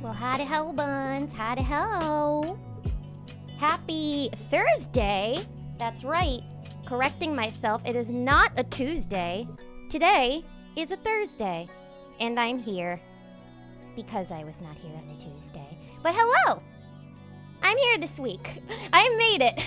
Well, howdy ho, buns. Howdy ho. Happy Thursday. That's right. Correcting myself, it is not a Tuesday. Today is a Thursday. And I'm here because I was not here on a Tuesday. But hello! I'm here this week. I made it.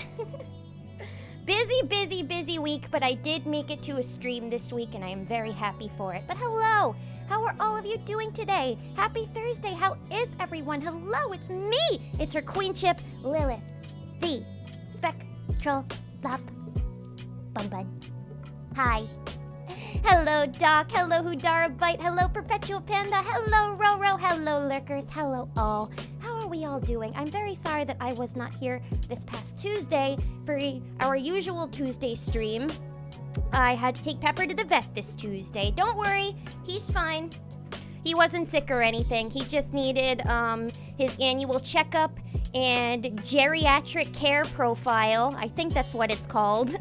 Busy week, but I did make it to a stream this week and I am very happy for it. But hello! How are all of you doing today? Happy Thursday. How is everyone? Hello, it's me. It's her queenship, Lilith, the Spectral Lop Bun Bun. Hi. Hello, Doc. Hello, Hudara Bite. Hello, Perpetual Panda. Hello, Roro. Hello, Lurkers. Hello, all. How are we all doing? I'm very sorry that I was not here this past Tuesday for our usual Tuesday stream. I had to take Pepper to the vet this Tuesday. Don't worry, he's fine. He wasn't sick or anything. He just needed his annual checkup and geriatric care profile. I think that's what it's called.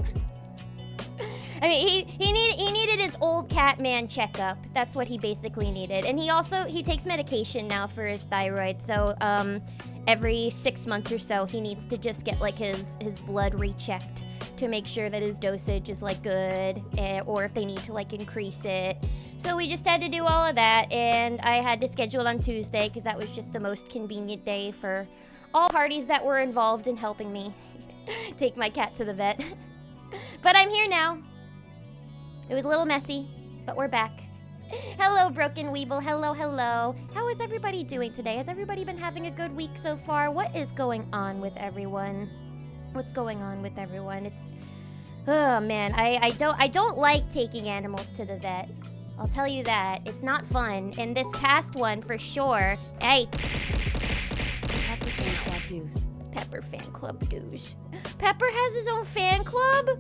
I mean, he needed his old cat man checkup. That's what he basically needed. And he takes medication now for his thyroid. So every 6 months or so, he needs to just get like his blood rechecked to make sure that his dosage is like good, or if they need to like increase it. So we just had to do all of that, and I had to schedule it on Tuesday because that was just the most convenient day for all parties that were involved in helping me take my cat to the vet. But I'm here now. It was a little messy, but we're back. Hello, Broken Weeble. Hello. How is everybody doing today? Has everybody been having a good week so far? What is going on with everyone? What's going on with everyone? It's, oh man, I don't like taking animals to the vet. I'll tell you that. It's not fun. And this past one, for sure. Hey. Pepper Fan Club dues. Pepper Fan Club dues. Pepper has his own fan club?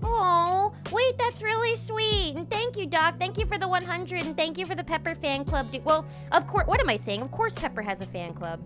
Oh, wait, that's really sweet. And thank you, Doc. Thank you for the 100, and thank you for the Pepper Fan Club. Well, of course, what am I saying? Of course Pepper has a fan club.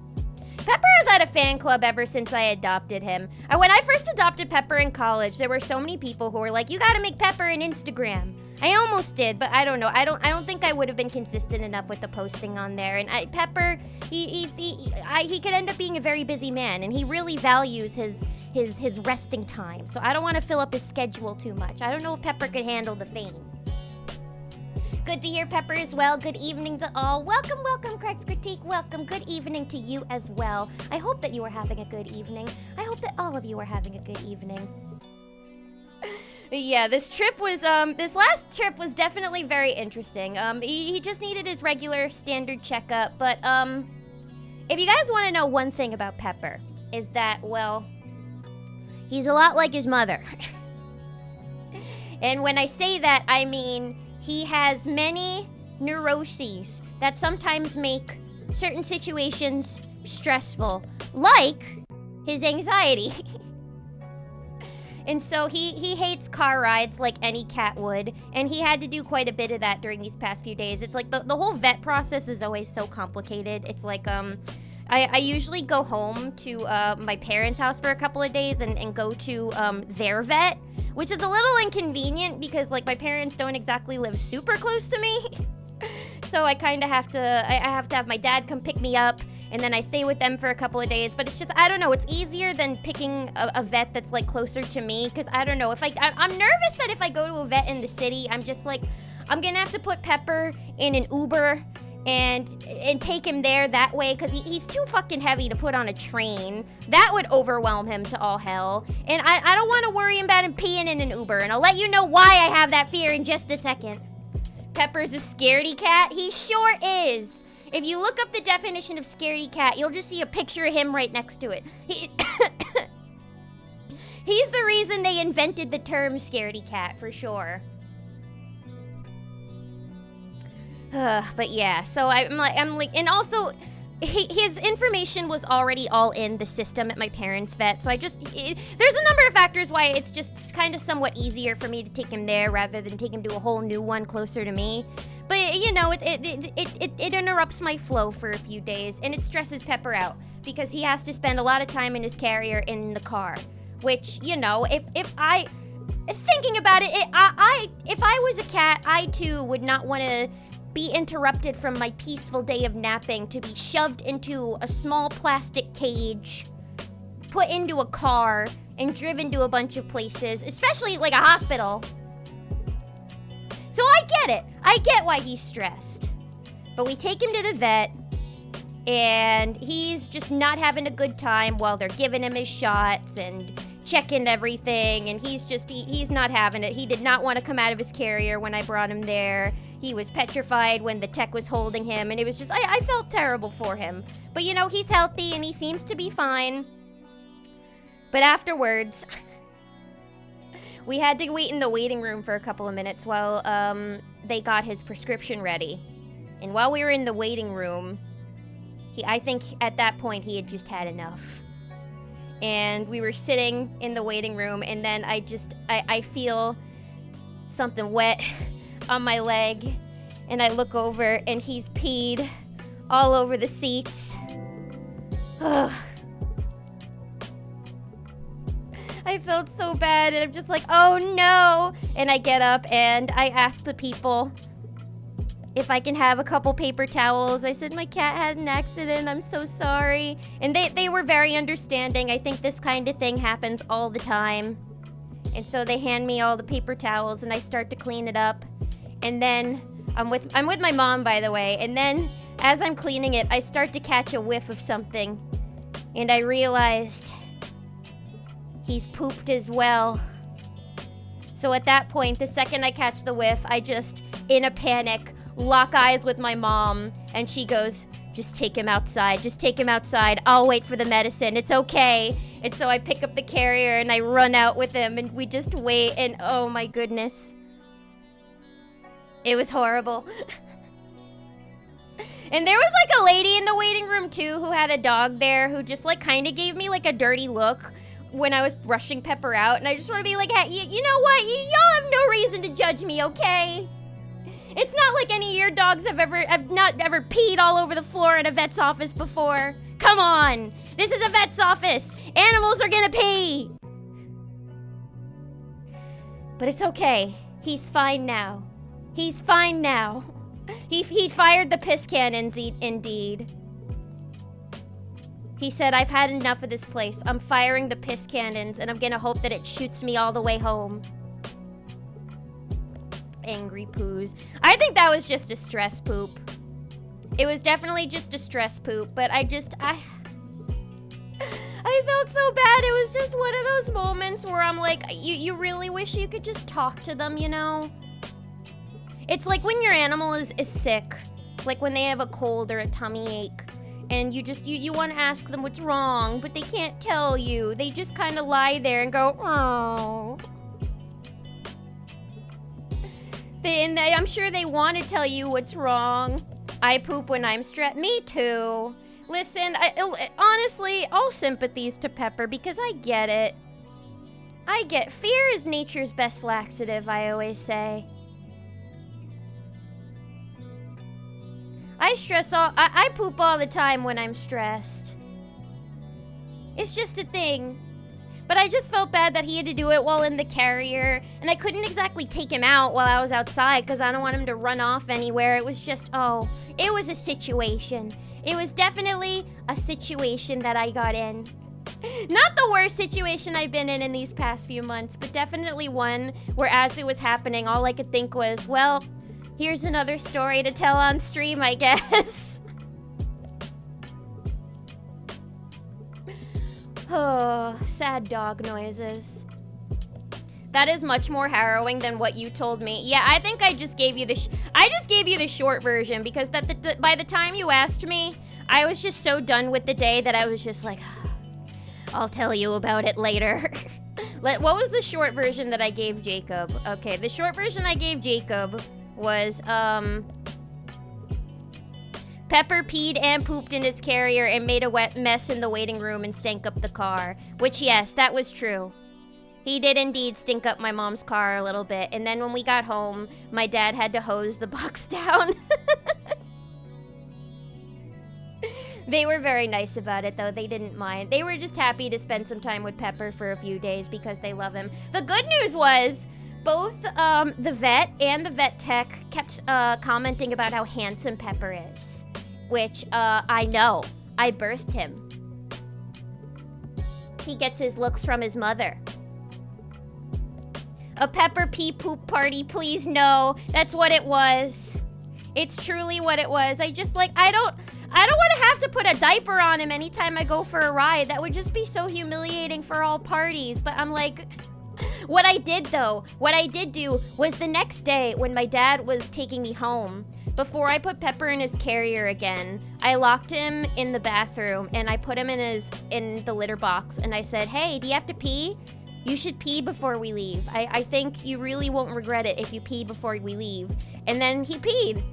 Pepper has had a fan club ever since I adopted him. When I first adopted Pepper in college, there were so many people who were like, you gotta make Pepper an Instagram. I almost did, but I don't know. I don't think I would have been consistent enough with the posting on there. And Pepper, he could end up being a very busy man, and he really values his resting time. So I don't want to fill up his schedule too much. I don't know if Pepper could handle the fame. Good to hear Pepper as well. Good evening to all. Welcome, Craig's Critique. Welcome. Good evening to you as well. I hope that you are having a good evening. I hope that all of you are having a good evening. Yeah, this last trip was definitely very interesting. He just needed his regular standard checkup, but if you guys want to know one thing about Pepper, is that, well, he's a lot like his mother. And when I say that, I mean he has many neuroses that sometimes make certain situations stressful, like his anxiety. And so he hates car rides like any cat would, and he had to do quite a bit of that during these past few days. It's like the whole vet process is always so complicated. It's like I usually go home to my parents' house for a couple of days and go to their vet, which is a little inconvenient because like my parents don't exactly live super close to me. So I kind of have to have my dad come pick me up, and then I stay with them for a couple of days. But it's just, I don't know, it's easier than picking a vet that's like closer to me, because I don't know, if I'm nervous that if I go to a vet in the city, I'm just like, I'm gonna have to put Pepper in an Uber and take him there that way, because he's too fucking heavy to put on a train. That would overwhelm him to all hell. And I don't want to worry about him peeing in an Uber, and I'll let you know why I have that fear in just a second. Pepper's a scaredy cat? He sure is. If you look up the definition of scaredy cat, you'll just see a picture of him right next to it. He's the reason they invented the term scaredy cat, for sure. But yeah, so I'm like, and also, his information was already all in the system at my parents' vet, so there's a number of factors why it's just kind of somewhat easier for me to take him there rather than take him to a whole new one closer to me. But, you know, it interrupts my flow for a few days, and it stresses Pepper out, because he has to spend a lot of time in his carrier in the car, which, you know, thinking about it, if I was a cat, I too would not want to be interrupted from my peaceful day of napping to be shoved into a small plastic cage, put into a car, and driven to a bunch of places, especially like a hospital. So I get it. I get why he's stressed. But we take him to the vet, and he's just not having a good time while they're giving him his shots and checking everything, and he's not having it. He did not want to come out of his carrier when I brought him there. He was petrified when the tech was holding him, and it was just, I felt terrible for him. But you know, he's healthy and he seems to be fine. But afterwards, we had to wait in the waiting room for a couple of minutes while they got his prescription ready. And while we were in the waiting room, I think at that point he had just had enough. And we were sitting in the waiting room, and then I feel something wet on my leg, and I look over, and he's peed all over the seats. Ugh. I felt so bad, and I'm just like, oh no! And I get up, and I ask the people if I can have a couple paper towels. I said, my cat had an accident, I'm so sorry. And they were very understanding. I think this kind of thing happens all the time. And so they hand me all the paper towels, and I start to clean it up. And then, I'm with my mom, by the way, and then as I'm cleaning it, I start to catch a whiff of something. And I realized he's pooped as well. So at that point, the second I catch the whiff, I just, in a panic, lock eyes with my mom, and she goes, just take him outside, just take him outside, I'll wait for the medicine, it's okay. And so I pick up the carrier and I run out with him, and we just wait, and oh my goodness. It was horrible. And there was like a lady in the waiting room too who had a dog there who just like kind of gave me like a dirty look when I was brushing Pepper out, and I just want to be like, hey, you know what, y'all have no reason to judge me, okay? It's not like any of your dogs have not ever peed all over the floor at a vet's office before. Come on, this is a vet's office. Animals are gonna pee. But it's okay. He's fine now. He's fine now. He fired the piss cannons, indeed. He said, I've had enough of this place. I'm firing the piss cannons, and I'm gonna hope that it shoots me all the way home. Angry poos. I think that was just a stress poop. It was definitely just a stress poop, but I felt so bad. It was just one of those moments where I'm like, you really wish you could just talk to them, you know? It's like when your animal is sick, like when they have a cold or a tummy ache, and you want to ask them what's wrong, but they can't tell you. They just kind of lie there and go, oh. I'm sure they want to tell you what's wrong. I poop when I'm stressed. Me too. Listen, honestly, all sympathies to Pepper because I get it. Fear is nature's best laxative, I always say. I poop all the time when I'm stressed. It's just a thing. But I just felt bad that he had to do it while in the carrier, and I couldn't exactly take him out while I was outside because I don't want him to run off anywhere. It was just, it was a situation. It was definitely a situation that I got in. Not the worst situation I've been in these past few months, but definitely one where as it was happening, all I could think was, well, here's another story to tell on stream, I guess. Oh, sad dog noises. That is much more harrowing than what you told me. Yeah, I think I just gave you the short version because by the time you asked me, I was just so done with the day that I was just like, I'll tell you about it later. What was the short version that I gave Jacob? Okay, the short version I gave Jacob was, Pepper peed and pooped in his carrier and made a wet mess in the waiting room and stank up the car. Which, yes, that was true. He did indeed stink up my mom's car a little bit. And then when we got home, my dad had to hose the box down. They were very nice about it, though. They didn't mind. They were just happy to spend some time with Pepper for a few days because they love him. The good news was, both the vet and the vet tech kept commenting about how handsome Pepper is, which I know. I birthed him. He gets his looks from his mother. A Pepper pee poop party, please no. That's what it was. It's truly what it was. I just like, I don't want to have to put a diaper on him anytime I go for a ride. That would just be so humiliating for all parties. But I'm like, what I did do was the next day when my dad was taking me home, before I put Pepper in his carrier again, I locked him in the bathroom and I put him in the litter box and I said, hey, do you have to pee? You should pee before we leave. I think you really won't regret it if you pee before we leave. And then he peed.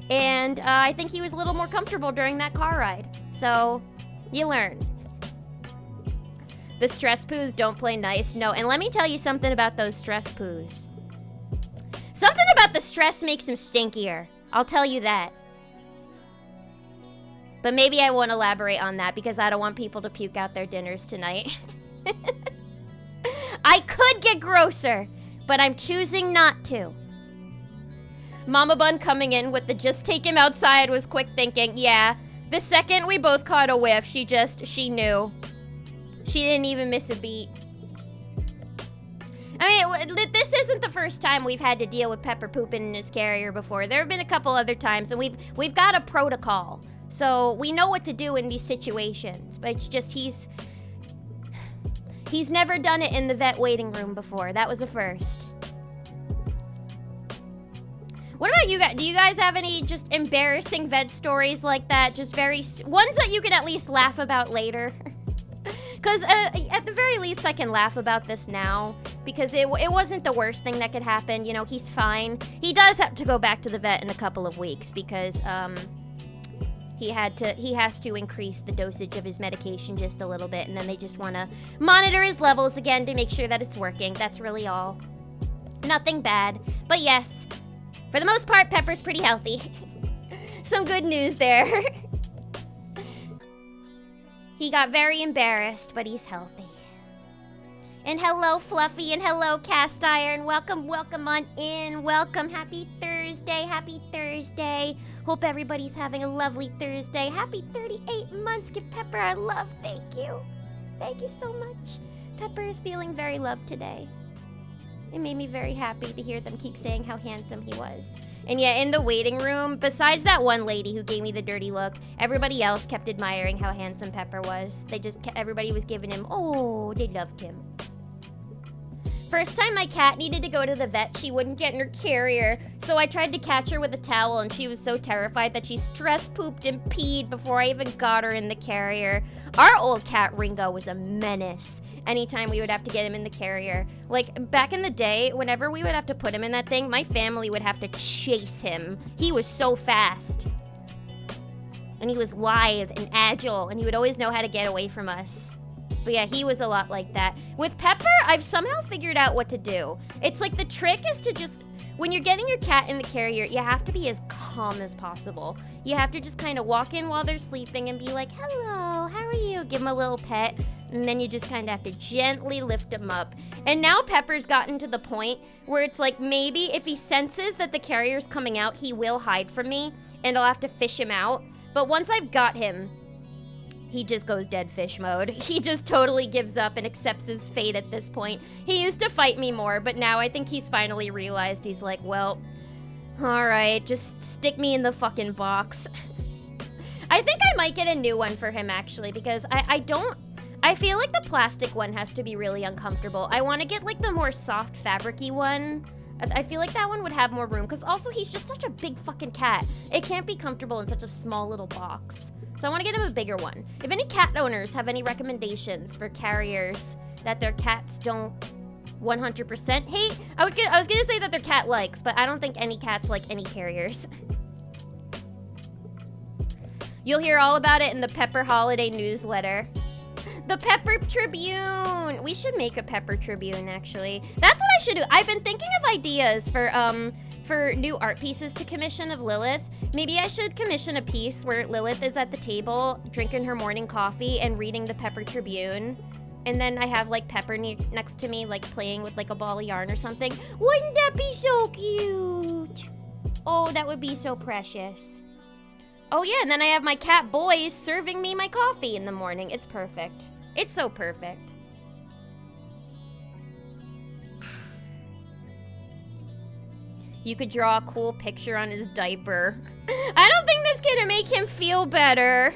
And I think he was a little more comfortable during that car ride. So, you learn. The stress poos don't play nice. No, and let me tell you something about those stress poos. Something about the stress makes them stinkier. I'll tell you that. But maybe I won't elaborate on that because I don't want people to puke out their dinners tonight. I could get grosser, but I'm choosing not to. Mama Bun coming in with the just take him outside was quick thinking. Yeah, the second we both caught a whiff, she knew. She didn't even miss a beat. I mean, this isn't the first time we've had to deal with Pepper pooping in his carrier before. There have been a couple other times, and we've got a protocol. So we know what to do in these situations. But it's just he's never done it in the vet waiting room before. That was a first. What about you guys? Do you guys have any just embarrassing vet stories like that? Just ones that you can at least laugh about later? Because at the very least, I can laugh about this now. Because it wasn't the worst thing that could happen. You know, he's fine. He does have to go back to the vet in a couple of weeks because he has to increase the dosage of his medication just a little bit, and then they just want to monitor his levels again to make sure that it's working. That's really all. Nothing bad. But yes, for the most part, Pepper's pretty healthy. Some good news there. He got very embarrassed, but he's healthy. And hello, Fluffy, and hello, Cast Iron. Welcome on in. Welcome. Happy Thursday. Happy Thursday. Hope everybody's having a lovely Thursday. Happy 38 months. Give Pepper our love. Thank you. Thank you so much. Pepper is feeling very loved today. It made me very happy to hear them keep saying how handsome he was. And yeah, in the waiting room, besides that one lady who gave me the dirty look, everybody else kept admiring how handsome Pepper was. Everybody was giving him, oh, they loved him. First time my cat needed to go to the vet, she wouldn't get in her carrier, so I tried to catch her with a towel, and she was so terrified that she stress pooped and peed before I even got her in the carrier. Our old cat, Ringo, was a menace anytime we would have to get him in the carrier. Like, back in the day, whenever we would have to put him in that thing, my family would have to chase him. He was so fast. And he was lithe and agile, and he would always know how to get away from us. But yeah, he was a lot like that. With Pepper, I've somehow figured out what to do. It's like the trick is to just, when you're getting your cat in the carrier, you have to be as calm as possible. You have to just kind of walk in while they're sleeping and be like, hello, how are you? Give them a little pet. And then you just kind of have to gently lift them up. And now Pepper's gotten to the point where it's like maybe if he senses that the carrier's coming out, he will hide from me and I'll have to fish him out. But once I've got him, he just goes dead fish mode. He just totally gives up and accepts his fate at this point. He used to fight me more, but now I think he's finally realized he's like, well, all right, just stick me in the fucking box. I think I might get a new one for him, actually, because I feel like the plastic one has to be really uncomfortable. I want to get, like, the more soft, fabric-y one. I feel like that one would have more room, because also he's just such a big fucking cat. It can't be comfortable in such a small little box. So I want to get him a bigger one. If any cat owners have any recommendations for carriers that their cats don't 100% hate, I was going to say that their cat likes, but I don't think any cats like any carriers. You'll hear all about it in the Pepper Holiday newsletter. The Pepper Tribune. We should make a Pepper Tribune, actually. That's what I should do. I've been thinking of ideas for new art pieces to commission of Lilith. Maybe I should commission a piece where Lilith is at the table drinking her morning coffee and reading the Pepper Tribune. And then I have like Pepper next to me, like playing with like a ball of yarn or something. Wouldn't that be so cute? Oh, that would be so precious. Oh yeah, and then I have my cat Boys serving me my coffee in the morning. It's perfect. It's so perfect. You could draw a cool picture on his diaper. I don't think that's gonna make him feel better.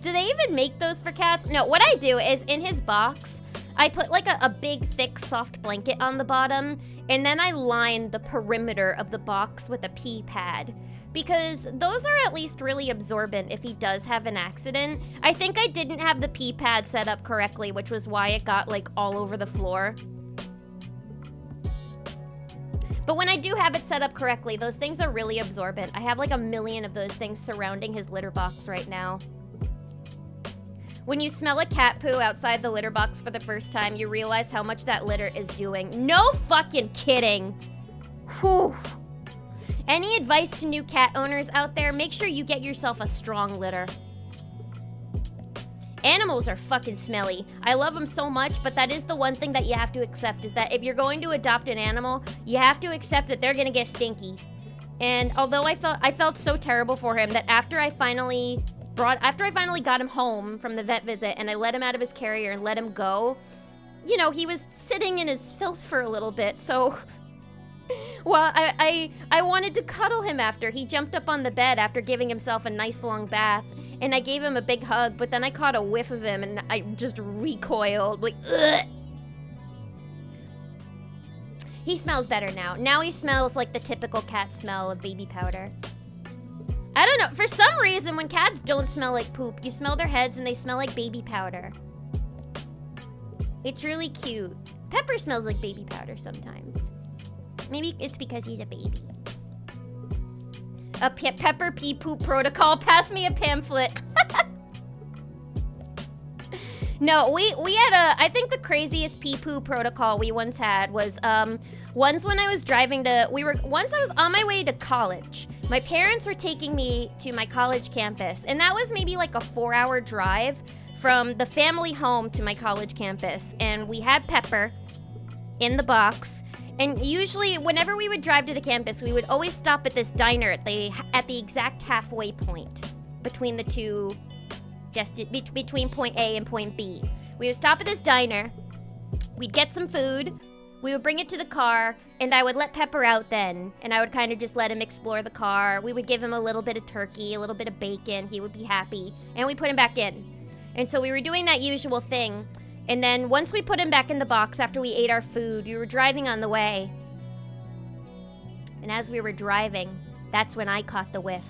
Do they even make those for cats? No, what I do is in his box, I put like a big, thick, soft blanket on the bottom, and then I line the perimeter of the box with a pee pad. Because those are at least really absorbent if he does have an accident. I think I didn't have the pee pad set up correctly, which was why it got like all over the floor. But when I do have it set up correctly, those things are really absorbent. I have like a million of those things surrounding his litter box right now. When you smell a cat poo outside the litter box for the first time, you realize how much that litter is doing. No fucking kidding. Whew. Any advice to new cat owners out there? Make sure you get yourself a strong litter. Animals are fucking smelly. I love them so much, but that is the one thing that you have to accept, is that if you're going to adopt an animal, you have to accept that they're gonna get stinky. And although I felt so terrible for him that after I finally got him home from the vet visit and I let him out of his carrier and let him go, you know, he was sitting in his filth for a little bit, so well, I wanted to cuddle him after. He jumped up on the bed after giving himself a nice long bath, and I gave him a big hug, but then I caught a whiff of him and I just recoiled, like, ugh. He smells better now. Now he smells like the typical cat smell of baby powder. I don't know, for some reason when cats don't smell like poop, you smell their heads and they smell like baby powder. It's really cute. Pepper smells like baby powder sometimes. Maybe it's because he's a baby. A Pepper pee poop protocol. Pass me a pamphlet. No, we had I think the craziest pee poo protocol we once had was, once when I was once I was on my way to college. My parents were taking me to my college campus, and that was maybe like a 4-hour drive from the family home to my college campus. And we had Pepper in the box. And usually, whenever we would drive to the campus, we would always stop at this diner at the exact halfway point between the two, between point A and point B. We would stop at this diner, we'd get some food, we would bring it to the car, and I would let Pepper out then, and I would kind of just let him explore the car. We would give him a little bit of turkey, a little bit of bacon, he would be happy, and we put him back in. And so we were doing that usual thing. And then once we put him back in the box after we ate our food, we were driving on the way. And as we were driving, that's when I caught the whiff.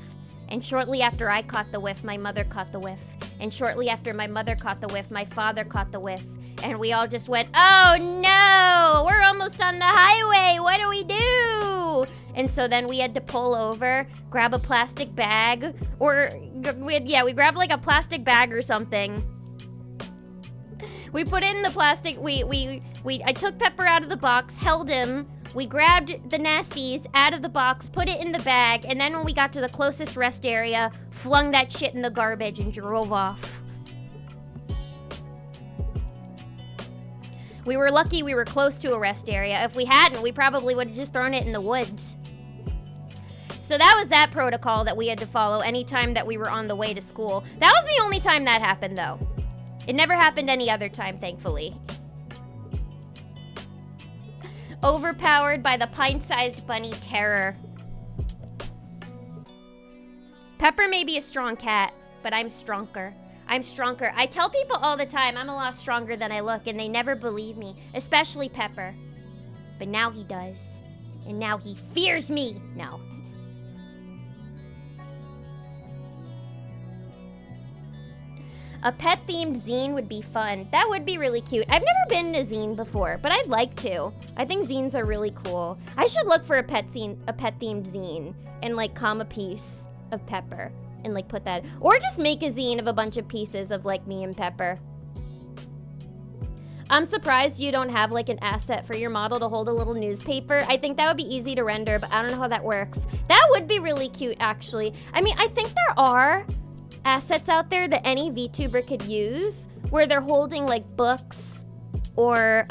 And shortly after I caught the whiff, my mother caught the whiff. And shortly after my mother caught the whiff, my father caught the whiff. And we all just went, oh no, we're almost on the highway, what do we do? And so then we had to pull over, grab a plastic bag, we grabbed like a plastic bag or something. We put it in the plastic, I took Pepper out of the box, held him, we grabbed the nasties out of the box, put it in the bag, and then when we got to the closest rest area, flung that shit in the garbage and drove off. We were lucky we were close to a rest area. If we hadn't, we probably would have just thrown it in the woods. So that was that protocol that we had to follow anytime that we were on the way to school. That was the only time that happened, though. It never happened any other time, thankfully. Overpowered by the pint-sized bunny terror. Pepper may be a strong cat, but I'm stronger. I'm stronger. I tell people all the time I'm a lot stronger than I look, and they never believe me, especially Pepper. But now he does. And now he fears me. No. A pet-themed zine would be fun. That would be really cute. I've never been in a zine before, but I'd like to. I think zines are really cool. I should look for a pet-themed zine and like comma a piece of Pepper and like put that, or just make a zine of a bunch of pieces of like me and Pepper. I'm surprised you don't have like an asset for your model to hold a little newspaper. I think that would be easy to render, but I don't know how that works. That would be really cute, actually. I mean, I think there are assets out there that any VTuber could use where they're holding like books or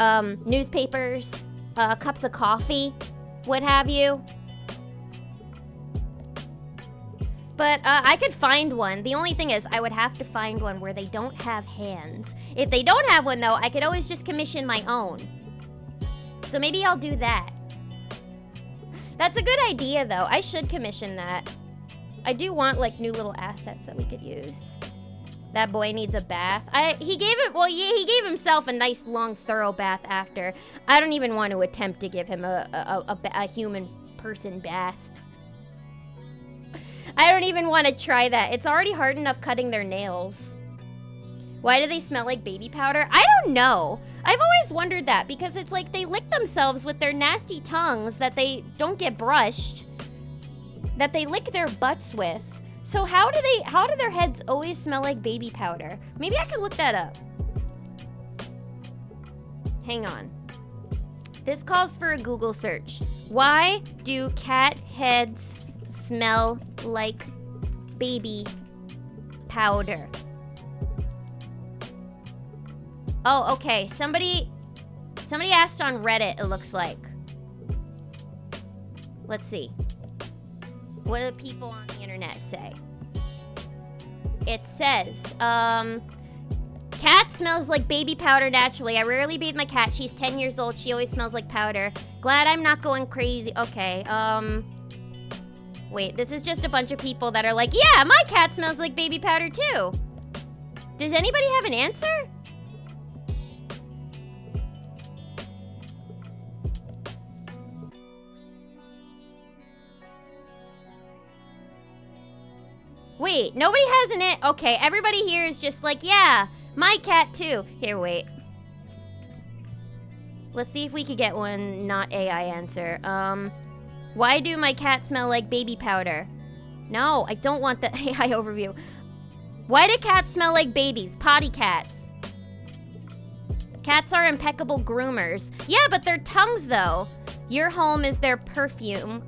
newspapers, cups of coffee, what have you. But I could find one. The only thing is I would have to find one where they don't have hands. If they don't have one though, I could always just commission my own. So maybe I'll do that. That's a good idea though. I should commission that. I do want like new little assets that we could use. That boy needs a bath. He gave himself a nice long thorough bath after. I don't even want to attempt to give him a human person bath. I don't even want to try that. It's already hard enough cutting their nails. Why do they smell like baby powder? I don't know. I've always wondered that because it's like they lick themselves with their nasty tongues that they don't get brushed, that they lick their butts with. So how do their heads always smell like baby powder? Maybe I could look that up. Hang on. This calls for a Google search. Why do cat heads smell like baby powder? Oh, okay. Somebody asked on Reddit, it looks like. Let's see. What do people on the internet say? It says, cat smells like baby powder naturally. I rarely bathe my cat. She's 10 years old. She always smells like powder. Glad I'm not going crazy. Okay, wait, this is just a bunch of people that are like, yeah, my cat smells like baby powder too. Does anybody have an answer? Wait, nobody has an it. Okay, everybody here is just like, yeah, my cat too. Here, wait. Let's see if we could get one not AI answer. Why do my cats smell like baby powder? No, I don't want the AI overview. Why do cats smell like babies? Potty cats. Cats are impeccable groomers. Yeah, but their tongues though. Your home is their perfume.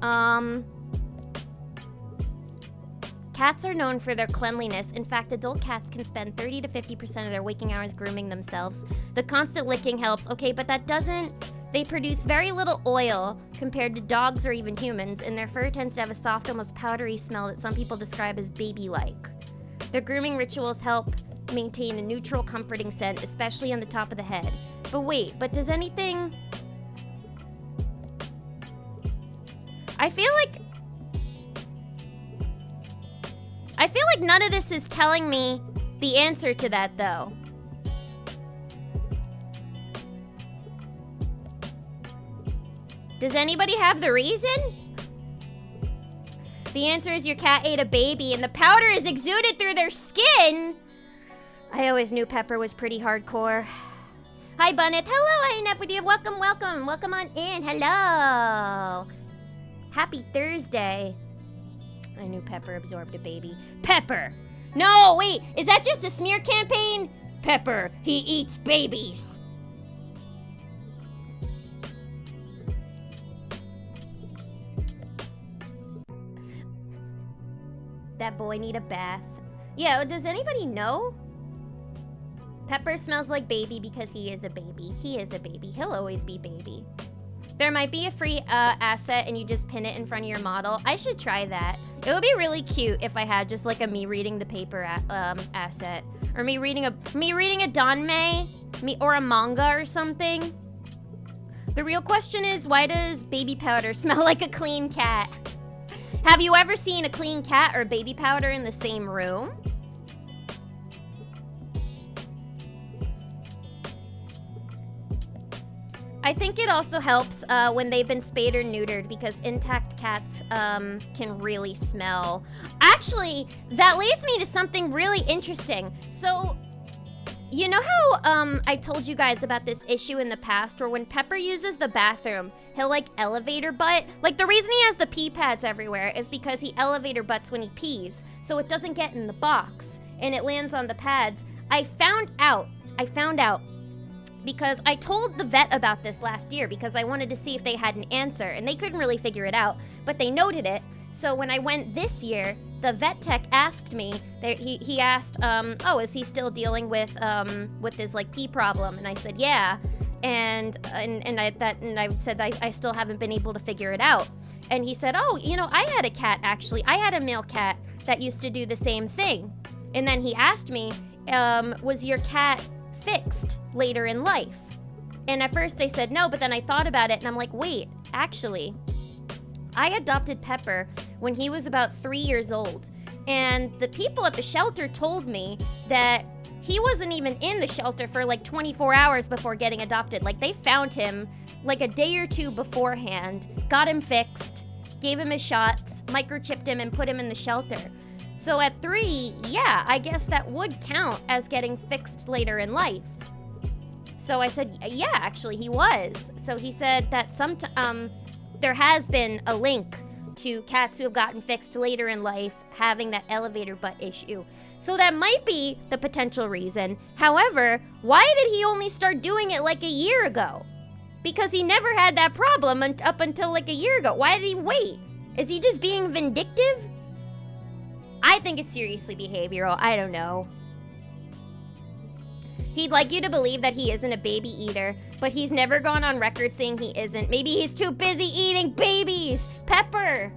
Cats are known for their cleanliness. In fact, adult cats can spend 30 to 50% of their waking hours grooming themselves. The constant licking helps. Okay, but that doesn't... They produce very little oil compared to dogs or even humans, and their fur tends to have a soft, almost powdery smell that some people describe as baby-like. Their grooming rituals help maintain a neutral, comforting scent, especially on the top of the head. But wait, does anything... I feel like none of this is telling me the answer to that, though. Does anybody have the reason? The answer is your cat ate a baby and the powder is exuded through their skin. I always knew Pepper was pretty hardcore. Hi, Bunnet. Hello, I ain't enough with you. Welcome, welcome. Welcome on in. Hello. Happy Thursday. I knew Pepper absorbed a baby. Pepper! No, wait, is that just a smear campaign? Pepper, he eats babies. That boy need a bath. Yeah, does anybody know? Pepper smells like baby because he is a baby. He is a baby. He'll always be baby. There might be a free asset and you just pin it in front of your model. I should try that. It would be really cute if I had just like a me reading the paper asset. Or me reading a Danmei or a manga or something. The real question is, why does baby powder smell like a clean cat? Have you ever seen a clean cat or baby powder in the same room? I think it also helps when they've been spayed or neutered because intact cats can really smell. Actually, that leads me to something really interesting. So, you know how I told you guys about this issue in the past where when Pepper uses the bathroom, he'll like elevator butt? Like the reason he has the pee pads everywhere is because he elevator butts when he pees, so it doesn't get in the box and it lands on the pads. I found out because I told the vet about this last year because I wanted to see if they had an answer, and they couldn't really figure it out, but they noted it. So when I went this year, the vet tech asked me, he asked, is he still dealing with this like pee problem? And I said, yeah. And I said I still haven't been able to figure it out. And he said, oh, I had a cat actually. I had a male cat that used to do the same thing. And then he asked me, was your cat fixed later in life? And at first I said no, but then I thought about it and I'm like, wait, actually, I adopted Pepper when he was about 3 years old. And the people at the shelter told me that he wasn't even in the shelter for like 24 hours before getting adopted. Like they found him like a day or two beforehand, got him fixed, gave him his shots, microchipped him and put him in the shelter. So at 3, yeah, I guess that would count as getting fixed later in life. So I said, yeah, actually he was. So he said that there has been a link to cats who have gotten fixed later in life having that elevator butt issue. So that might be the potential reason. However, why did he only start doing it like a year ago? Because he never had that problem up until like a year ago. Why did he wait? Is he just being vindictive? I think it's seriously behavioral. I don't know. He'd like you to believe that he isn't a baby eater, but he's never gone on record saying he isn't. Maybe he's too busy eating babies. Pepper,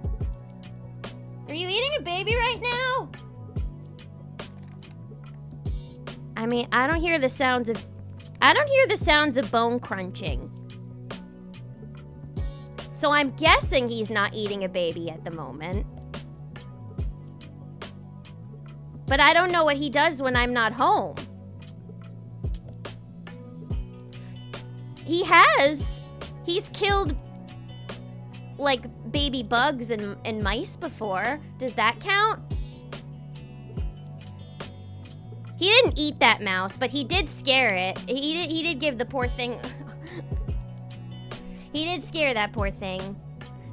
are you eating a baby right now? I mean, I don't hear the sounds of bone crunching. So I'm guessing he's not eating a baby at the moment. But I don't know what he does when I'm not home. He's killed like baby bugs and mice before. Does that count? He didn't eat that mouse, but he did scare it. He did give the poor thing. He did scare that poor thing.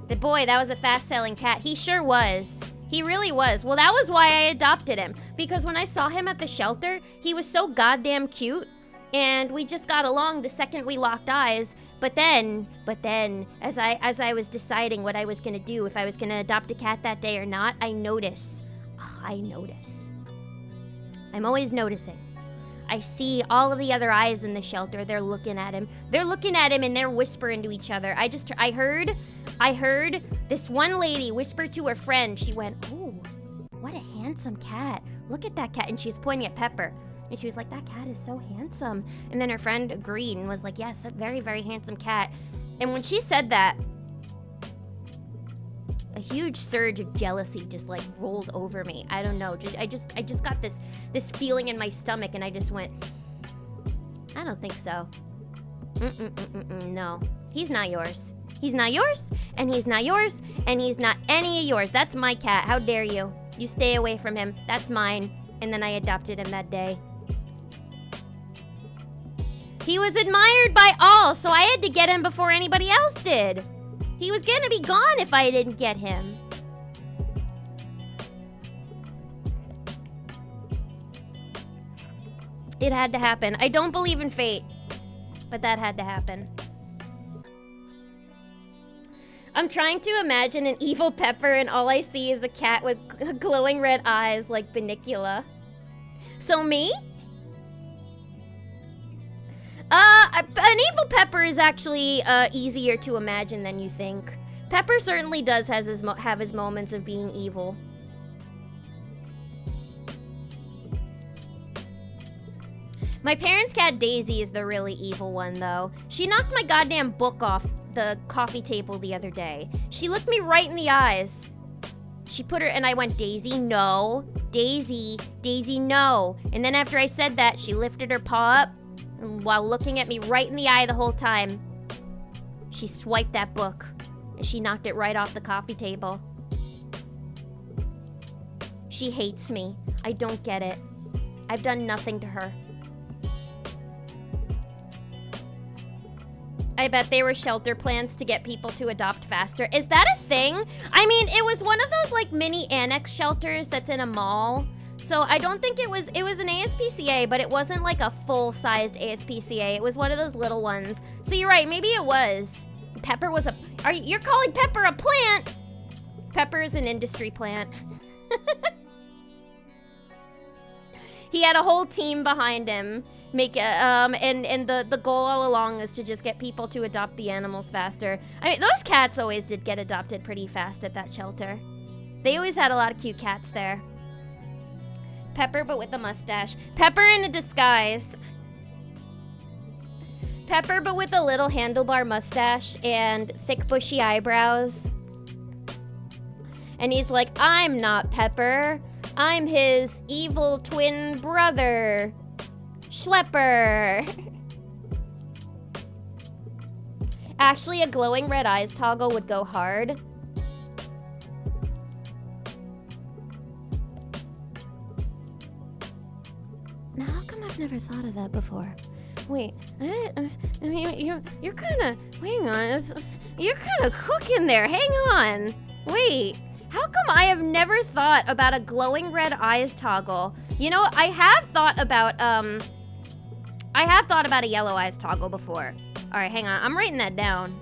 The boy, that was a fast-selling cat. He sure was. He really was. Well, that was why I adopted him. Because when I saw him at the shelter, he was so goddamn cute. And we just got along the second we locked eyes. But then, as I was deciding what I was gonna do, if I was gonna adopt a cat that day or not, I notice. I'm always noticing. I see all of the other eyes in the shelter. They're looking at him. And they're whispering to each other. I heard this one lady whisper to her friend. She went, "Oh, what a handsome cat. Look at that cat." And she was pointing at Pepper. And she was like, "That cat is so handsome." And then her friend agreed and was like, "Yes, a very, very handsome cat." And when she said that, a huge surge of jealousy just like rolled over me. I don't know. I just got this feeling in my stomach, and I just went, I don't think so. No, he's not yours. He's not yours, and he's not yours, and he's not any of yours. That's my cat. How dare you? You stay away from him. That's mine. And then I adopted him that day. He was admired by all, so I had to get him before anybody else did. He was gonna be gone if I didn't get him. It had to happen. I don't believe in fate, but that had to happen. I'm trying to imagine an evil Pepper, and all I see is a cat with glowing red eyes like Bunnicula. So me? An evil Pepper is actually easier to imagine than you think. Pepper certainly does have his moments of being evil. My parents' cat Daisy is the really evil one, though. She knocked my goddamn book off the coffee table the other day. She looked me right in the eyes. She put her, and I went, "Daisy, no. Daisy, no." And then after I said that, she lifted her paw up, and while looking at me right in the eye the whole time, she swiped that book, and she knocked it right off the coffee table. She hates me. I don't get it. I've done nothing to her. I bet they were shelter plans to get people to adopt faster. Is that a thing? I mean, it was one of those like mini annex shelters that's in a mall. So I don't think it was an ASPCA, but it wasn't like a full-sized ASPCA. It was one of those little ones. So you're right, maybe it was. Pepper was you're calling Pepper a plant? Pepper is an industry plant. He had a whole team behind him. And the goal all along is to just get people to adopt the animals faster. I mean, those cats always did get adopted pretty fast at that shelter. They always had a lot of cute cats there. Pepper, but with a mustache. Pepper in a disguise. Pepper, but with a little handlebar mustache and thick bushy eyebrows. And he's like, I'm not Pepper. I'm his evil twin brother, Schlepper. Actually, a glowing red eyes toggle would go hard. Now, how come I've never thought of that before? Wait, I mean, you're kind of, hang on, you're kind of cooking there. Hang on. Wait, how come I have never thought about a glowing red eyes toggle? You know, I have thought about a yellow eyes toggle before. All right, hang on. I'm writing that down.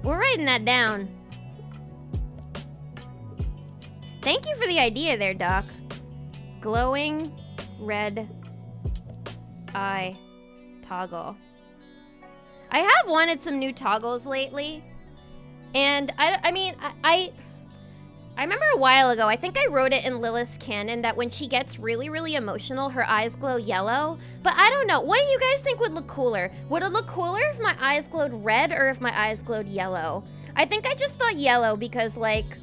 We're writing that down. Thank you for the idea there, Doc. Glowing red eye toggle. I have wanted some new toggles lately. And I remember a while ago, I think I wrote it in Lilith's canon that when she gets really, really emotional, her eyes glow yellow. But I don't know. What do you guys think would look cooler? Would it look cooler if my eyes glowed red or if my eyes glowed yellow? I think I just thought yellow because, like,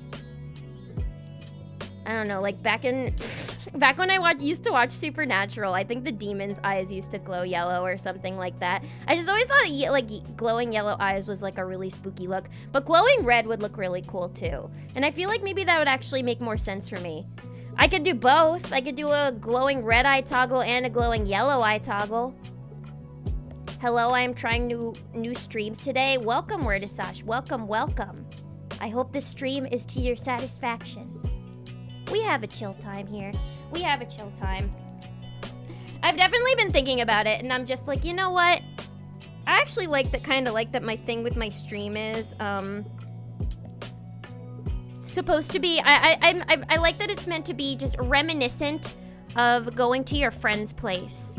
I don't know, like back when I used to watch Supernatural, I think the demon's eyes used to glow yellow or something like that. I just always thought like glowing yellow eyes was like a really spooky look, but glowing red would look really cool too. And I feel like maybe that would actually make more sense for me. I could do both. I could do a glowing red eye toggle and a glowing yellow eye toggle. Hello, I am trying new streams today. Welcome, Wordasash. Welcome, welcome. I hope this stream is to your satisfaction. We have a chill time here. We have a chill time. I've definitely been thinking about it, and I'm just like, you know what? I actually kind of like that my thing with my stream is, supposed to be, I like that it's meant to be just reminiscent of going to your friend's place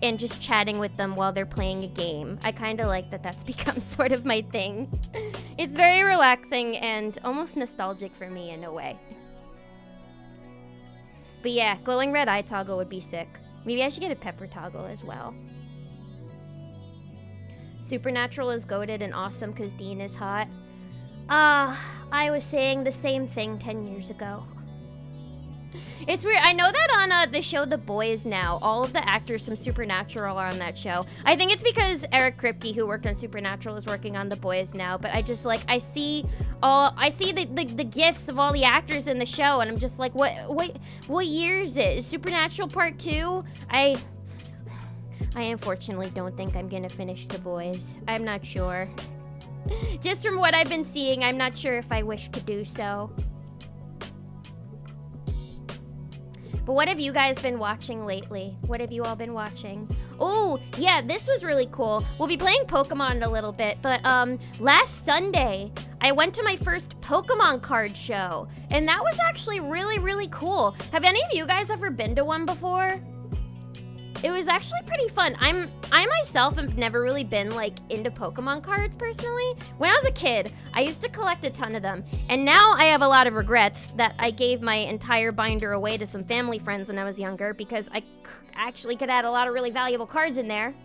and just chatting with them while they're playing a game. I kind of like that that's become sort of my thing. It's very relaxing and almost nostalgic for me in a way. But yeah, glowing red eye toggle would be sick. Maybe I should get a pepper toggle as well. Supernatural is goated and awesome because Dean is hot. I was saying the same thing 10 years ago. It's weird. I know that on the show The Boys now, all of the actors from Supernatural are on that show. I think it's because Eric Kripke, who worked on Supernatural, is working on The Boys now. But I just like I see the gifs of all the actors in the show, and I'm just like, what year is it? Is Supernatural Part 2? I unfortunately don't think I'm gonna finish The Boys. I'm not sure. Just from what I've been seeing, I'm not sure if I wish to do so. But what have you guys been watching lately? What have you all been watching? Oh, yeah, this was really cool. We'll be playing Pokemon in a little bit, but last Sunday, I went to my first Pokemon card show, and that was actually really, really cool. Have any of you guys ever been to one before? It was actually pretty fun. I myself have never really been like into Pokemon cards personally. When I was a kid, I used to collect a ton of them. And now I have a lot of regrets that I gave my entire binder away to some family friends when I was younger because I actually could add a lot of really valuable cards in there.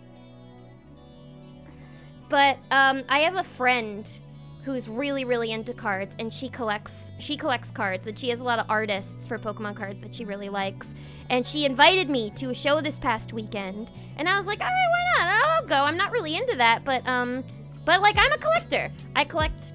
But I have a friend who's really, really into cards, and she collects cards, and she has a lot of artists for Pokemon cards that she really likes. And she invited me to a show this past weekend, and I was like, all right, why not? I'll go. I'm not really into that, but like I'm a collector. I collect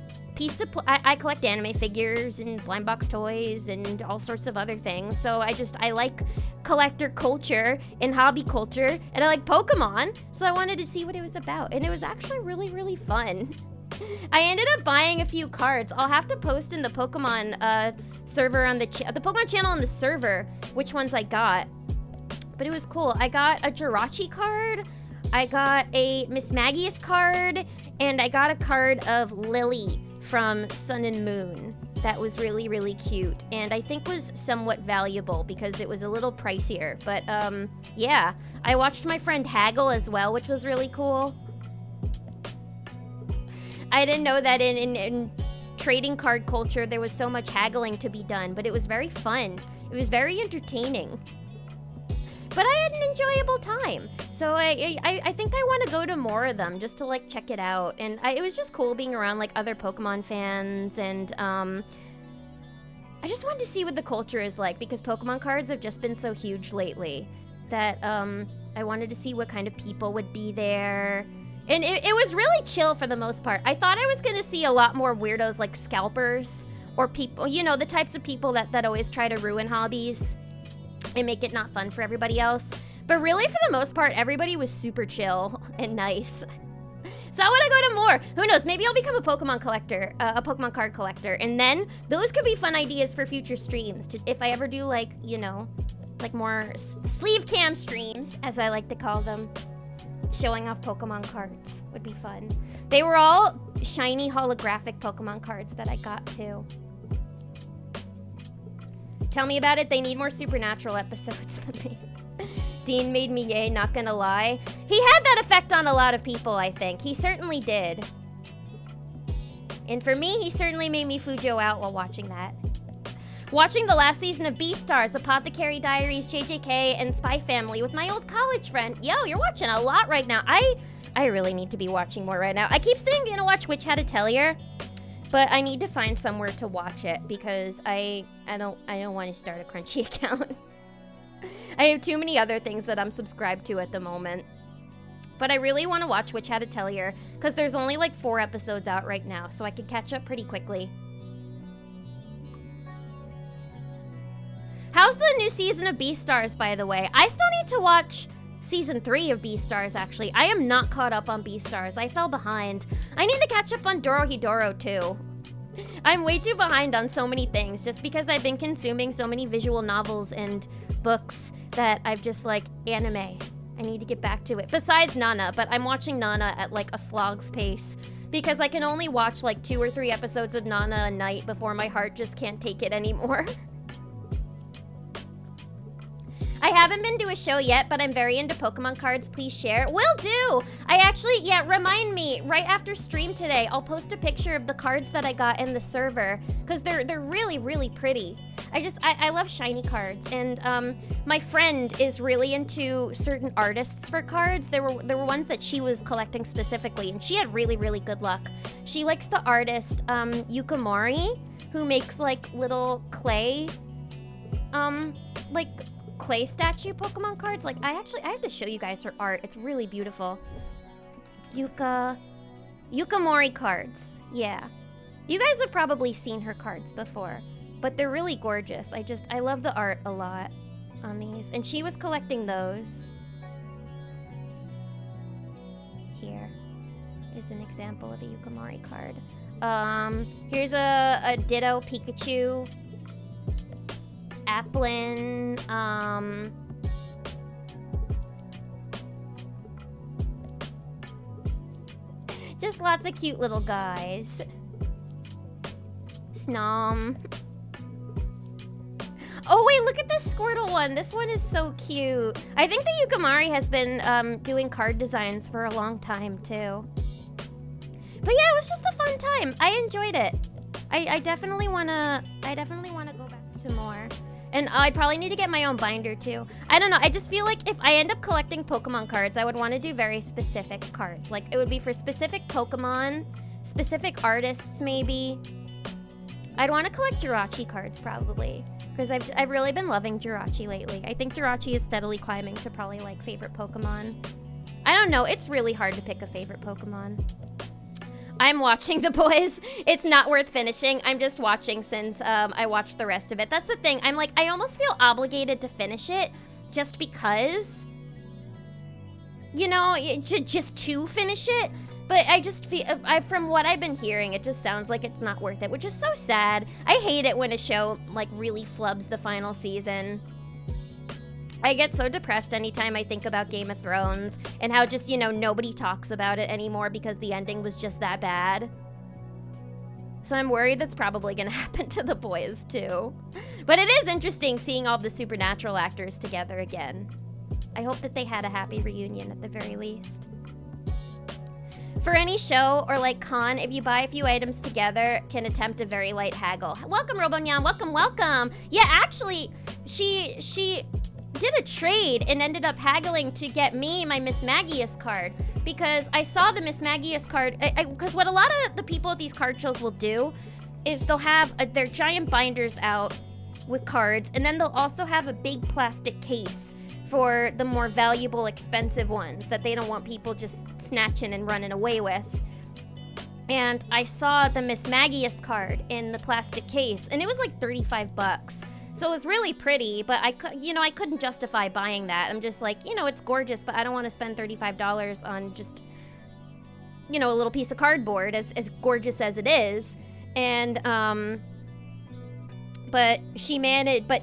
I collect anime figures and blind box toys and all sorts of other things. So I like collector culture and hobby culture, and I like Pokemon. So I wanted to see what it was about, and it was actually really, really fun. I ended up buying a few cards. I'll have to post in the Pokemon server on the Pokemon channel on the server which ones I got. But it was cool. I got a Jirachi card, I got a Miss Magius card, and I got a card of Lily from Sun and Moon. That was really, really cute, and I think was somewhat valuable because it was a little pricier. But yeah, I watched my friend haggle as well, which was really cool. I didn't know that in trading card culture there was so much haggling to be done, but it was very fun. It was very entertaining. But I had an enjoyable time, so I think I want to go to more of them just to like check it out. And it was just cool being around like other Pokemon fans, and I just wanted to see what the culture is like because Pokemon cards have just been so huge lately that I wanted to see what kind of people would be there. And it was really chill for the most part. I thought I was gonna see a lot more weirdos like scalpers or people, you know, the types of people that always try to ruin hobbies and make it not fun for everybody else. But really, for the most part, everybody was super chill and nice. So I want to go to more. Who knows? Maybe I'll become a Pokemon collector, a Pokemon card collector. And then those could be fun ideas for future streams. If I ever do, like, you know, like more sleeve cam streams, as I like to call them. Showing off Pokemon cards would be fun. They were all shiny holographic Pokemon cards that I got too. Tell me about it. They need more Supernatural episodes with me. Dean made me gay, not gonna lie. He had that effect on a lot of people, I think. He certainly did. And for me, he certainly made me Fujo out while watching that. Watching the last season of Beastars, Apothecary Diaries, JJK, and Spy Family with my old college friend. Yo, you're watching a lot right now. I really need to be watching more right now. I keep saying I'm gonna watch Witch Hat Atelier, but I need to find somewhere to watch it because I don't want to start a Crunchy account. I have too many other things that I'm subscribed to at the moment. But I really want to watch Witch Hat Atelier because there's only like 4 episodes out right now, so I can catch up pretty quickly. How's the new season of Beastars, by the way? I still need to watch season 3 of Beastars, actually. I am not caught up on Beastars. I fell behind. I need to catch up on Dorohedoro, too. I'm way too behind on so many things just because I've been consuming so many visual novels and books that I've just, like, anime. I need to get back to it. Besides Nana, but I'm watching Nana at, like, a slog's pace because I can only watch, like, 2 or 3 episodes of Nana a night before my heart just can't take it anymore. I haven't been to a show yet, but I'm very into Pokemon cards. Please share. Will do! I actually, yeah, remind me, right after stream today, I'll post a picture of the cards that I got in the server, because they're really, really pretty. I love shiny cards, and my friend is really into certain artists for cards. There were ones that she was collecting specifically, and she had really, really good luck. She likes the artist, Yukamori, who makes, like, little clay, like, clay statue Pokemon cards. Like, I have to show you guys her art. It's really beautiful. Yukamori cards. Yeah. You guys have probably seen her cards before, but they're really gorgeous. I love the art a lot on these. And she was collecting those. Here is an example of a Yukamori card. Here's a Ditto Pikachu. Applin, just lots of cute little guys. Snom. Oh wait, look at this Squirtle one. This one is so cute. I think the Yukamori has been doing card designs for a long time too. But yeah, it was just a fun time. I enjoyed it. I definitely wanna go back to more. And I'd probably need to get my own binder too. I don't know, I just feel like if I end up collecting Pokemon cards, I would want to do very specific cards. Like, it would be for specific Pokemon, specific artists maybe. I'd want to collect Jirachi cards probably, because I've really been loving Jirachi lately. I think Jirachi is steadily climbing to probably like favorite Pokemon. I don't know, it's really hard to pick a favorite Pokemon. I'm watching The Boys. It's not worth finishing. I'm just watching since I watched the rest of it. That's the thing. I'm like, I almost feel obligated to finish it just because, you know, just to finish it. But I just feel, from what I've been hearing, it just sounds like it's not worth it, which is so sad. I hate it when a show, like, really flubs the final season. I get so depressed anytime I think about Game of Thrones and how just, you know, nobody talks about it anymore because the ending was just that bad. So I'm worried that's probably gonna happen to The Boys too. But it is interesting seeing all the Supernatural actors together again. I hope that they had a happy reunion at the very least. For any show or like con, if you buy a few items together, can attempt a very light haggle. Welcome, Robonyan. Welcome, welcome. Yeah, actually, she did a trade and ended up haggling to get me my Miss Magius card because I saw the Miss Magius card. Because what a lot of the people at these card shows will do is they'll have their giant binders out with cards, and then they'll also have a big plastic case for the more valuable, expensive ones that they don't want people just snatching and running away with. And I saw the Miss Magius card in the plastic case, and it was like $35. So it was really pretty, but I couldn't justify buying that. I'm just like, you know, it's gorgeous, but I don't want to spend $35 on just, you know, a little piece of cardboard, as gorgeous as it is. And but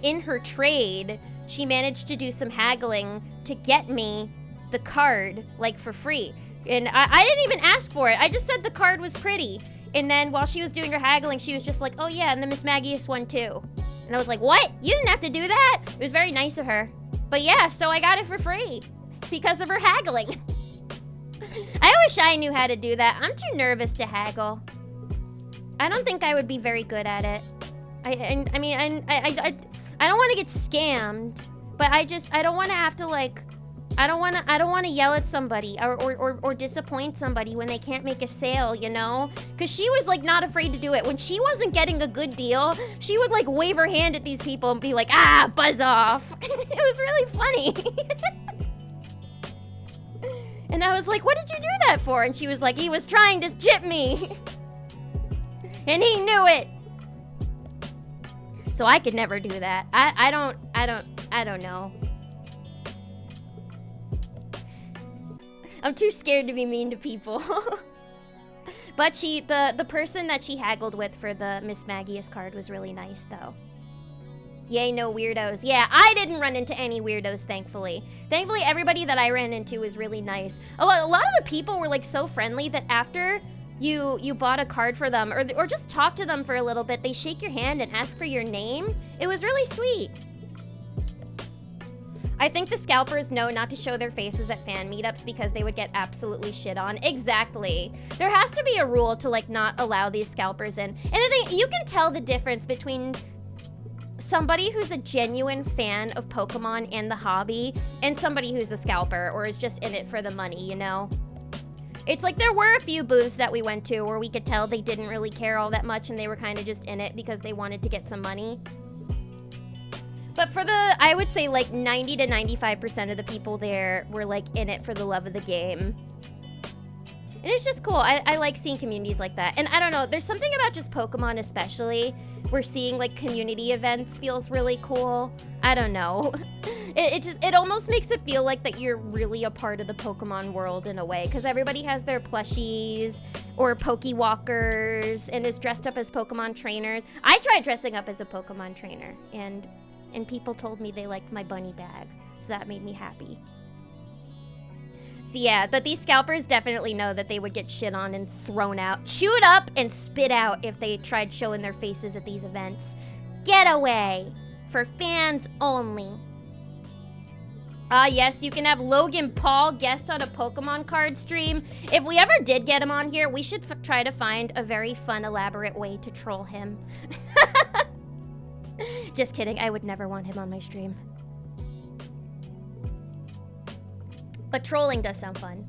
in her trade, she managed to do some haggling to get me the card, like, for free. And I didn't even ask for it. I just said the card was pretty. And then while she was doing her haggling, she was just like, oh yeah, and the Miss Magius one too. And I was like, what? You didn't have to do that? It was very nice of her. But yeah, so I got it for free because of her haggling. I wish I knew how to do that. I'm too nervous to haggle. I don't think I would be very good at it. I don't want to get scammed, but I don't want to have to, like, I don't want to yell at somebody or disappoint somebody when they can't make a sale, you know? Because she was, like, not afraid to do it. When she wasn't getting a good deal, she would, like, wave her hand at these people and be like, ah, buzz off. It was really funny. And I was like, what did you do that for? And she was like, he was trying to jip me. And he knew it. So I could never do that. I don't know. I'm too scared to be mean to people. But the person that she haggled with for the Miss Magius card was really nice, though. Yay, no weirdos. Yeah, I didn't run into any weirdos, thankfully. Thankfully, everybody that I ran into was really nice. A lot of the people were, like, so friendly that after you bought a card for them or just talk to them for a little bit, they shake your hand and ask for your name. It was really sweet. I think the scalpers know not to show their faces at fan meetups because they would get absolutely shit on. Exactly. There has to be a rule to, like, not allow these scalpers in. And the thing, you can tell the difference between somebody who's a genuine fan of Pokemon and the hobby and somebody who's a scalper or is just in it for the money, you know? It's like there were a few booths that we went to where we could tell they didn't really care all that much and they were kind of just in it because they wanted to get some money. But for I would say like 90 to 95% of the people there were like in it for the love of the game. And it's just cool. I like seeing communities like that. And I don't know, there's something about just Pokemon especially where seeing like community events feels really cool. I don't know. It almost makes it feel like that you're really a part of the Pokemon world in a way, because everybody has their plushies or Pokewalkers and is dressed up as Pokemon trainers. I tried dressing up as a Pokemon trainer and people told me they liked my bunny bag, so that made me happy. So yeah, but these scalpers definitely know that they would get shit on and thrown out, chewed up and spit out if they tried showing their faces at these events. Get away! For fans only. Yes, you can have Logan Paul guest on a Pokemon card stream. If we ever did get him on here, we should try to find a very fun, elaborate way to troll him. Just kidding, I would never want him on my stream. But trolling does sound fun.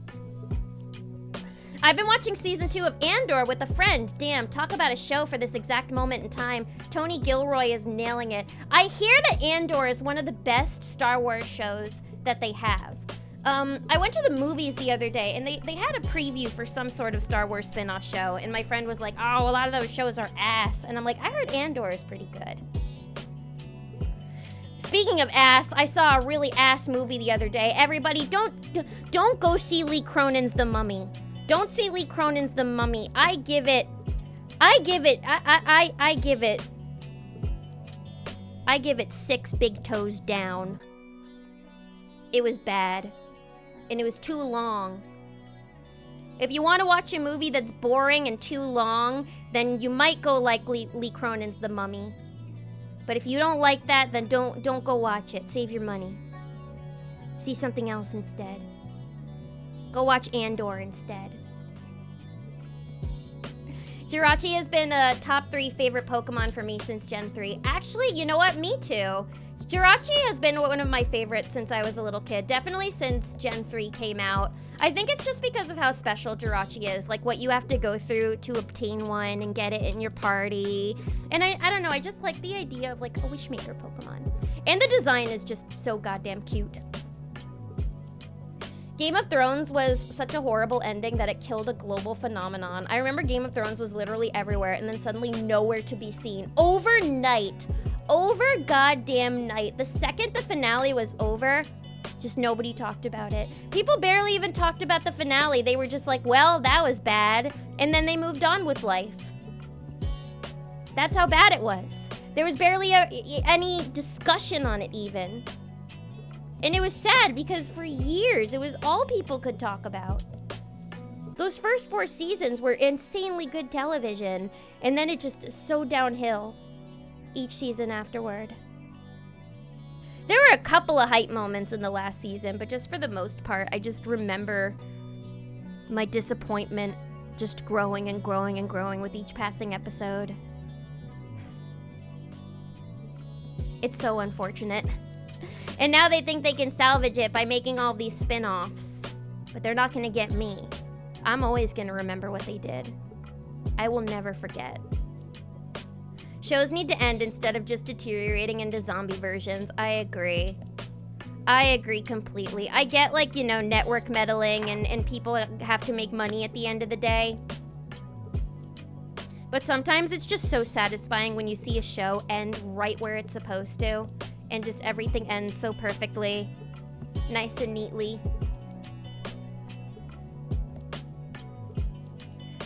I've been watching season 2 of Andor with a friend. Damn, talk about a show for this exact moment in time. Tony Gilroy is nailing it. I hear that Andor is one of the best Star Wars shows that they have. I went to the movies the other day, and they had a preview for some sort of Star Wars spin-off show, and my friend was like, oh, a lot of those shows are ass. And I'm like, I heard Andor is pretty good. Speaking of ass, I saw a really ass movie the other day. Everybody, don't go see Lee Cronin's The Mummy. Don't see Lee Cronin's The Mummy. I give it 6 big toes down. It was bad. And it was too long. If you want to watch a movie that's boring and too long, then you might go like Lee Cronin's The Mummy. But if you don't like that, then don't go watch it. Save your money. See something else instead. Go watch Andor instead. Jirachi has been a top 3 favorite Pokemon for me since Gen 3. Actually, you know what? Me too. Jirachi has been one of my favorites since I was a little kid. Definitely since Gen 3 came out. I think it's just because of how special Jirachi is. Like what you have to go through to obtain one and get it in your party. And I don't know, I just like the idea of like a Wishmaker Pokemon. And the design is just so goddamn cute. Game of Thrones was such a horrible ending that it killed a global phenomenon. I remember Game of Thrones was literally everywhere and then suddenly nowhere to be seen. Overnight. Over goddamn night. The second the finale was over, just nobody talked about it. People barely even talked about the finale. They were just like, well, that was bad. And then they moved on with life. That's how bad it was. There was barely any discussion on it even. And it was sad because for years, it was all people could talk about. Those first 4 seasons were insanely good television. And then it just so downhill each season afterward. There were a couple of hype moments in the last season, but just for the most part, I just remember my disappointment just growing and growing and growing with each passing episode. It's so unfortunate. And now they think they can salvage it by making all these spin-offs. But they're not gonna get me. I'm always gonna remember what they did. I will never forget. Shows need to end instead of just deteriorating into zombie versions. I agree. I agree completely. I get, like, you know, network meddling and people have to make money at the end of the day. But sometimes it's just so satisfying when you see a show end right where it's supposed to. And just everything ends so perfectly. Nice and neatly.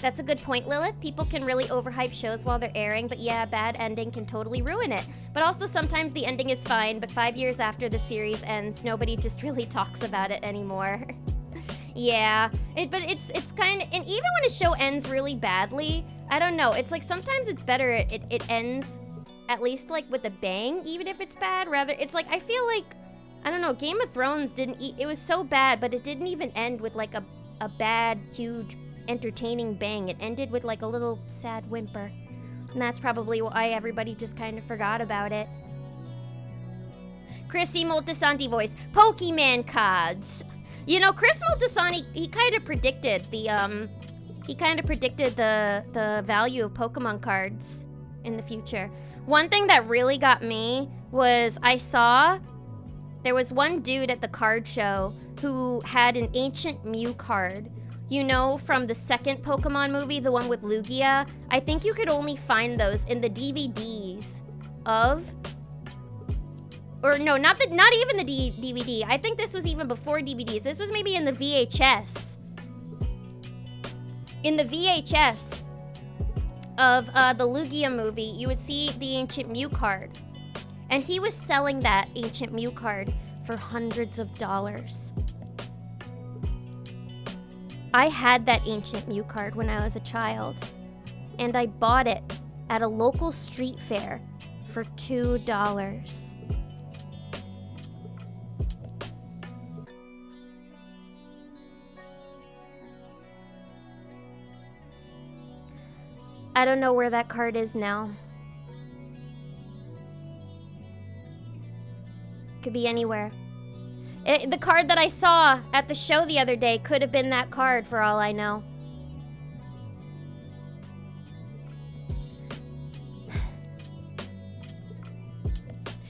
That's a good point, Lilith. People can really overhype shows while they're airing, but yeah, a bad ending can totally ruin it. But also sometimes the ending is fine, but 5 years after the series ends, nobody just really talks about it anymore. Yeah, but it's kind of, and even when a show ends really badly, I don't know, it's like sometimes it's better it ends at least like with a bang, even if it's bad. Rather, it's like, I feel like, I don't know, Game of Thrones it was so bad, but it didn't even end with like a bad, huge, entertaining bang. It ended with like a little sad whimper. And that's probably why everybody just kind of forgot about it. Chrissy Moltisanti voice, Pokemon cards. You know, Chris Moltisanti, he kind of predicted the value of Pokemon cards in the future. One thing that really got me was I saw there was one dude at the card show who had an Ancient Mew card. You know, from the second Pokemon movie, the one with Lugia. I think you could only find those in the DVDs of... Or no, not even the DVD. I think this was even before DVDs. This was maybe in the VHS. In the VHS of the Lugia movie, you would see the Ancient Mew card. And he was selling that Ancient Mew card for hundreds of dollars. I had that Ancient Mew card when I was a child. And I bought it at a local street fair for $2. I don't know where that card is now. Could be anywhere. The card that I saw at the show the other day could have been that card for all I know.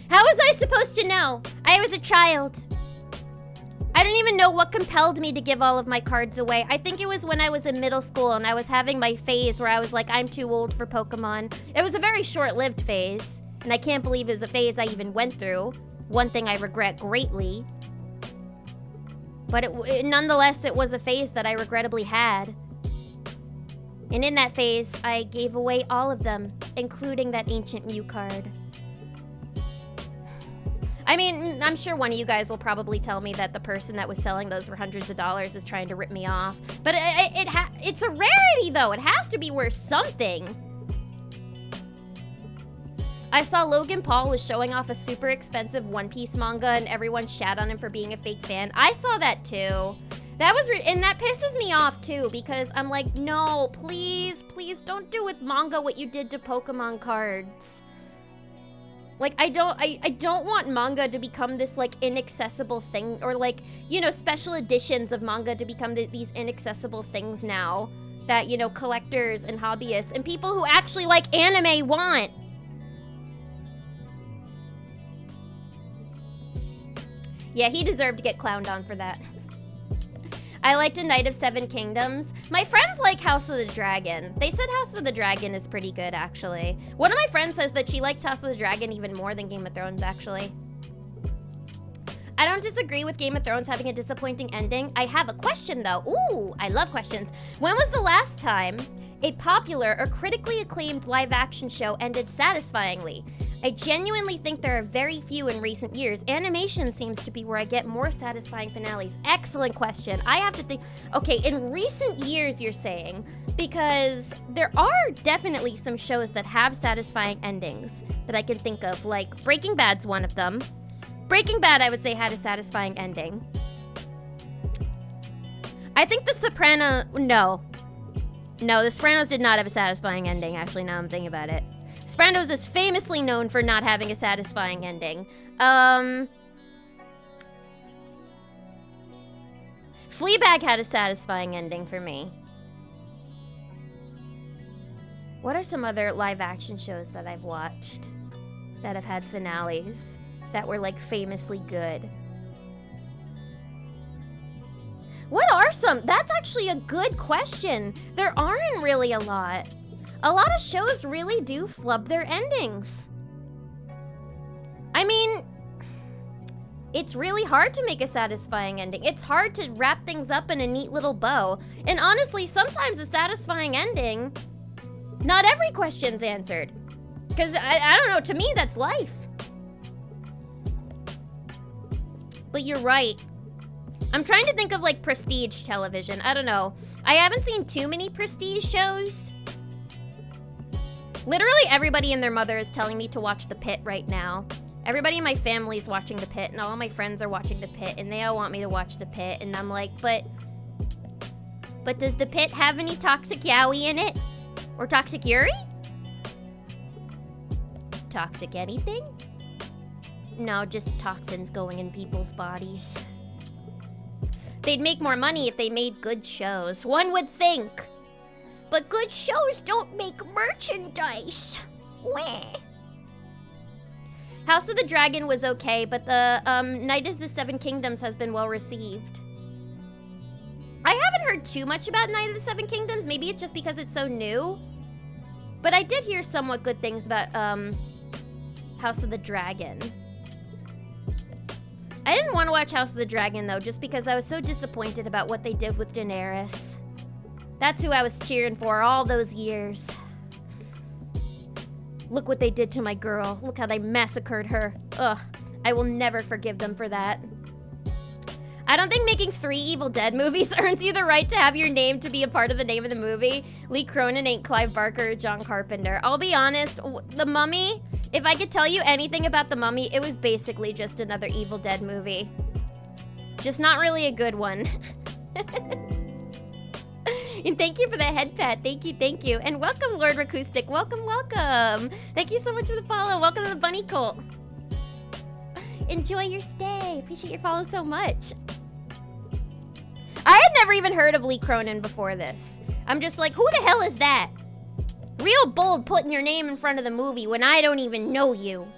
How was I supposed to know? I was a child. I don't even know what compelled me to give all of my cards away. I think it was when I was in middle school and I was having my phase where I was like, I'm too old for Pokemon. It was a very short-lived phase, and I can't believe it was a phase I even went through. One thing I regret greatly. But nonetheless, it was a phase that I regrettably had. And in that phase, I gave away all of them, including that Ancient Mew card. I mean, I'm sure one of you guys will probably tell me that the person that was selling those for hundreds of dollars is trying to rip me off. But it's a rarity, though. It has to be worth something. I saw Logan Paul was showing off a super expensive One Piece manga and everyone shat on him for being a fake fan. I saw that too. That was, and that pisses me off too, because I'm like, no, please, please don't do with manga what you did to Pokemon cards. Like, I don't want manga to become this, like, inaccessible thing, or, like, you know, special editions of manga to become these inaccessible things now that, you know, collectors and hobbyists and people who actually like anime want. Yeah, he deserved to get clowned on for that. I liked A Knight of Seven Kingdoms. My friends like House of the Dragon. They said House of the Dragon is pretty good, actually. One of my friends says that she likes House of the Dragon even more than Game of Thrones, actually. I don't disagree with Game of Thrones having a disappointing ending. I have a question, though. Ooh, I love questions. When was the last time a popular or critically acclaimed live-action show ended satisfyingly? I genuinely think there are very few in recent years. Animation seems to be where I get more satisfying finales. Excellent question. I have to think, okay, in recent years you're saying, because there are definitely some shows that have satisfying endings that I can think of, like Breaking Bad's one of them. Breaking Bad, I would say, had a satisfying ending. I think The Sopranos, no, The Sopranos did not have a satisfying ending, actually, now I'm thinking about it. Sopranos is famously known for not having a satisfying ending. Fleabag had a satisfying ending for me. What are some other live-action shows that I've watched that have had finales that were, like, famously good? What are some? That's actually a good question. There aren't really a lot. A lot of shows really do flub their endings. I mean, it's really hard to make a satisfying ending. It's hard to wrap things up in a neat little bow. And honestly, sometimes a satisfying ending, not every question's answered. Because, I don't know, to me, that's life. But you're right. I'm trying to think of, like, prestige television. I don't know. I haven't seen too many prestige shows. Literally everybody and their mother is telling me to watch The Pitt right now. Everybody in my family is watching The Pitt, and all my friends are watching The Pitt, and they all want me to watch The Pitt, and I'm like, but does The Pitt have any toxic yaoi in it? Or toxic Yuri? Toxic anything? No, just toxins going in people's bodies. They'd make more money if they made good shows. One would think. But good shows don't make merchandise. Wah. House of the Dragon was okay, but the Knight of the Seven Kingdoms has been well received. I haven't heard too much about Knight of the Seven Kingdoms. Maybe it's just because it's so new. But I did hear somewhat good things about House of the Dragon. I didn't want to watch House of the Dragon, though, just because I was so disappointed about what they did with Daenerys. That's who I was cheering for all those years. Look what they did to my girl. Look how they massacred her. Ugh, I will never forgive them for that. I don't think making 3 Evil Dead movies earns you the right to have your name to be a part of the name of the movie. Lee Cronin ain't Clive Barker or John Carpenter. I'll be honest, The Mummy, if I could tell you anything about The Mummy, it was basically just another Evil Dead movie. Just not really a good one. And thank you for the head pat. Thank you. And welcome, Lord Racoustic. Welcome. Thank you so much for the follow. Welcome to the Bunny Cult. Enjoy your stay. Appreciate your follow so much. I had never even heard of Lee Cronin before this. I'm just like, who the hell is that? Real bold putting your name in front of the movie when I don't even know you.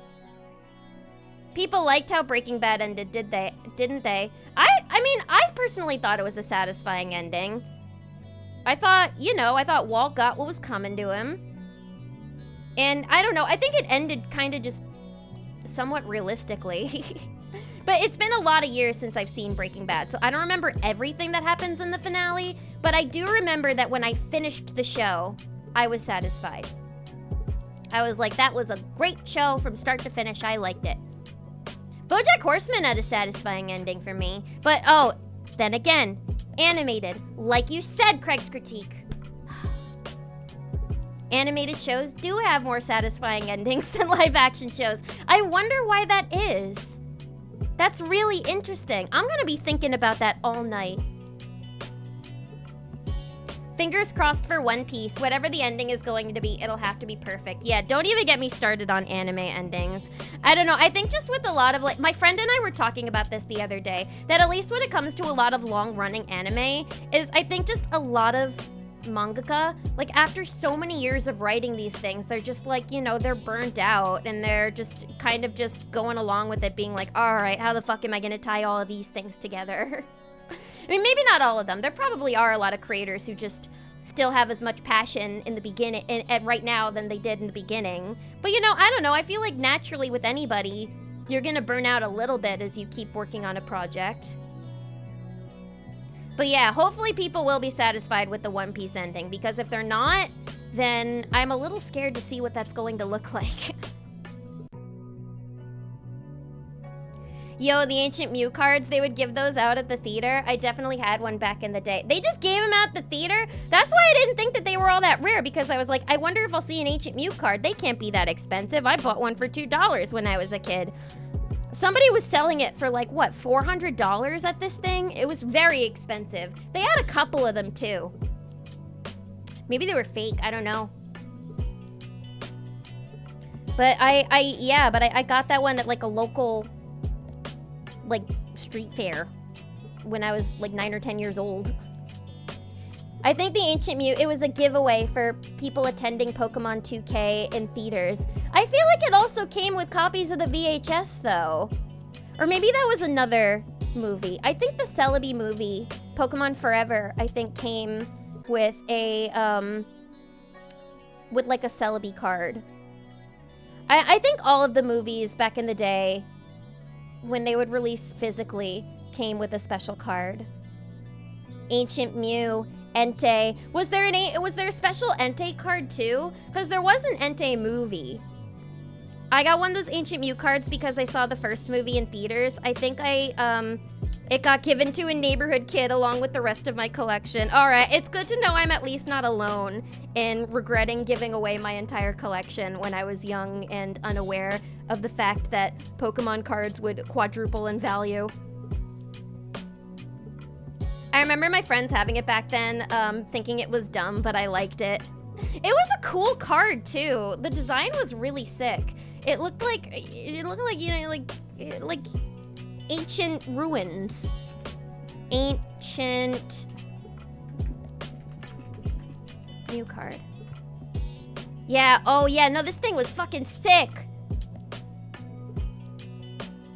People liked how Breaking Bad ended, didn't they? I mean, I personally thought it was a satisfying ending. I thought Walt got what was coming to him. And I don't know, I think it ended kind of just somewhat realistically. But it's been a lot of years since I've seen Breaking Bad, so I don't remember everything that happens in the finale, but I do remember that when I finished the show, I was satisfied. I was like, that was a great show from start to finish. I liked it. BoJack Horseman had a satisfying ending for me, but oh, then again, animated, like you said, Craig's Critique. Animated shows do have more satisfying endings than live action shows. I wonder why that is. That's really interesting. I'm gonna be thinking about that all night. Fingers crossed for One Piece. Whatever the ending is going to be, it'll have to be perfect. Yeah, don't even get me started on anime endings. I don't know. I think just with a lot of, like, my friend and I were talking about this the other day, that at least when it comes to a lot of long-running anime, is I think just a lot of mangaka, like, after so many years of writing these things, they're just like, you know, they're burnt out and they're just kind of just going along with it, being like, all right, how the fuck am I gonna tie all of these things together? I mean, maybe not all of them. There probably are a lot of creators who just still have as much passion in the beginning and right now than they did in the beginning. But, you know, I don't know. I feel like naturally with anybody, you're gonna burn out a little bit as you keep working on a project. But yeah, hopefully people will be satisfied with the One Piece ending, because if they're not, then I'm a little scared to see what that's going to look like. Yo, the Ancient Mew cards, they would give those out at the theater. I definitely had one back in the day. They just gave them out at the theater? That's why I didn't think that they were all that rare, because I was like, I wonder if I'll see an Ancient Mew card. They can't be that expensive. I bought one for $2 when I was a kid. Somebody was selling it for like, what, $400 at this thing? It was very expensive. They had a couple of them too. Maybe they were fake, I don't know. But I got that one at like a local, like, street fair when I was like 9 or 10 years old. I think the Ancient Mew, it was a giveaway for people attending Pokemon 2K in theaters. I feel like it also came with copies of the VHS though. Or maybe that was another movie. I think the Celebi movie, Pokemon Forever, I think came with a, with like a Celebi card. I think all of the movies back in the day, when they would release physically, came with a special card. Ancient Mew, Entei. Was there a special Entei card too? Because there was an Entei movie. I got one of those Ancient Mew cards because I saw the first movie in theaters. I think it got given to a neighborhood kid along with the rest of my collection. All right, it's good to know I'm at least not alone in regretting giving away my entire collection when I was young and unaware of the fact that Pokemon cards would quadruple in value. I remember my friends having it back then, thinking it was dumb, but I liked it. It was a cool card too. The design was really sick. It looked like, you know, like ancient ruins. Ancient Mew card. Yeah, oh yeah, no, this thing was fucking sick.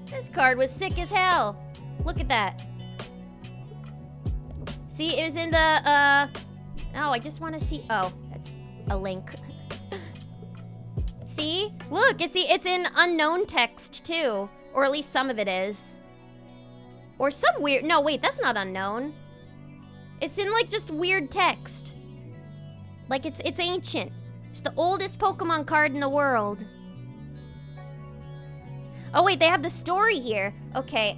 This card was sick as hell. Look at that. See, it was in the, oh, I just want to see, oh, that's a link. See? Look, it's in unknown text, too. Or at least some of it is. Or some weird, no, wait, that's not unknown. It's in, like, just weird text. Like, it's ancient. It's the oldest Pokemon card in the world. Oh, wait, they have the story here. Okay,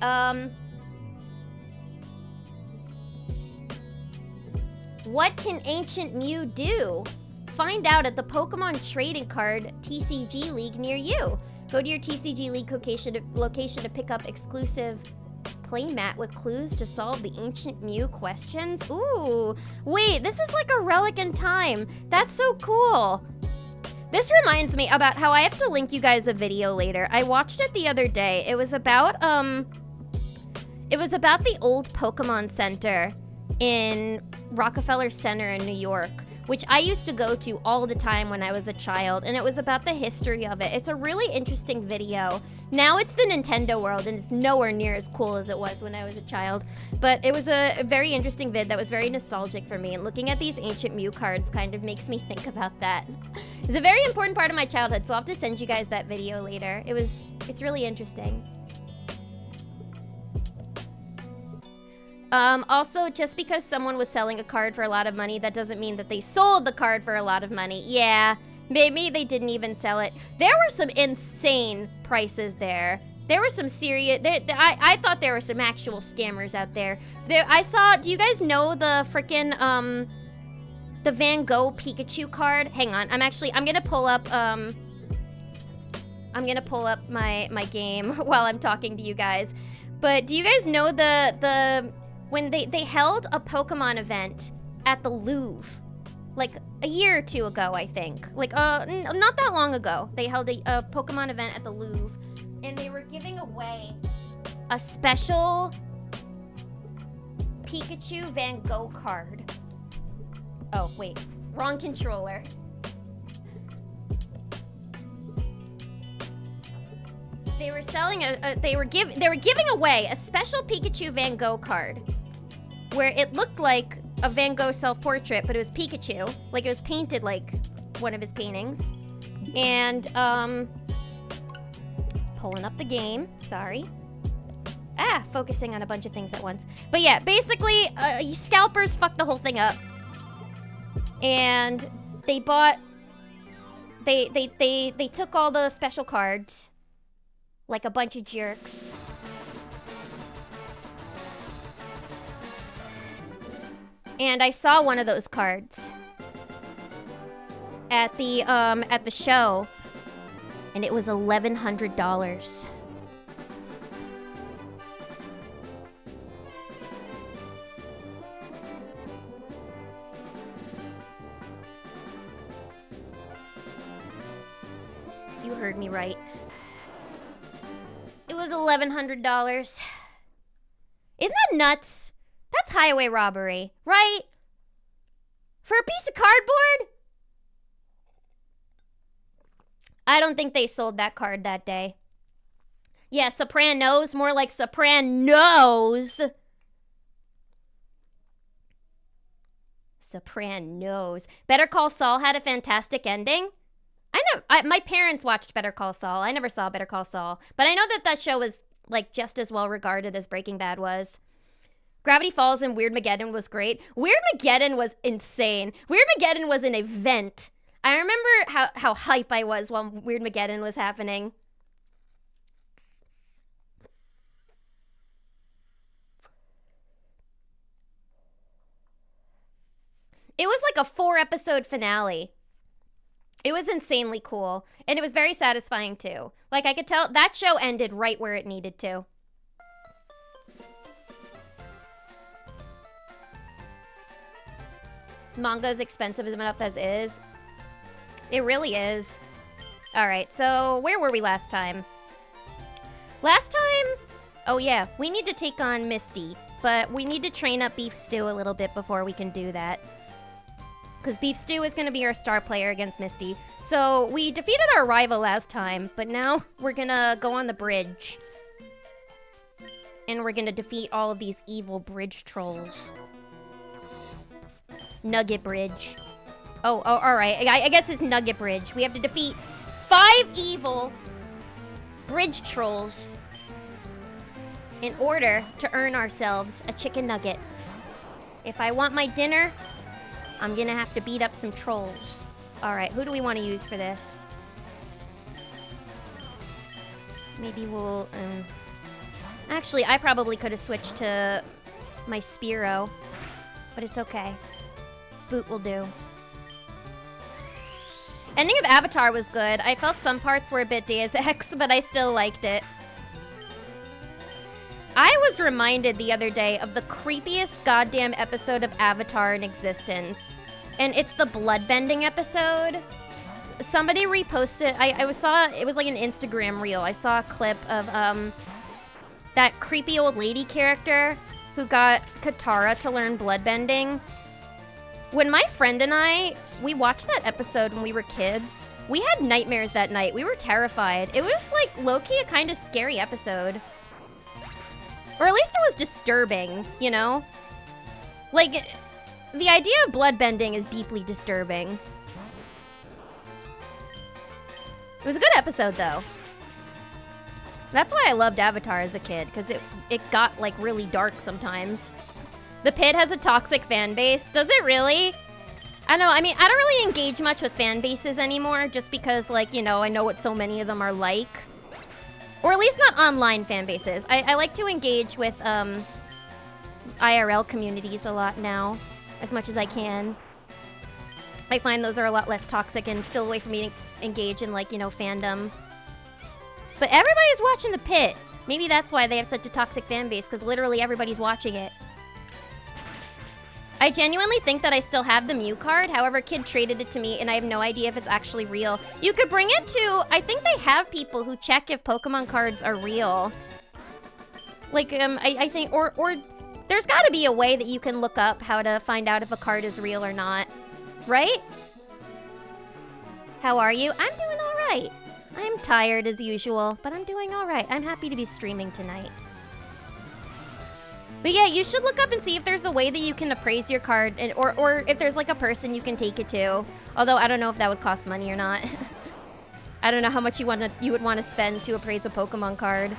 what can Ancient Mew do? Find out at the Pokemon Trading Card TCG League near you. Go to your TCG League location to pick up exclusive playmat with clues to solve the Ancient Mew questions. Ooh, wait, this is like a relic in time. That's so cool. This reminds me about how I have to link you guys a video later. I watched it the other day. It was about the old Pokemon Center in Rockefeller Center in New York, which I used to go to all the time when I was a child, and it was about the history of it. It's a really interesting video. Now it's the Nintendo world, and it's nowhere near as cool as it was when I was a child, but it was a very interesting vid that was very nostalgic for me, and looking at these Ancient Mew cards kind of makes me think about that. It's a very important part of my childhood, so I'll have to send you guys that video later. It's really interesting. Also, just because someone was selling a card for a lot of money, that doesn't mean that they sold the card for a lot of money. Yeah, maybe they didn't even sell it. There were some insane prices there. There were some serious... I thought there were some actual scammers out there. I saw... Do you guys know the frickin', the Van Gogh Pikachu card? Hang on, I'm gonna pull up, I'm gonna pull up my game while I'm talking to you guys. But do you guys know when they held a Pokemon event at the Louvre, like a year or two ago, I think. Like, not that long ago. They held a Pokemon event at the Louvre, and they were giving away a special Pikachu Van Gogh card. Oh, wait. Wrong controller. They were selling they were giving away a special Pikachu Van Gogh card where it looked like a Van Gogh self-portrait, but it was Pikachu. Like, it was painted like one of his paintings. And, pulling up the game. Sorry. Focusing on a bunch of things at once. But yeah, basically, scalpers fucked the whole thing up. And they bought... They took all the special cards. Like a bunch of jerks. And I saw one of those cards at the show, and it was $1,100. You heard me right. It was $1,100. Isn't that nuts? That's highway robbery, right? For a piece of cardboard? I don't think they sold that card that day. Yeah, Sopranos, more like Sopranos. Sopranos. Better Call Saul had a fantastic ending. My parents watched Better Call Saul. I never saw Better Call Saul. But I know that show was, like, just as well regarded as Breaking Bad was. Gravity Falls and Weirdmageddon was great. Weirdmageddon was insane. Weirdmageddon was an event. I remember how hype I was while Weirdmageddon was happening. It was like a 4-episode finale. It was insanely cool, and it was very satisfying too. Like, I could tell that show ended right where it needed to. Manga's expensive enough as is. It really is. Alright, so where were we last time? Last time... Oh yeah, we need to take on Misty, but we need to train up Beef Stew a little bit before we can do that. Because Beef Stew is going to be our star player against Misty. So, we defeated our rival last time, but now we're going to go on the bridge. And we're going to defeat all of these evil bridge trolls. Nugget Bridge. Oh, alright. I guess it's Nugget Bridge. We have to defeat 5 evil bridge trolls in order to earn ourselves a chicken nugget. If I want my dinner... I'm gonna have to beat up some trolls. Alright, who do we want to use for this? Maybe we'll... Actually, I probably could have switched to my Spearow. But it's okay. Spoot will do. Ending of Avatar was good. I felt some parts were a bit Deus Ex, but I still liked it. I was reminded the other day of the creepiest goddamn episode of Avatar in existence. And it's the bloodbending episode. Somebody reposted, I saw, it was like an Instagram reel. I saw a clip of that creepy old lady character who got Katara to learn bloodbending. When my friend and we watched that episode when we were kids, we had nightmares that night. We were terrified. It was like low-key a kind of scary episode. Or at least it was disturbing, you know? Like, the idea of bloodbending is deeply disturbing. It was a good episode, though. That's why I loved Avatar as a kid, because it got, like, really dark sometimes. The Pit has a toxic fan base. Does it really? I don't know. I mean, I don't really engage much with fan bases anymore just because, like, you know, I know what so many of them are like. Or at least not online fan bases. I like to engage with IRL communities a lot now, as much as I can. I find those are a lot less toxic and still a way for me to engage in, like, you know, fandom. But everybody's watching The Pit. Maybe that's why they have such a toxic fan base, because literally everybody's watching it. I genuinely think that I still have the Mew card. However, Kid traded it to me, and I have no idea if it's actually real. You could bring it to... I think they have people who check if Pokemon cards are real. Like, I think... Or there's got to be a way that you can look up how to find out if a card is real or not. Right? How are you? I'm doing all right. I'm tired as usual, but I'm doing all right. I'm happy to be streaming tonight. But yeah, you should look up and see if there's a way that you can appraise your card, and, or if there's like a person you can take it to. Although I don't know if that would cost money or not. I don't know how much you would want to spend to appraise a Pokemon card.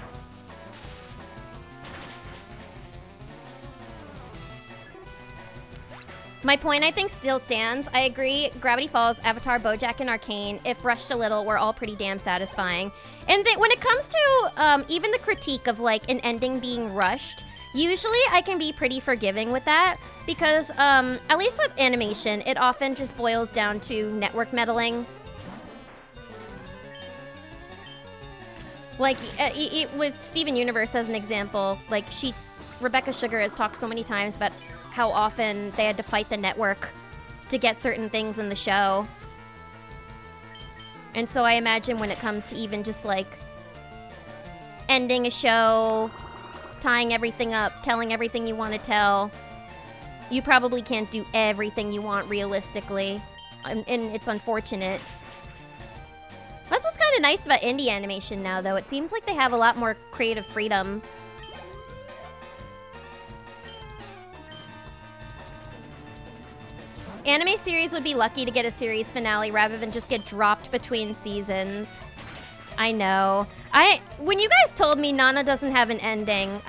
My point, I think, still stands. I agree. Gravity Falls, Avatar, BoJack, and Arcane, if rushed a little, were all pretty damn satisfying. And when it comes to even the critique of like an ending being rushed, usually I can be pretty forgiving with that because at least with animation, it often just boils down to network meddling. Like with Steven Universe as an example, like Rebecca Sugar has talked so many times about how often they had to fight the network to get certain things in the show. And so I imagine when it comes to even just like ending a show, tying everything up, telling everything you want to tell, you probably can't do everything you want realistically. And it's unfortunate. That's what's kind of nice about indie animation now, though. It seems like they have a lot more creative freedom. Anime series would be lucky to get a series finale rather than just get dropped between seasons. I know. When you guys told me Nana doesn't have an ending,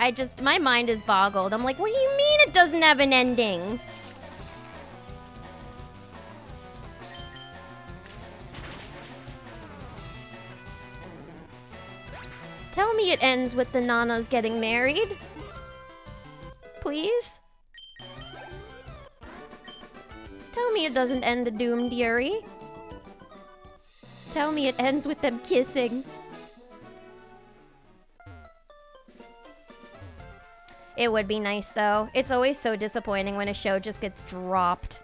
my mind is boggled. I'm like, what do you mean it doesn't have an ending? Tell me it ends with the Nanas getting married. Please? Tell me it doesn't end a doomed Yuri. Tell me it ends with them kissing. It would be nice, though. It's always so disappointing when a show just gets dropped.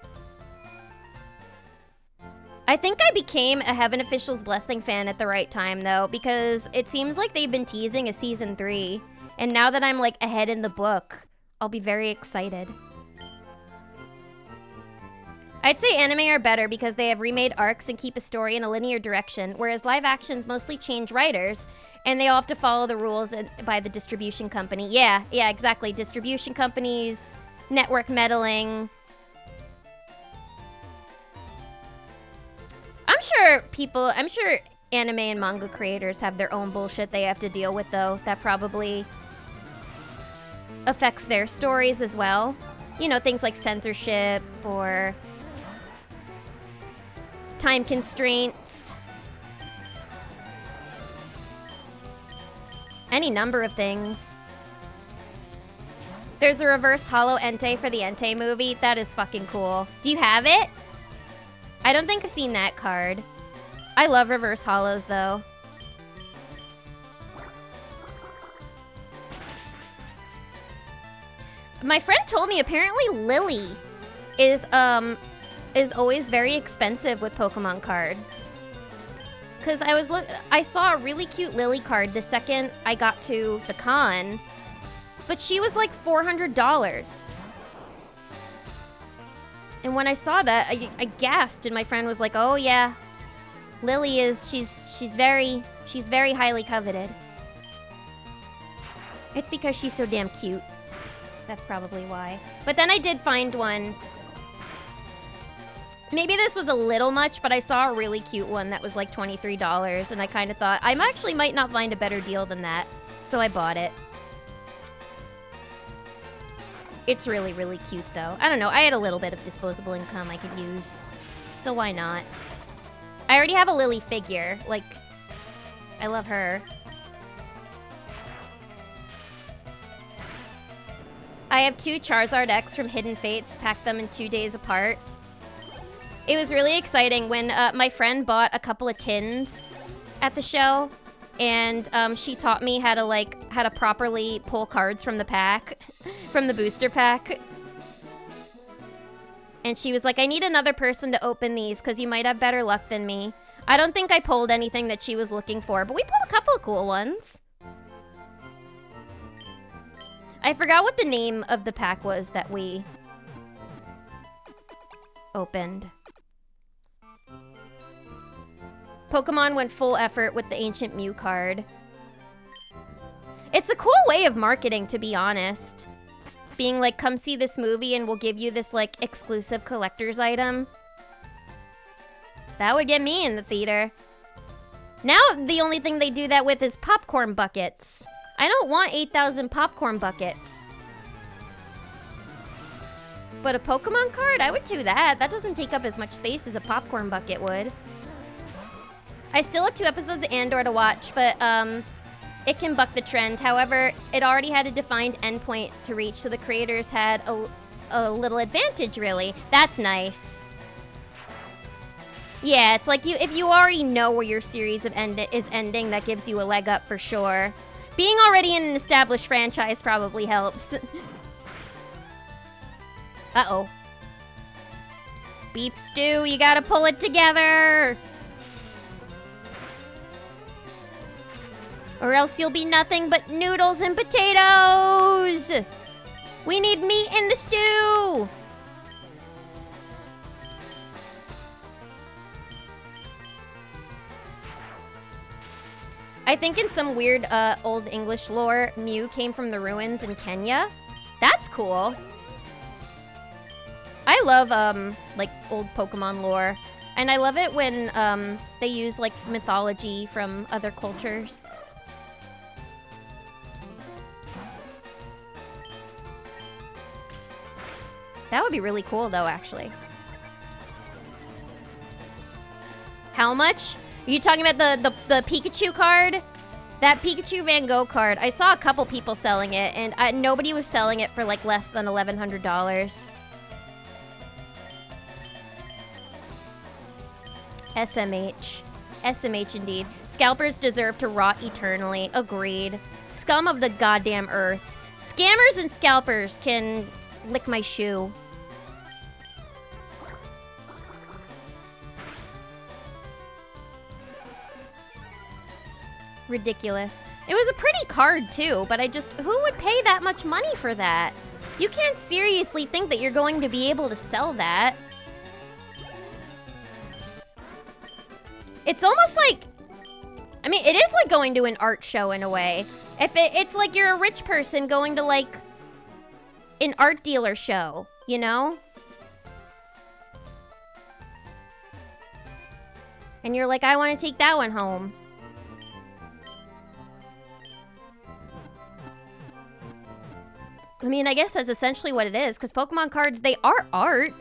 I think I became a Heaven Official's Blessing fan at the right time, though, because it seems like they've been teasing a season 3. And now that I'm, like, ahead in the book, I'll be very excited. I'd say anime are better because they have remade arcs and keep a story in a linear direction, whereas live actions mostly change writers, and they all have to follow the rules by the distribution company. Yeah, exactly. Distribution companies, network meddling. I'm sure anime and manga creators have their own bullshit they have to deal with, though, that probably affects their stories as well. You know, things like censorship or time constraints. Any number of things. There's a reverse holo Entei for the Entei movie. That is fucking cool. Do you have it? I don't think I've seen that card. I love reverse holos, though. My friend told me apparently Lily is always very expensive with Pokemon cards. Cause I saw a really cute Lily card the second I got to the con, but she was like $400. And when I saw that, I gasped, and my friend was like, "Oh yeah, Lily she's very highly coveted. It's because she's so damn cute. That's probably why." But then I did find one. Maybe this was a little much, but I saw a really cute one that was like $23, and I kind of thought, I actually might not find a better deal than that. So I bought it. It's really, really cute, though. I don't know. I had a little bit of disposable income I could use. So why not? I already have a Lily figure. Like, I love her. I have 2 Charizard X from Hidden Fates. Packed them in 2 days apart. It was really exciting when my friend bought a couple of tins at the show. And she taught me how to properly pull cards from the pack, from the booster pack. And she was like, I need another person to open these because you might have better luck than me. I don't think I pulled anything that she was looking for, but we pulled a couple of cool ones. I forgot what the name of the pack was that we opened. Pokemon went full effort with the Ancient Mew card. It's a cool way of marketing, to be honest. Being like, come see this movie and we'll give you this, like, exclusive collector's item. That would get me in the theater. Now, the only thing they do that with is popcorn buckets. I don't want 8,000 popcorn buckets. But a Pokemon card? I would do that. That doesn't take up as much space as a popcorn bucket would. I still have 2 episodes of Andor to watch, but it can buck the trend. However, it already had a defined endpoint to reach, so the creators had a little advantage, really. That's nice. Yeah, it's like if you already know where your series is ending, that gives you a leg up for sure. Being already in an established franchise probably helps. Uh-oh. Beef stew, you gotta pull it together! Or else you'll be nothing but noodles and potatoes! We need meat in the stew! I think in some weird Old English lore, Mew came from the ruins in Kenya. That's cool. I love, like, old Pokemon lore. And I love it when they use, like, mythology from other cultures. That would be really cool, though, actually. How much? Are you talking about the Pikachu card? That Pikachu Van Gogh card. I saw a couple people selling it, and nobody was selling it for, like, less than $1,100. SMH. SMH indeed. Scalpers deserve to rot eternally. Agreed. Scum of the goddamn earth. Scammers and scalpers can lick my shoe. Ridiculous. It was a pretty card too, but who would pay that much money for that? You can't seriously think that you're going to be able to sell that. It's almost like, I mean, it is like going to an art show in a way. It's like you're a rich person going to, like, an art dealer show, you know? And you're like, I want to take that one home. I mean, I guess that's essentially what it is, because Pokemon cards, they are art.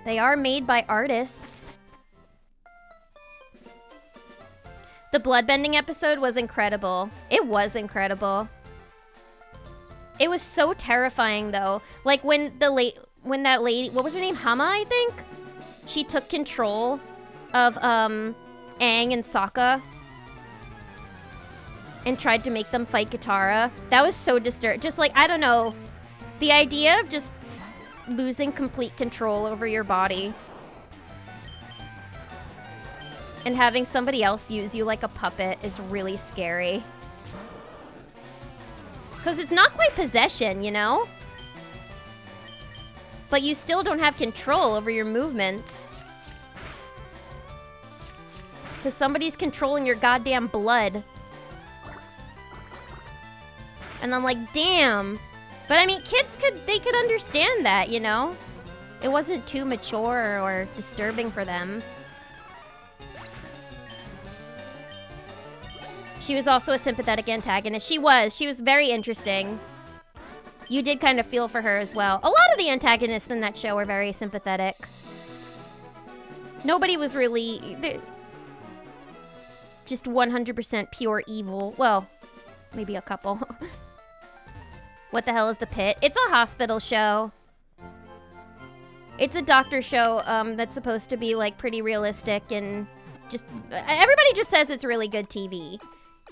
They are made by artists. The bloodbending episode was incredible. It was incredible. It was so terrifying, though. Like, when that lady, what was her name? Hama, I think? She took control of, Aang and Sokka and tried to make them fight Katara. That was so disturbing. Just, like, I don't know. The idea of just losing complete control over your body and having somebody else use you like a puppet is really scary. Because it's not quite possession, you know? But you still don't have control over your movements. Because somebody's controlling your goddamn blood. And I'm like, damn. But I mean, kids could understand that, you know? It wasn't too mature or disturbing for them. She was also a sympathetic antagonist. She was very interesting. you did kind of feel for her as well. A lot of the antagonists in that show were very sympathetic. Nobody was really just 100% pure evil. Well, maybe a couple. What the hell is The Pit? It's a hospital show. It's a doctor show that's supposed to be like pretty realistic and just everybody just says it's really good TV.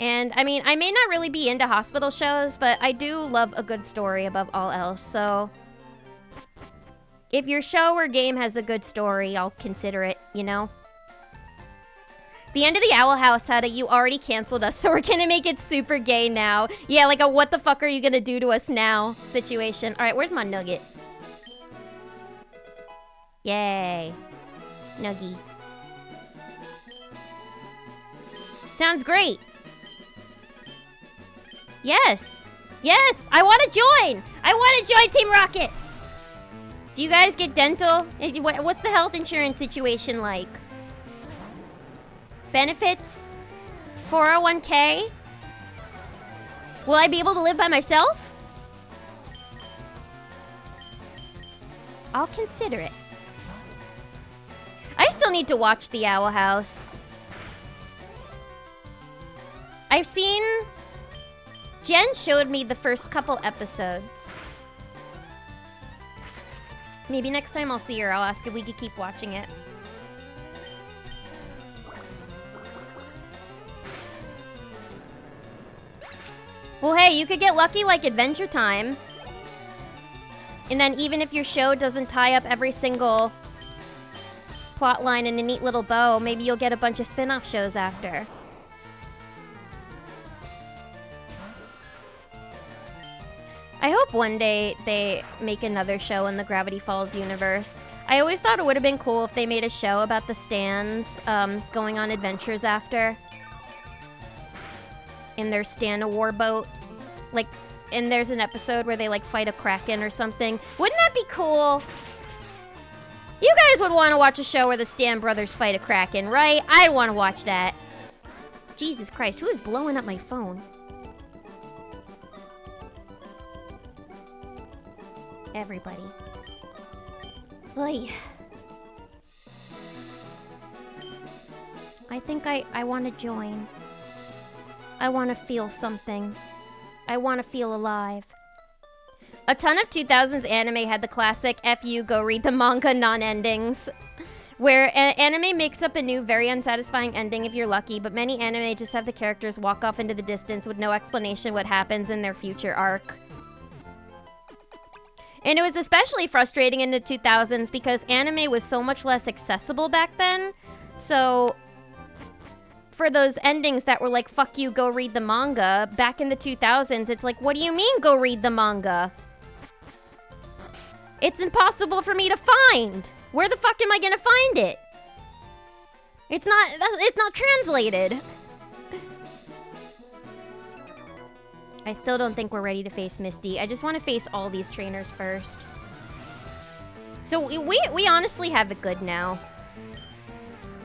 And I mean, I may not really be into hospital shows, but I do love a good story above all else. So if your show or game has a good story, I'll consider it, you know? The end of the Owl House had a "you already canceled us, so we're gonna make it super gay now." Yeah, like a "what the fuck are you gonna do to us now" situation. All right, where's my nugget? Yay. Nuggy. Sounds great. Yes. Yes, I want to join. I want to join Team Rocket. Do you guys get dental? What's the health insurance situation like? Benefits? 401k? Will I be able to live by myself? I'll consider it. I still need to watch The Owl House. I've seen... Jen showed me the first couple episodes. Maybe next time I'll see her, I'll ask if we could keep watching it. Well, hey, you could get lucky like Adventure Time. And then even if your show doesn't tie up every single plot line in a neat little bow, maybe you'll get a bunch of spin-off shows after. I hope one day they make another show in the Gravity Falls universe. I always thought it would have been cool if they made a show about the Stans going on adventures after. In their Stan a warboat. Like, and there's an episode where they like fight a Kraken or something. Wouldn't that be cool? You guys would want to watch a show where the Stan brothers fight a Kraken, right? I'd want to watch that. Jesus Christ, who is blowing up my phone? Everybody. Oy. I think I want to join. I want to feel something. I want to feel alive. A ton of 2000s anime had the classic F you, go read the manga non-endings, where anime makes up a new, very unsatisfying ending if you're lucky, but many anime just have the characters walk off into the distance with no explanation what happens in their future arc. And it was especially frustrating in the 2000s because anime was so much less accessible back then. So for those endings that were like, fuck you, go read the manga, back in the 2000s, it's like, what do you mean go read the manga? It's impossible for me to find. Where the fuck am I gonna find it? It's not translated. I still don't think we're ready to face Misty. I just want to face all these trainers first. So we honestly have it good now.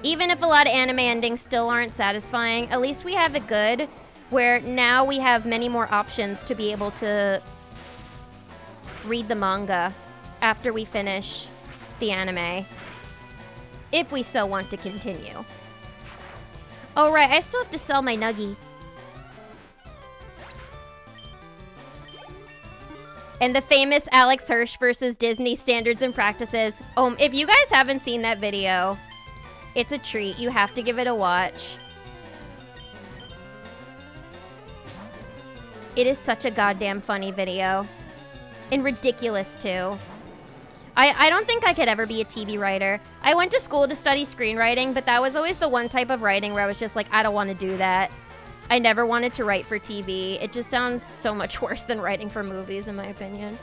Even if a lot of anime endings still aren't satisfying, at least we have it good, where now we have many more options to be able to read the manga after we finish the anime, if we so want to continue. Oh right, I still have to sell my Nuggy. And the famous Alex Hirsch versus Disney standards and practices. If you guys haven't seen that video, it's a treat. You have to give it a watch. It is such a goddamn funny video. And ridiculous, too. I don't think I could ever be a TV writer. I went to school to study screenwriting, but that was always the one type of writing where I was just like, I don't want to do that. I never wanted to write for TV. It just sounds so much worse than writing for movies, in my opinion.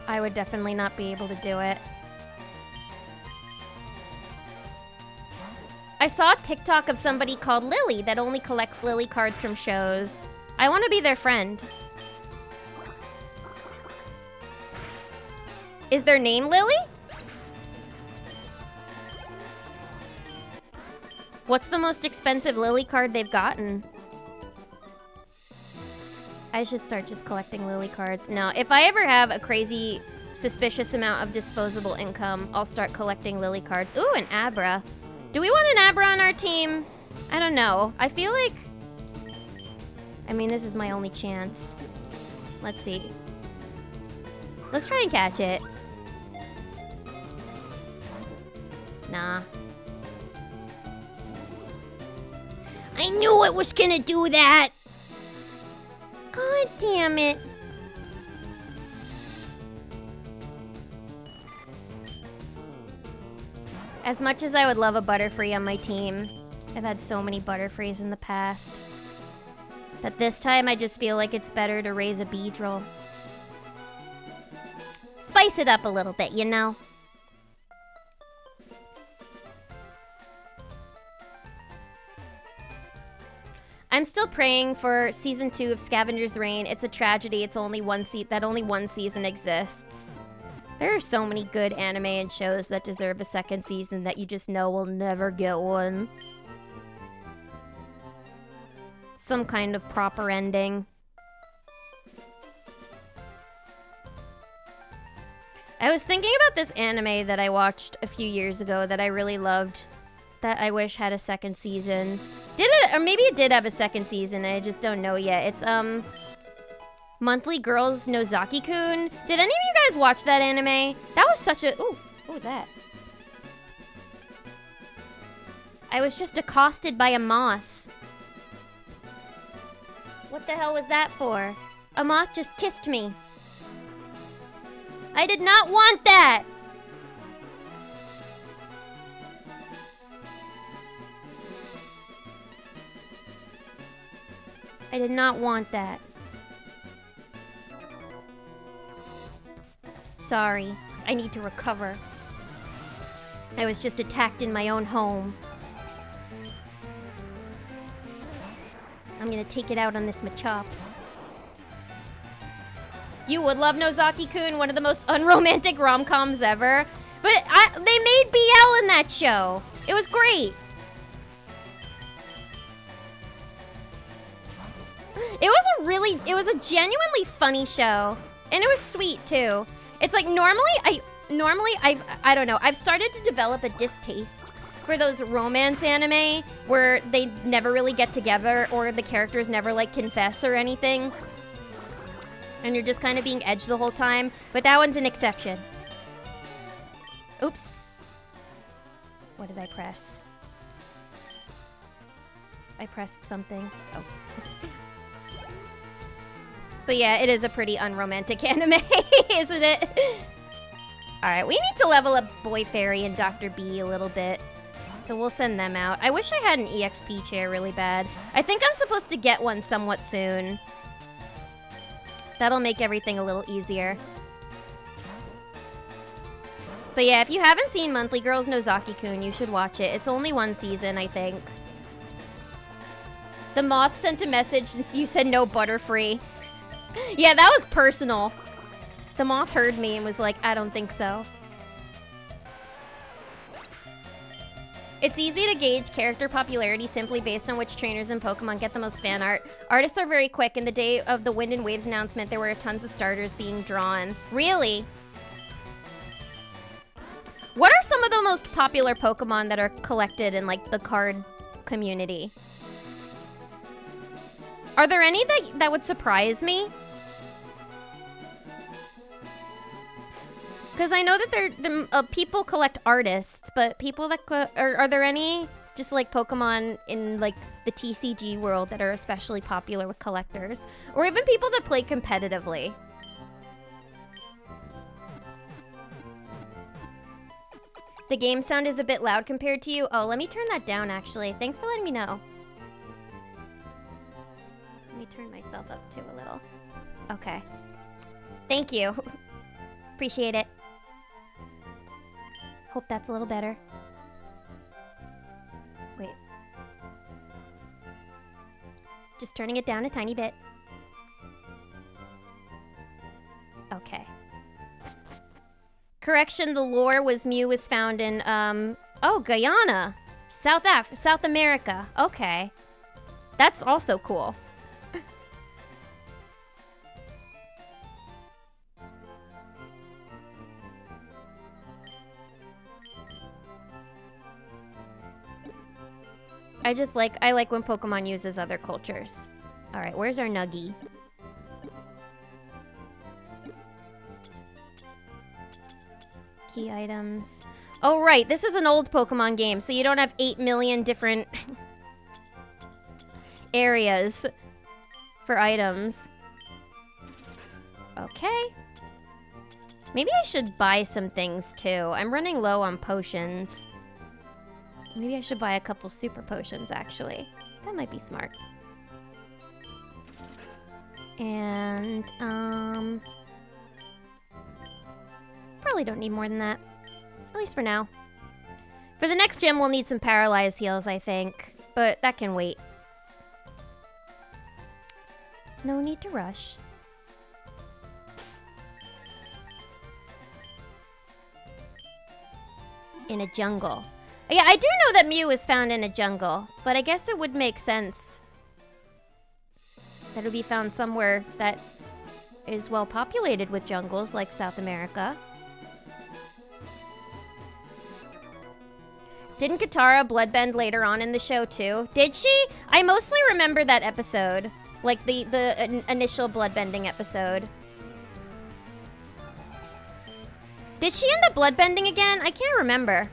I would definitely not be able to do it. I saw a TikTok of somebody called Lily that only collects Lily cards from shows. I want to be their friend. Is their name Lily? What's the most expensive Lily card they've gotten? I should start just collecting lily cards. No, if I ever have a crazy, suspicious amount of disposable income, I'll start collecting lily cards. Ooh, an Abra. Do we want an Abra on our team? I don't know. I feel like... I mean, this is my only chance. Let's see. Let's try and catch it. Nah. I knew it was gonna do that! God damn it. As much as I would love a Butterfree on my team, I've had so many Butterfrees in the past. But this time I just feel like it's better to raise a Beedrill. Spice it up a little bit, you know? I'm still praying for season 2 of Scavenger's Reign. It's a tragedy. It's only one only one season exists. There are so many good anime and shows that deserve a second season that you just know will never get one. Some kind of proper ending. I was thinking about this anime that I watched a few years ago that I really loved, that I wish had a second season. Did it? Or maybe it did have a second season, I just don't know yet. It's, Monthly Girls Nozaki-kun. Did any of you guys watch that anime? That was such a... Ooh, what was that? I was just accosted by a moth. What the hell was that for? A moth just kissed me. I did not want that! I did not want that. Sorry, I need to recover. I was just attacked in my own home. I'm gonna take it out on this Machop. You would love Nozaki-kun, one of the most unromantic rom-coms ever. But they made BL in that show. It was great. It was a genuinely funny show. And it was sweet too. It's like normally I don't know, I've started to develop a distaste for those romance anime where they never really get together or the characters never like confess or anything. And you're just kind of being edged the whole time. But that one's an exception. Oops. What did I press? I pressed something. Oh. But yeah, it is a pretty unromantic anime, isn't it? Alright, we need to level up Boy Fairy and Dr. B a little bit. So we'll send them out. I wish I had an EXP chair really bad. I think I'm supposed to get one somewhat soon. That'll make everything a little easier. But yeah, if you haven't seen Monthly Girls Nozaki-kun, you should watch it. It's only one season, I think. The moth sent a message since you said no Butterfree. Yeah, that was personal. The moth heard me and was like, I don't think so. It's easy to gauge character popularity simply based on which trainers in Pokemon get the most fan art. Artists are very quick, and the day of the Wind and Waves announcement, there were tons of starters being drawn. Really? What are some of the most popular Pokemon that are collected in, like, the card community? Are there any that would surprise me? Because I know that people collect artists, but people that are there any just like Pokemon in like the TCG world that are especially popular with collectors, or even people that play competitively? The game sound is a bit loud compared to you. Oh, let me turn that down actually. Thanks for letting me know. Let me turn myself up too a little. Okay. Thank you. Appreciate it. Hope that's a little better. Wait. Just turning it down a tiny bit. Okay. Correction, the lore was Mew was found in, oh, Guyana. South America. Okay. That's also cool. I like when Pokemon uses other cultures. All right, where's our Nuggy? Key items. Oh, right, this is an old Pokemon game, so you don't have 8 million different areas for items. Okay. Maybe I should buy some things, too. I'm running low on potions. Maybe I should buy a couple super potions, actually. That might be smart. And, probably don't need more than that. At least for now. For the next gym, we'll need some paralyzed heals, I think. But that can wait. No need to rush. In a jungle. Yeah, I do know that Mew is found in a jungle, but I guess it would make sense that it would be found somewhere that is well populated with jungles, like South America. Didn't Katara bloodbend later on in the show too? Did she? I mostly remember that episode, like the initial bloodbending episode. Did she end up bloodbending again? I can't remember.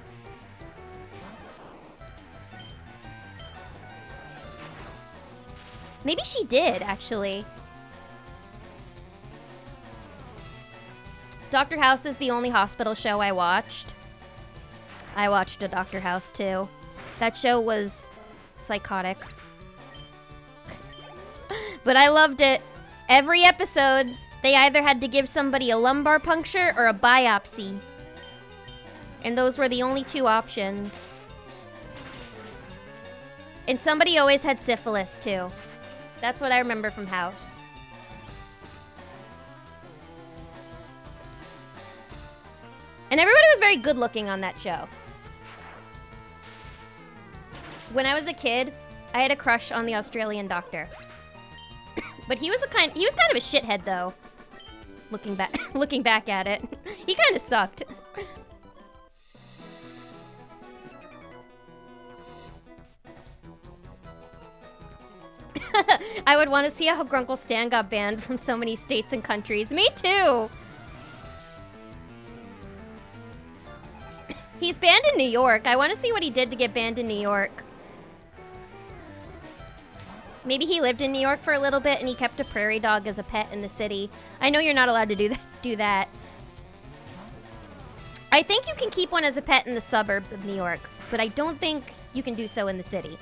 Maybe she did, actually. Dr. House is the only hospital show I watched. I watched a Dr. House, too. That show was psychotic. But I loved it. Every episode, they either had to give somebody a lumbar puncture or a biopsy. And those were the only two options. And somebody always had syphilis, too. That's what I remember from House. And everybody was very good looking on that show. When I was a kid, I had a crush on the Australian doctor. But he was kind of a shithead though. Looking back at it. He kind of sucked. I would want to see how Grunkle Stan got banned from so many states and countries. Me too! He's banned in New York. I want to see what he did to get banned in New York. Maybe he lived in New York for a little bit and he kept a prairie dog as a pet in the city. I know you're not allowed to do that. I think you can keep one as a pet in the suburbs of New York, but I don't think you can do so in the city.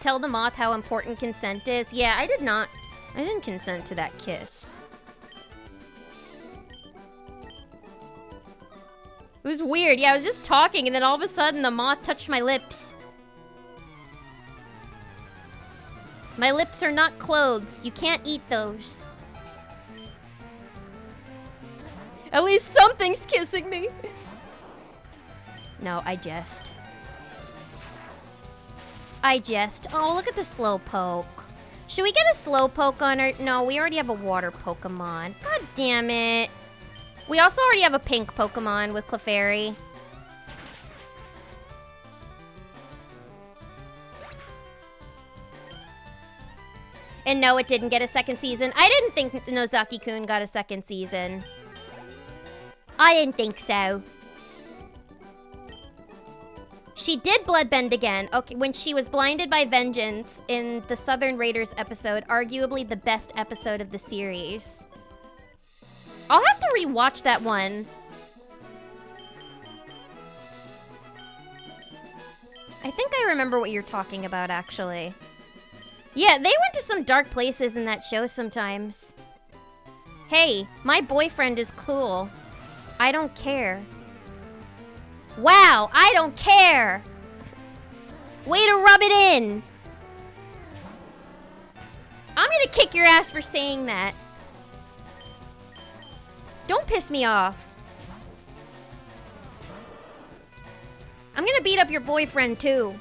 Tell the moth how important consent is. Yeah, I didn't consent to that kiss. It was weird. Yeah, I was just talking and then all of a sudden the moth touched my lips. My lips are not clothes. You can't eat those. At least something's kissing me. No, I jest. Oh, look at the Slowpoke. Should we get a Slowpoke on her? No, we already have a water Pokemon. God damn it. We also already have a pink Pokemon with Clefairy. And no, it didn't get a second season. I didn't think Nozaki-kun got a second season. I didn't think so. She did bloodbend again. Okay, when she was blinded by vengeance in the Southern Raiders episode, arguably the best episode of the series. I'll have to rewatch that one. I think I remember what you're talking about, actually. Yeah, they went to some dark places in that show sometimes. Hey, my boyfriend is cool. I don't care. Wow, I don't care! Way to rub it in! I'm gonna kick your ass for saying that. Don't piss me off. I'm gonna beat up your boyfriend, too.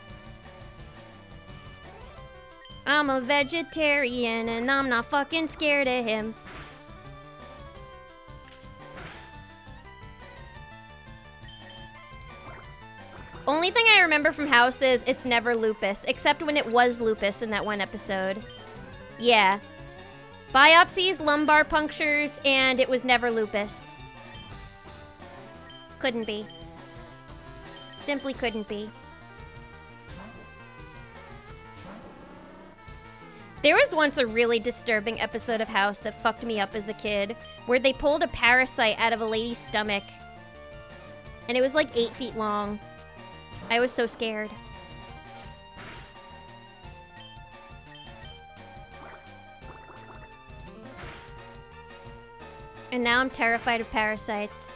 I'm a vegetarian and I'm not fucking scared of him. Only thing I remember from House is it's never lupus, except when it was lupus in that one episode. Yeah. Biopsies, lumbar punctures, and it was never lupus. Couldn't be. Simply couldn't be. There was once a really disturbing episode of House that fucked me up as a kid, where they pulled a parasite out of a lady's stomach. And it was like 8 feet long. I was so scared. And now I'm terrified of parasites.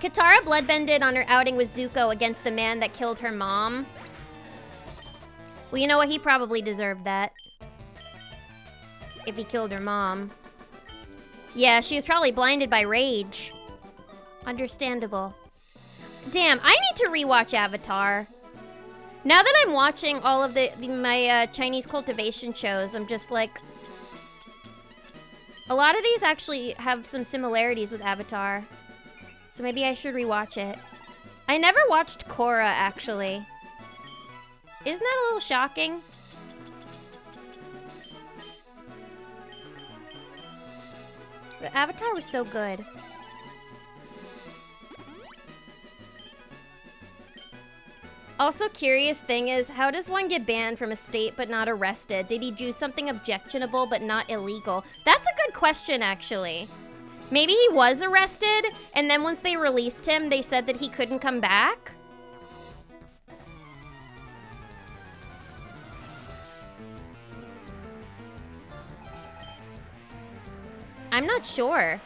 Katara bloodbended on her outing with Zuko against the man that killed her mom. Well, you know what? He probably deserved that. If he killed her mom. Yeah, she was probably blinded by rage. Understandable. Damn, I need to rewatch Avatar. Now that I'm watching all of my Chinese cultivation shows, I'm just like... A lot of these actually have some similarities with Avatar. So maybe I should rewatch it. I never watched Korra, actually. Isn't that a little shocking? But Avatar was so good. Also, curious thing is, how does one get banned from a state but not arrested? Did he do something objectionable but not illegal? That's a good question, actually. Maybe he was arrested, and then once they released him, they said that he couldn't come back? I'm not sure.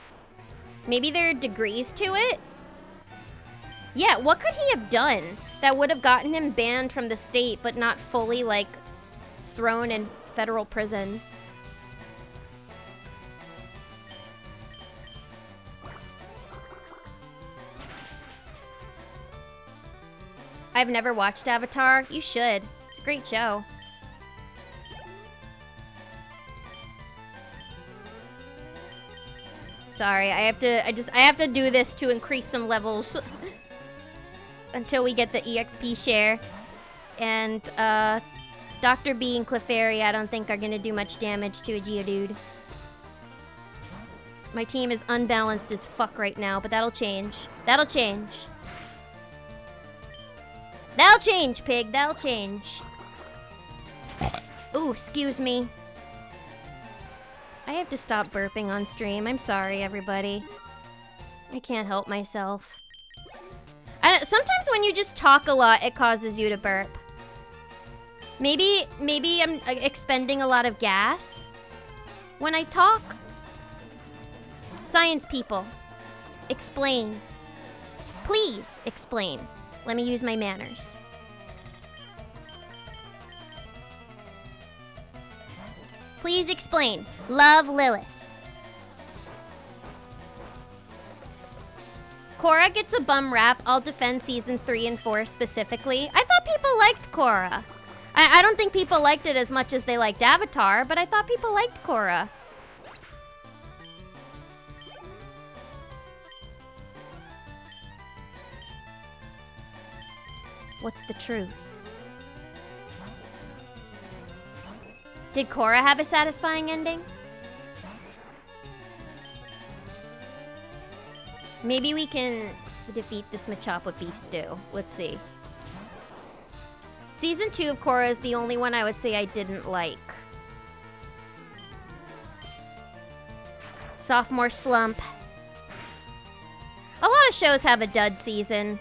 Maybe there are degrees to it? Yeah, what could he have done that would have gotten him banned from the state but not fully, like, thrown in federal prison? I've never watched Avatar. You should. It's a great show. Sorry, I have to do this to increase some levels until we get the EXP share. And Dr. B and Clefairy I don't think are gonna do much damage to a Geodude. My team is unbalanced as fuck right now, but that'll change. That'll change. That'll change, pig. That'll change. Ooh, excuse me. I have to stop burping on stream. I'm sorry, everybody. I can't help myself. Sometimes when you just talk a lot, it causes you to burp. Maybe I'm expending a lot of gas when I talk. Science people, explain. Please explain. Let me use my manners. Please explain. Love, Lilith. Korra gets a bum rap. I'll defend seasons 3 and 4 specifically. I thought people liked Korra. I don't think people liked it as much as they liked Avatar, but I thought people liked Korra. What's the truth? Did Korra have a satisfying ending? Maybe we can defeat this Machop with beef stew. Let's see. Season 2 of Korra is the only one I would say I didn't like. Sophomore slump. A lot of shows have a dud season.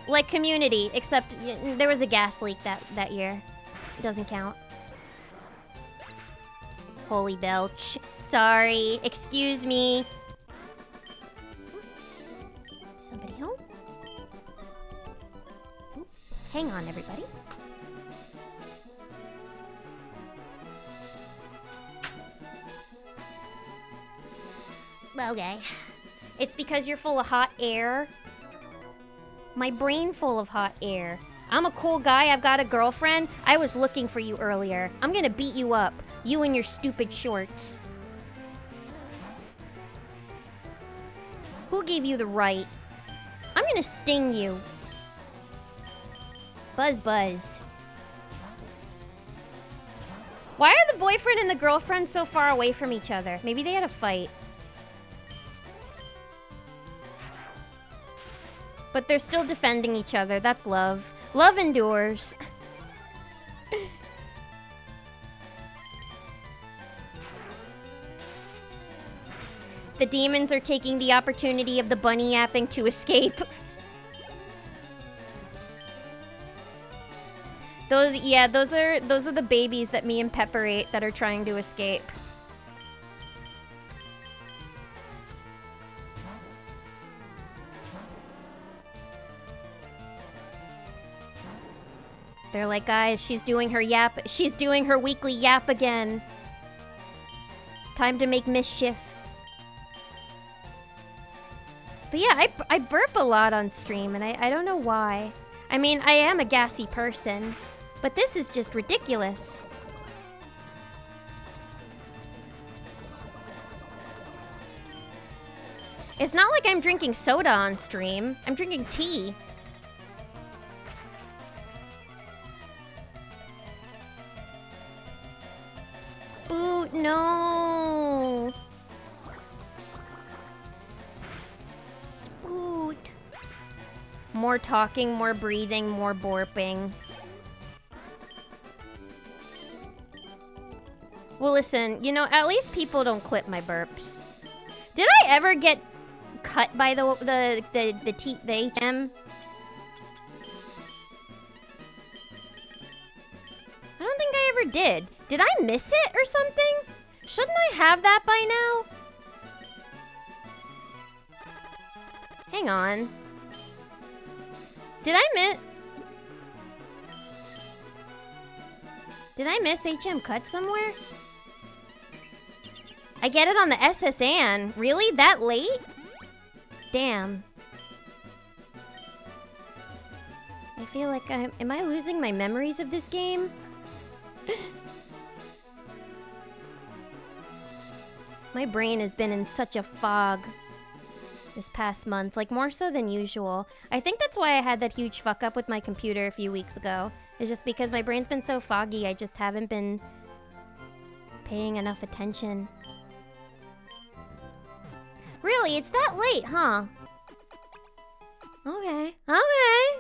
Like Community, except there was a gas leak that year. It doesn't count. Holy belch. Sorry. Excuse me. Somebody home? Ooh, hang on, everybody. Okay. It's because you're full of hot air. My brain full of hot air. I'm a cool guy. I've got a girlfriend. I was looking for you earlier. I'm gonna beat you up. You and your stupid shorts. Who gave you the right? I'm gonna sting you. Buzz buzz. Why are the boyfriend and the girlfriend so far away from each other? Maybe they had a fight. But they're still defending each other. That's love. Love endures. The demons are taking the opportunity of the bunny yapping to escape. Those are the babies that me and Pepper ate that are trying to escape. They're like, guys, she's doing her yap. She's doing her weekly yap again. Time to make mischief. But yeah, I burp a lot on stream, and I don't know why. I mean, I am a gassy person, but this is just ridiculous. It's not like I'm drinking soda on stream. I'm drinking tea. Spoot, no. Spoot. More talking, more breathing, more burping. Well, listen, you know, at least people don't clip my burps. Did I ever get cut by the HM? I don't think I ever did. Did I miss it or something? Shouldn't I have that by now? Hang on. Did I miss HM cut somewhere? I get it on the SSN. Really? That late? Damn. I feel like am I losing my memories of this game? My brain has been in such a fog this past month, like more so than usual. I think that's why I had that huge fuck up with my computer a few weeks ago. It's just because my brain's been so foggy, I just haven't been paying enough attention. Really? It's that late, huh? Okay. Okay.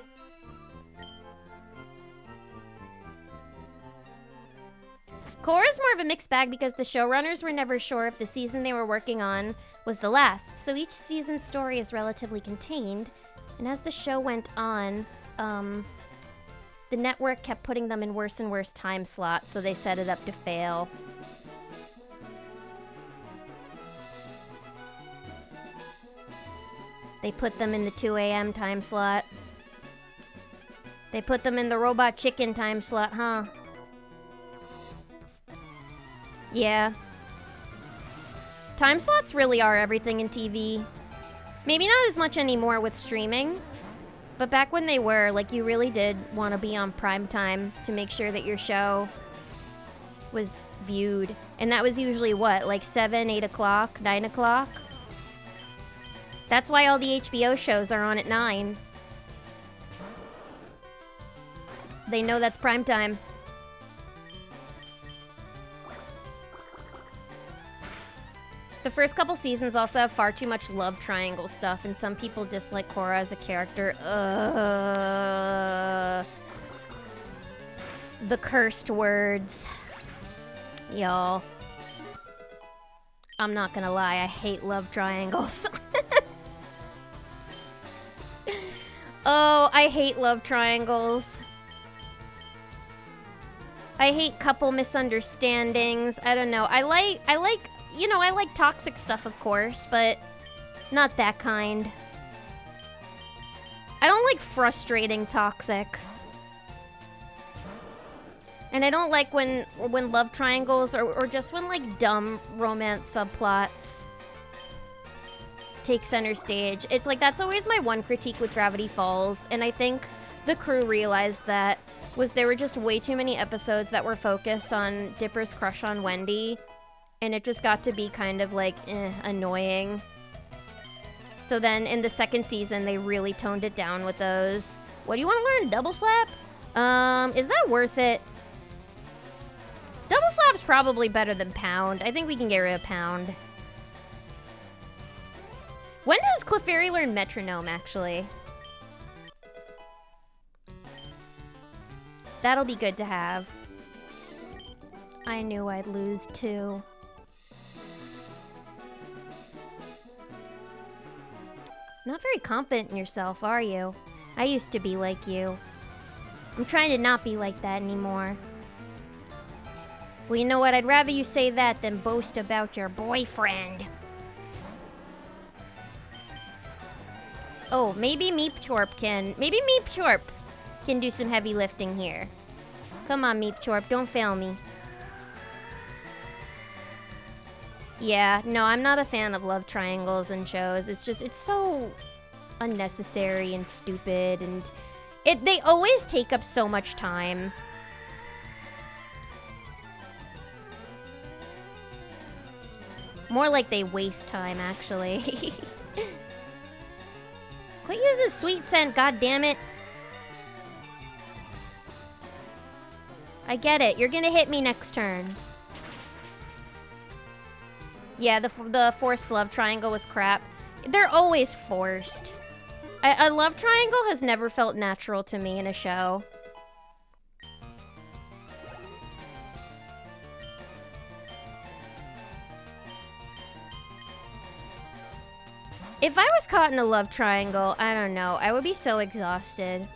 Korra's more of a mixed bag because the showrunners were never sure if the season they were working on was the last, so each season's story is relatively contained, and as the show went on, the network kept putting them in worse and worse time slots, so they set it up to fail. They put them in the 2 a.m. time slot. They put them in the Robot Chicken time slot, huh? Yeah. Time slots really are everything in TV. Maybe not as much anymore with streaming, but back when they were, like, you really did want to be on prime time to make sure that your show was viewed. And that was usually what, like 7, 8 o'clock, 9 o'clock? That's why all the HBO shows are on at 9. They know that's prime time. The first couple seasons also have far too much love triangle stuff, and some people dislike Korra as a character. The cursed words. Y'all. I'm not gonna lie, I hate love triangles. Oh, I hate love triangles. I hate couple misunderstandings. I don't know. I like, you know, I like toxic stuff, of course, but not that kind. I don't like frustrating toxic. And I don't like when love triangles or just when, like, dumb romance subplots take center stage. It's like, that's always my one critique with Gravity Falls, and I think the crew realized that was there were just way too many episodes that were focused on Dipper's crush on Wendy, and it just got to be kind of like, annoying. So then in the second season, they really toned it down with those. What do you want to learn? Double slap? Is that worth it? Double slap's probably better than pound. I think we can get rid of pound. When does Clefairy learn metronome, actually? That'll be good to have. I knew I'd lose too. Not very confident in yourself, are you? I used to be like you. I'm trying to not be like that anymore. Well, you know what? I'd rather you say that than boast about your boyfriend. Oh, maybe Meepchorp can... Maybe Meepchorp can do some heavy lifting here. Come on, Meepchorp, don't fail me. Yeah, no, I'm not a fan of love triangles in shows. It's just, it's so unnecessary and stupid, and they always take up so much time. More like they waste time, actually. Quit using sweet scent, goddammit. I get it. You're gonna hit me next turn. Yeah, the forced love triangle was crap. They're always forced. A love triangle has never felt natural to me in a show. If I was caught in a love triangle, I don't know, I would be so exhausted.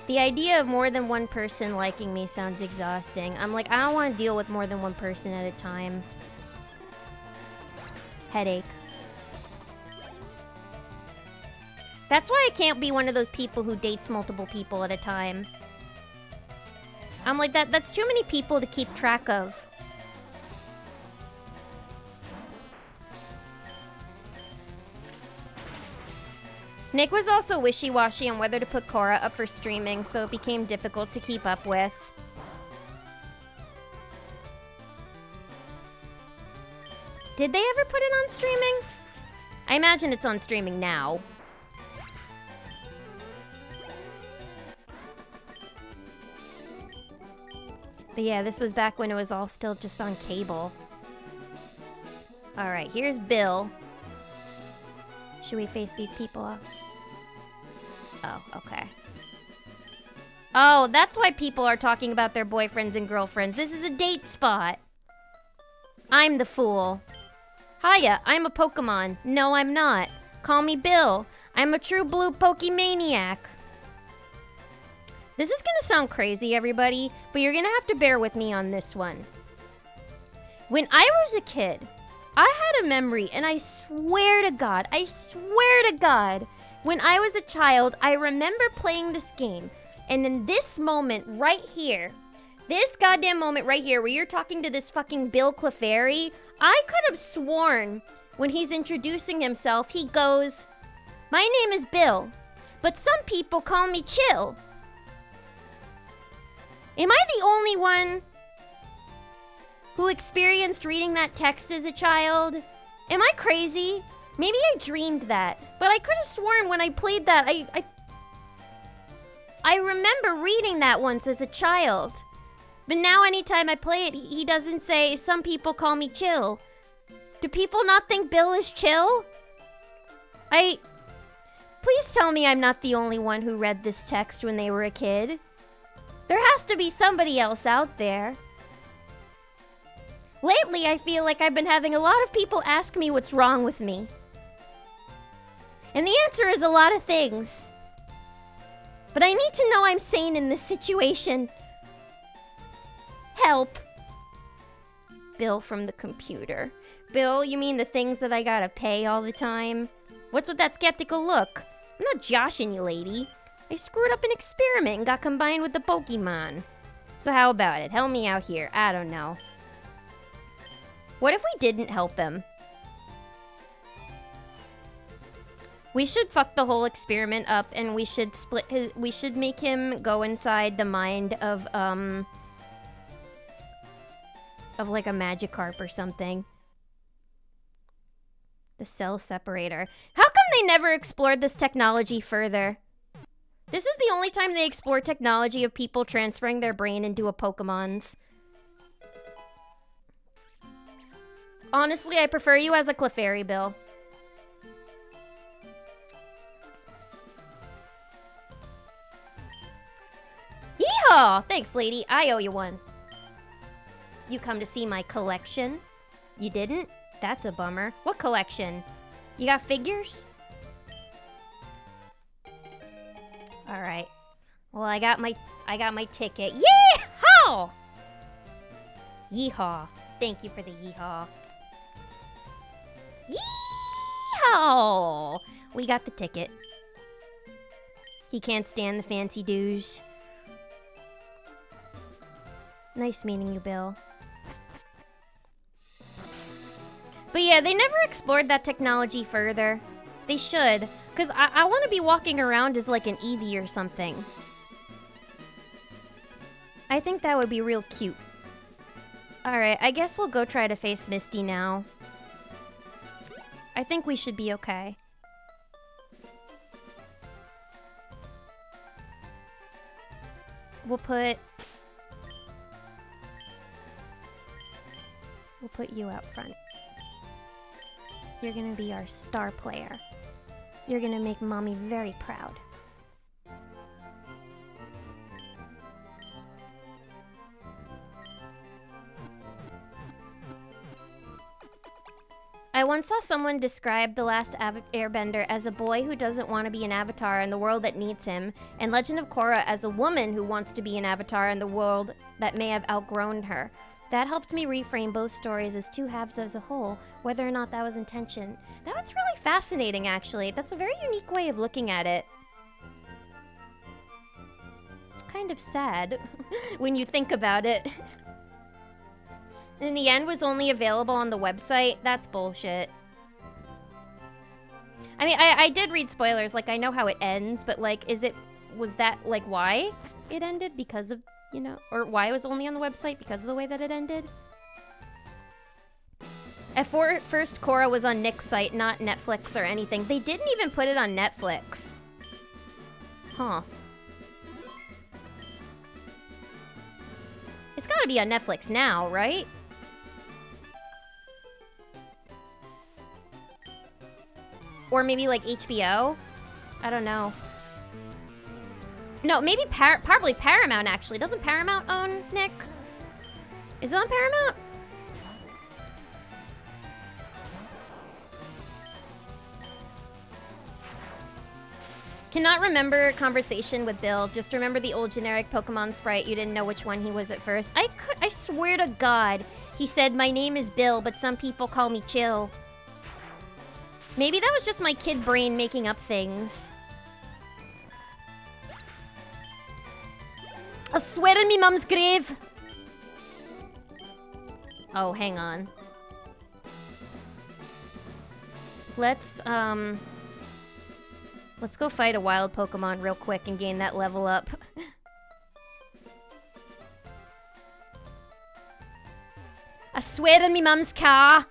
The idea of more than one person liking me sounds exhausting. I'm like, I don't want to deal with more than one person at a time. Headache. That's why I can't be one of those people who dates multiple people at a time. I'm like, that's too many people to keep track of. Nick was also wishy-washy on whether to put Korra up for streaming, so it became difficult to keep up with. Did they ever put it on streaming? I imagine it's on streaming now. But yeah, this was back when it was all still just on cable. Alright, here's Bill. Should we face these people off? Oh, okay. Oh, that's why people are talking about their boyfriends and girlfriends. This is a date spot. I'm the fool. Hiya, I'm a Pokemon. No, I'm not. Call me Bill. I'm a true blue Pokemaniac. This is gonna sound crazy, everybody, but you're gonna have to bear with me on this one. When I was a kid, I had a memory, and I swear to God, when I was a child, I remember playing this game, and in this moment right here, this goddamn moment right here, where you're talking to this fucking Bill Clefairy, I could have sworn when he's introducing himself, he goes, "My name is Bill, but some people call me Chill." Am I the only one who experienced reading that text as a child? Am I crazy? Maybe I dreamed that, but I could have sworn when I played that, I remember reading that once as a child. But now anytime I play it, he doesn't say, "Some people call me Chill." Do people not think Bill is chill? Please tell me I'm not the only one who read this text when they were a kid. There has to be somebody else out there. Lately, I feel like I've been having a lot of people ask me what's wrong with me. And the answer is a lot of things. But I need to know I'm sane in this situation. Help. Bill from the computer. Bill, you mean the things that I gotta pay all the time? What's with that skeptical look? I'm not joshing you, lady. I screwed up an experiment and got combined with the Pokemon. So how about it? Help me out here. I don't know. What if we didn't help him? We should fuck the whole experiment up, and we should we should make him go inside the mind of like a Magikarp or something. The cell separator. How come they never explored this technology further? This is the only time they explore technology of people transferring their brain into a Pokemon's. Honestly, I prefer you as a Clefairy, Bill. Yeehaw! Thanks, lady. I owe you one. You come to see my collection? You didn't? That's a bummer. What collection? You got figures? All right. Well, I got my ticket. Yeehaw! Yeehaw. Thank you for the yeehaw. Yeehaw! We got the ticket. He can't stand the fancy dues. Nice meeting you, Bill. But yeah, they never explored that technology further. They should, because I want to be walking around as like an Eevee or something. I think that would be real cute. Alright, I guess we'll go try to face Misty now. I think we should be okay. We'll put you out front. You're gonna be our star player. You're gonna make Mommy very proud. I once saw someone describe The Last Airbender as a boy who doesn't want to be an avatar in the world that needs him, and Legend of Korra as a woman who wants to be an avatar in the world that may have outgrown her. That helped me reframe both stories as two halves as a whole, whether or not that was intention. That was really fascinating, actually. That's a very unique way of looking at it. It's kind of sad when you think about it. In the end, was only available on the website. That's bullshit. I mean, I did read spoilers. Like, I know how it ends, but, like, was that, like, why it ended? Because of, you know, or why it was only on the website? Because of the way that it ended? At first, Korra was on Nick's site, not Netflix or anything. They didn't even put it on Netflix. Huh. It's gotta be on Netflix now, right? Or maybe like HBO? I don't know. No, maybe probably Paramount, actually. Doesn't Paramount own Nick? Is it on Paramount? Cannot remember conversation with Bill. Just remember the old generic Pokemon sprite. You didn't know which one he was at first. I swear to God, he said, "My name is Bill, but some people call me Chill." Maybe that was just my kid brain making up things. I swear in me mum's grave. Oh, hang on. Let's go fight a wild Pokemon real quick and gain that level up. I swear in me mum's car.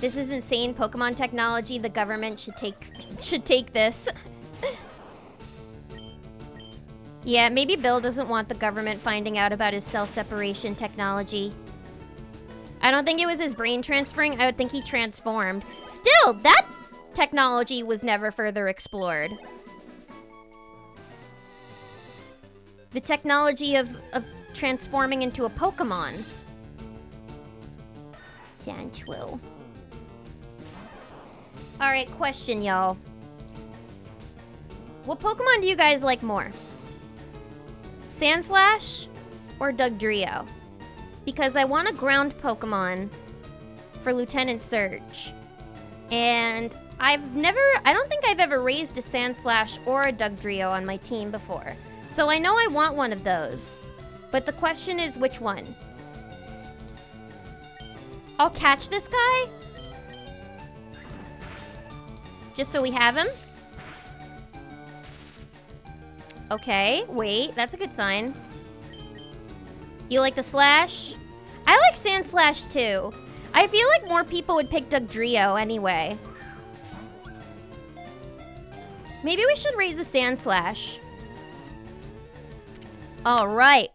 This is insane Pokemon technology. The government should take this. Yeah, maybe Bill doesn't want the government finding out about his cell separation technology. I don't think it was his brain transferring. I would think he transformed. Still, that technology was never further explored. The technology of transforming into a Pokemon. Sandshrew. Alright, question, y'all. What Pokemon do you guys like more? Sandslash or Dugtrio? Because I want a ground Pokemon for Lieutenant Surge. And I don't think I've ever raised a Sandslash or a Dugtrio on my team before. So I know I want one of those. But the question is, which one? I'll catch this guy? Just so we have him? Okay, wait, that's a good sign. You like the Slash? I like Sandslash too. I feel like more people would pick Dugtrio anyway. Maybe we should raise a Sandslash. Alright.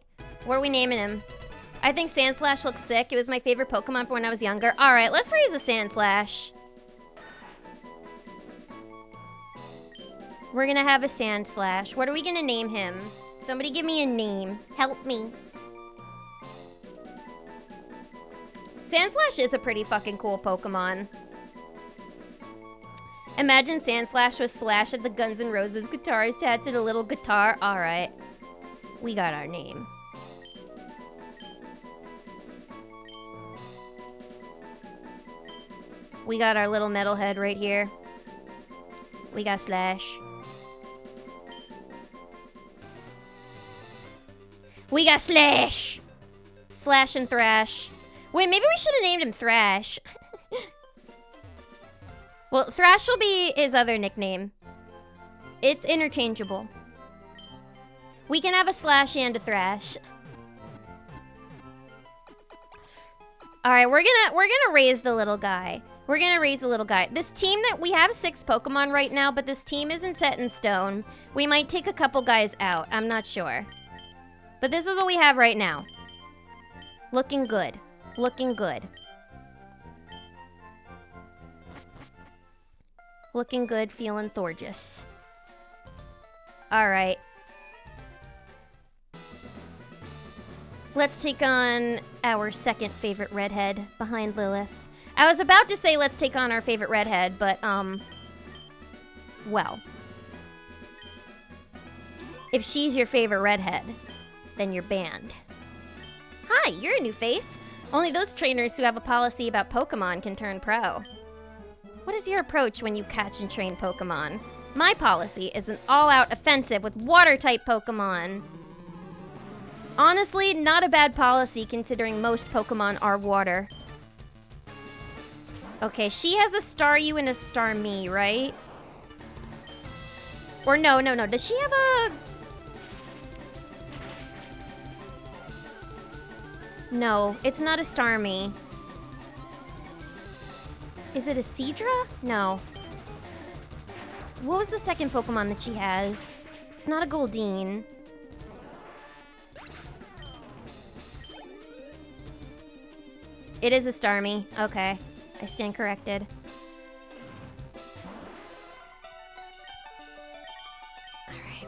What are we naming him? I think Sandslash looks sick. It was my favorite Pokemon from when I was younger. Alright, let's raise a Sandslash. We're gonna have a Sandslash. What are we gonna name him? Somebody give me a name. Help me. Sandslash is a pretty fucking cool Pokemon. Imagine Sandslash with Slash at the Guns N' Roses guitar hats and a little guitar. Alright. We got our name. We got our little metalhead right here. We got Slash. We got Slash! Slash and Thrash. Wait, maybe we should have named him Thrash. Well, Thrash will be his other nickname. It's interchangeable. We can have a Slash and a Thrash. Alright, we're gonna raise the little guy. We're gonna raise the little guy. This team that we have 6 Pokemon right now, but this team isn't set in stone. We might take a couple guys out. I'm not sure. But this is what we have right now. Looking good. Looking good. Looking good, feeling gorgeous. Alright. Let's take on our second favorite redhead behind Lilith. I was about to say let's take on our favorite redhead, but, well. If she's your favorite redhead, then you're banned. Hi, you're a new face. Only those trainers who have a policy about Pokemon can turn pro. What is your approach when you catch and train Pokemon? My policy is an all-out offensive with water-type Pokemon. Honestly, not a bad policy considering most Pokemon are water. Okay, she has a Staryu and a Starmie, right? Or no. Does she have a... No, it's not a Starmie. Is it a Seadra? No. What was the second Pokemon that she has? It's not a Goldeen. It is a Starmie. Okay. I stand corrected. Alright.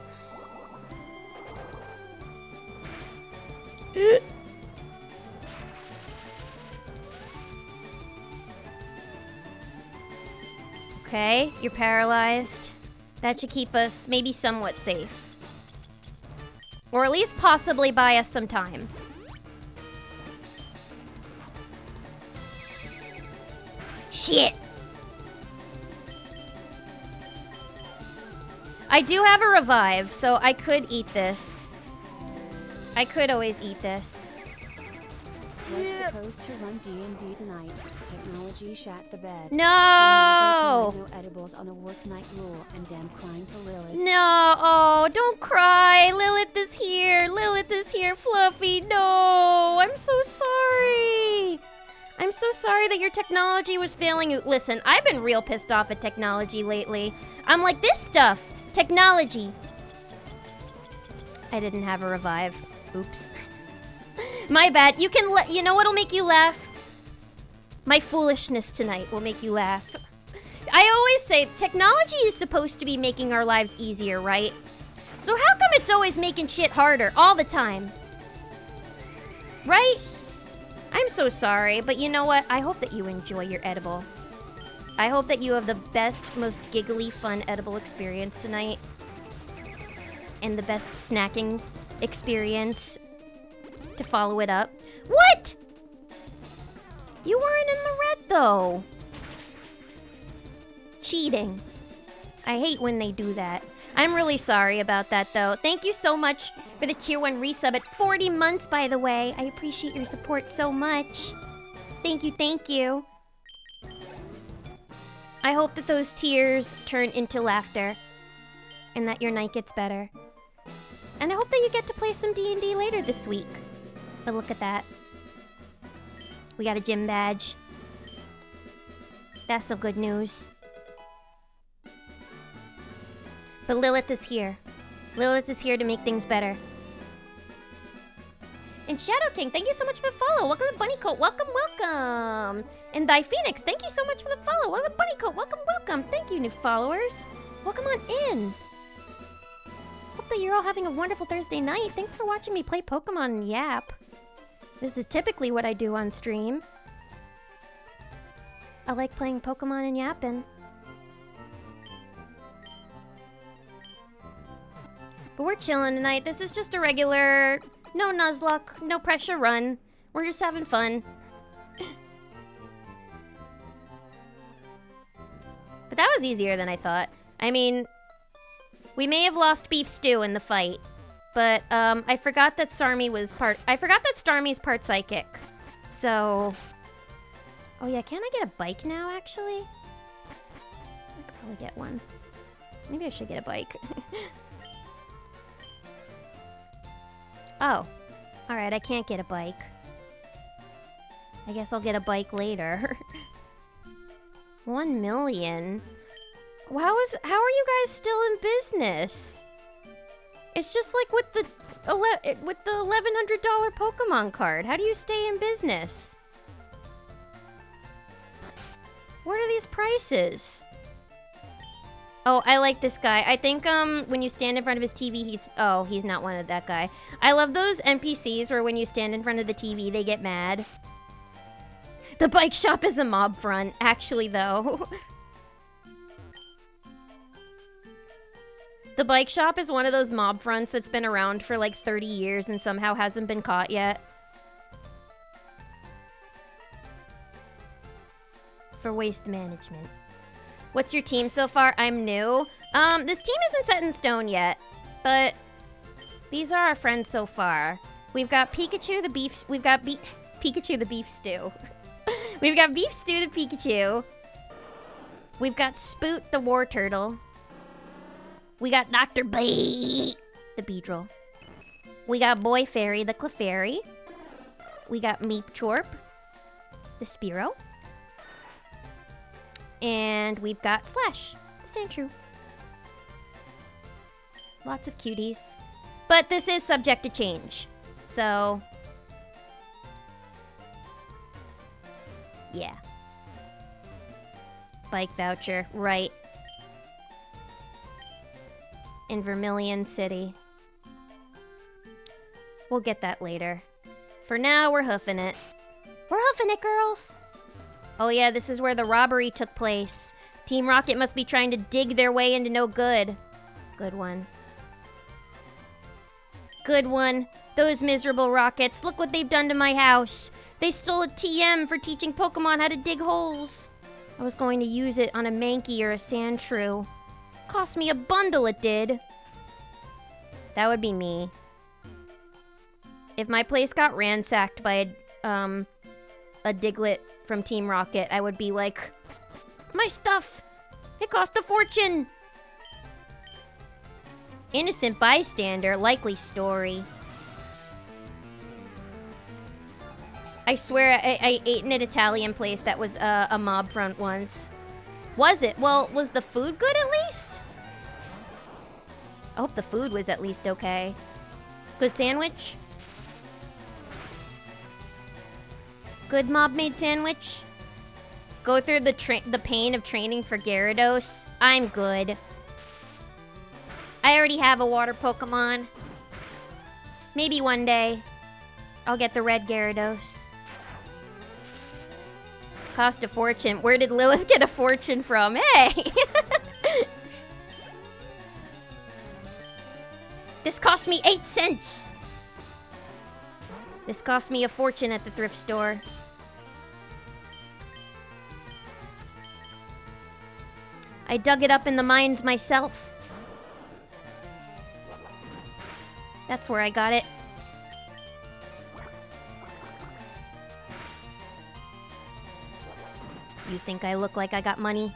Okay, you're paralyzed. That should keep us maybe somewhat safe. Or at least possibly buy us some time. Shit! I do have a revive, so I could eat this. I could always eat this. Was supposed to run D&D tonight. Technology shat the bed. No! No edibles on a work night rule, and damn crying to Lilith. No! Oh, don't cry! Lilith is here! Lilith is here, Fluffy! No! I'm so sorry! I'm so sorry that your technology was failing you. Listen, I've been real pissed off at technology lately. I'm like, this stuff! Technology! I didn't have a revive. Oops. My bad. You know what'll make you laugh? My foolishness tonight will make you laugh. I always say, technology is supposed to be making our lives easier, right? So how come it's always making shit harder all the time? Right? I'm so sorry, but you know what? I hope that you enjoy your edible. I hope that you have the best, most giggly, fun edible experience tonight. And the best snacking experience to follow it up. What? You weren't in the red, though. Cheating. I hate when they do that. I'm really sorry about that, though. Thank you so much for the Tier 1 resub at 40 months, by the way. I appreciate your support so much. Thank you, thank you. I hope that those tears turn into laughter. And that your night gets better. And I hope that you get to play some D&D later this week. But look at that. We got a gym badge. That's some good news. But Lilith is here. Lilith is here to make things better. And Shadow King, thank you so much for the follow. Welcome to Bunny Coat. Welcome, welcome. And Thy Phoenix, thank you so much for the follow. Welcome to Bunny Coat. Welcome, welcome. Thank you, new followers. Welcome on in. Hope that you're all having a wonderful Thursday night. Thanks for watching me play Pokemon and Yap. This is typically what I do on stream. I like playing Pokemon and yapping. But we're chilling tonight. This is just a regular, no Nuzlocke, no pressure run. We're just having fun. But that was easier than I thought. I mean, we may have lost Beef Stew in the fight, but I forgot that Starmie's part psychic. So, oh yeah, can I get a bike now, actually? I could probably get one. Maybe I should get a bike. Oh. Alright, I can't get a bike. I guess I'll get a bike later. 1 million? How are you guys still in business? It's just like with the $1,100 Pokemon card. How do you stay in business? What are these prices? Oh, I like this guy. I think when you stand in front of his TV, he's not one of that guy. I love those NPCs where when you stand in front of the TV, they get mad. The bike shop is a mob front, actually, though. The bike shop is one of those mob fronts that's been around for like 30 years and somehow hasn't been caught yet. For waste management. What's your team so far? I'm new. This team isn't set in stone yet, but these are our friends so far. We've got Pikachu the beef. We've got Pikachu the beef stew. We've got Beef Stew the Pikachu. We've got Spoot the war turtle. We got Dr. B the Beedrill. We got Boy Fairy the Clefairy. We got Meep Chorp the Spearow. And we've got Slash, the Sandshrew. Lots of cuties. But this is subject to change. So, yeah. Bike voucher, right. In Vermilion City. We'll get that later. For now, we're hoofing it. We're hoofing it, girls! Oh yeah, this is where the robbery took place. Team Rocket must be trying to dig their way into no good. Good one. Good one. Those miserable Rockets. Look what they've done to my house. They stole a TM for teaching Pokemon how to dig holes. I was going to use it on a Mankey or a Sandshrew. Cost me a bundle, it did. That would be me. If my place got ransacked by a Diglett from Team Rocket, I would be like, my stuff! It cost a fortune! Innocent bystander, likely story. I swear I ate in an Italian place that was a mob front once. Was it? Well, was the food good at least? I hope the food was at least okay. Good sandwich? Good mob-made sandwich? Go through the pain of training for Gyarados? I'm good. I already have a water Pokemon. Maybe one day I'll get the red Gyarados. Cost a fortune. Where did Lilith get a fortune from? Hey! This cost me 8 cents! This cost me a fortune at the thrift store. I dug it up in the mines myself. That's where I got it. You think I look like I got money?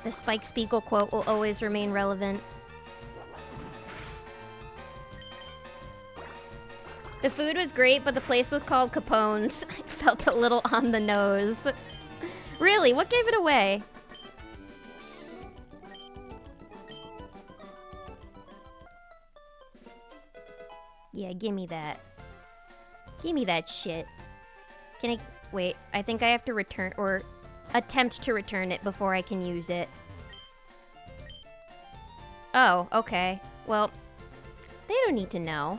The Spike Spiegel quote will always remain relevant. The food was great, but the place was called Capone's. It felt a little on the nose. Really? What gave it away? Yeah, gimme that. Gimme that shit. Can I... Wait, I think I have to return... Or attempt to return it before I can use it. Oh, okay. Well, they don't need to know.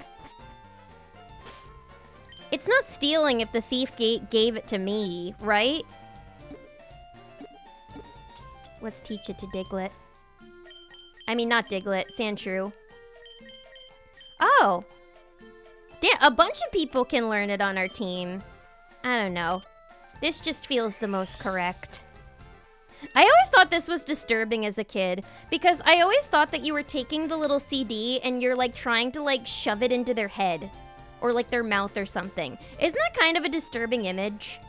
It's not stealing if the thief gave it to me, right? Let's teach it to Diglett. I mean, not Diglett, Sandshrew. Oh! Damn, a bunch of people can learn it on our team. I don't know. This just feels the most correct. I always thought this was disturbing as a kid, because I always thought that you were taking the little CD and you're, like, trying to, like, shove it into their head. Or, like, their mouth or something. Isn't that kind of a disturbing image?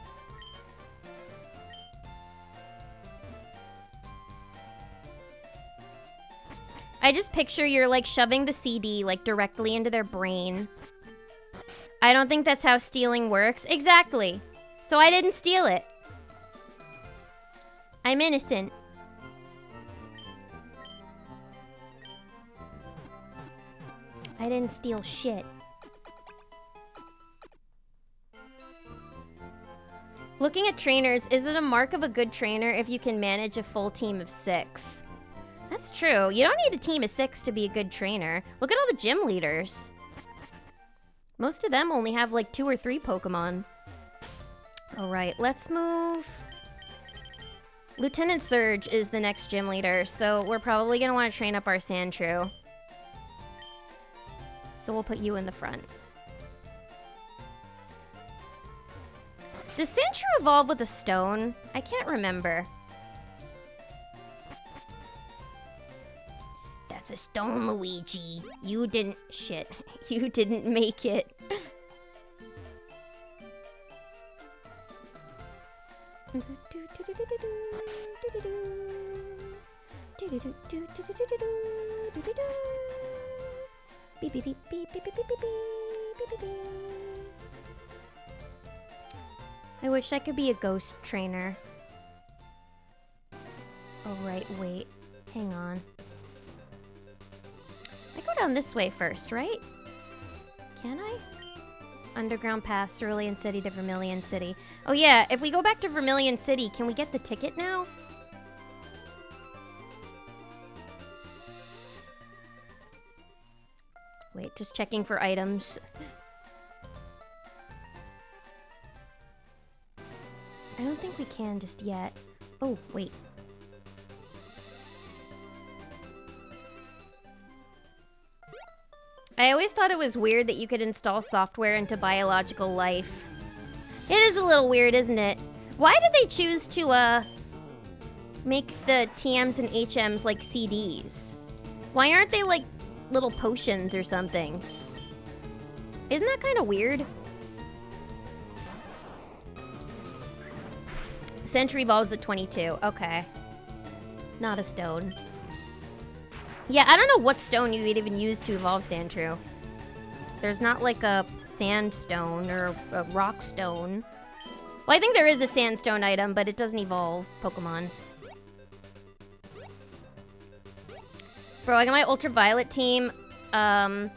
I just picture you're, like, shoving the CD, like, directly into their brain. I don't think that's how stealing works. Exactly. So I didn't steal it. I'm innocent. I didn't steal shit. Looking at trainers, is it a mark of a good trainer if you can manage a full team of 6? That's true. You don't need a team of 6 to be a good trainer. Look at all the gym leaders. Most of them only have like 2 or 3 Pokemon. Alright, let's move. Lieutenant Surge is the next gym leader, so we're probably going to want to train up our Sandshrew. So we'll put you in the front. Does Sandshrew evolve with a stone? I can't remember. That's a stone, Luigi. You didn't... Shit. You didn't make it. I wish I could be a ghost trainer. Oh, right, wait. Hang on. I go down this way first, right? Can I? Underground pass, Cerulean City to Vermilion City. Oh yeah, if we go back to Vermilion City, can we get the ticket now? Wait, just checking for items. I don't think we can just yet. Oh, wait. I always thought it was weird that you could install software into Biological Life. It is a little weird, isn't it? Why did they choose to, make the TMs and HMs like CDs? Why aren't they like little potions or something? Isn't that kind of weird? Sentry evolves at 22. Okay. Not a stone. Yeah, I don't know what stone you would even use to evolve Sandshrew. There's not like a sandstone or a rock stone. Well, I think there is a sandstone item, but it doesn't evolve Pokemon. Bro, I got my Ultraviolet team. Charmeleon,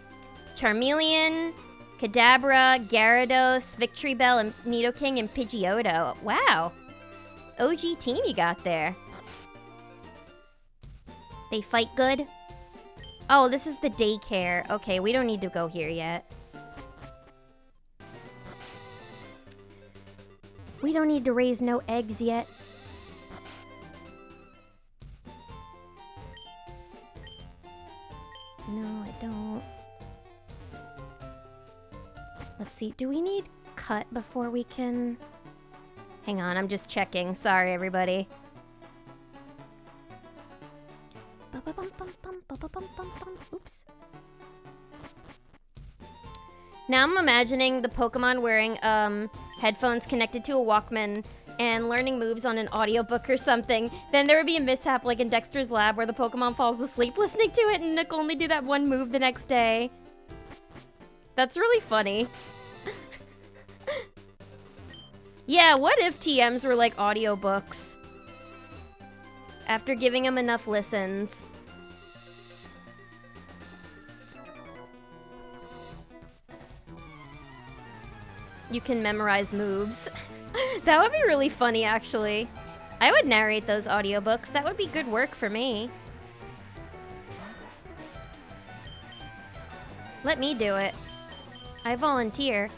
Kadabra, Gyarados, Victreebel, and Nidoking, and Pidgeotto. Wow. OG team you got there. They fight good? Oh, this is the daycare. Okay, we don't need to go here yet. We don't need to raise no eggs yet. No, I don't. Let's see. Do we need cut before we can... Hang on, I'm just checking. Sorry, everybody. Oops. Now I'm imagining the Pokemon wearing headphones connected to a Walkman and learning moves on an audiobook or something. Then there would be a mishap like in Dexter's Lab where the Pokemon falls asleep listening to it and Nick only do that one move the next day. That's really funny. Yeah, what if TMs were like audiobooks? After giving them enough listens. You can memorize moves. That would be really funny, actually. I would narrate those audiobooks. That would be good work for me. Let me do it. I volunteer.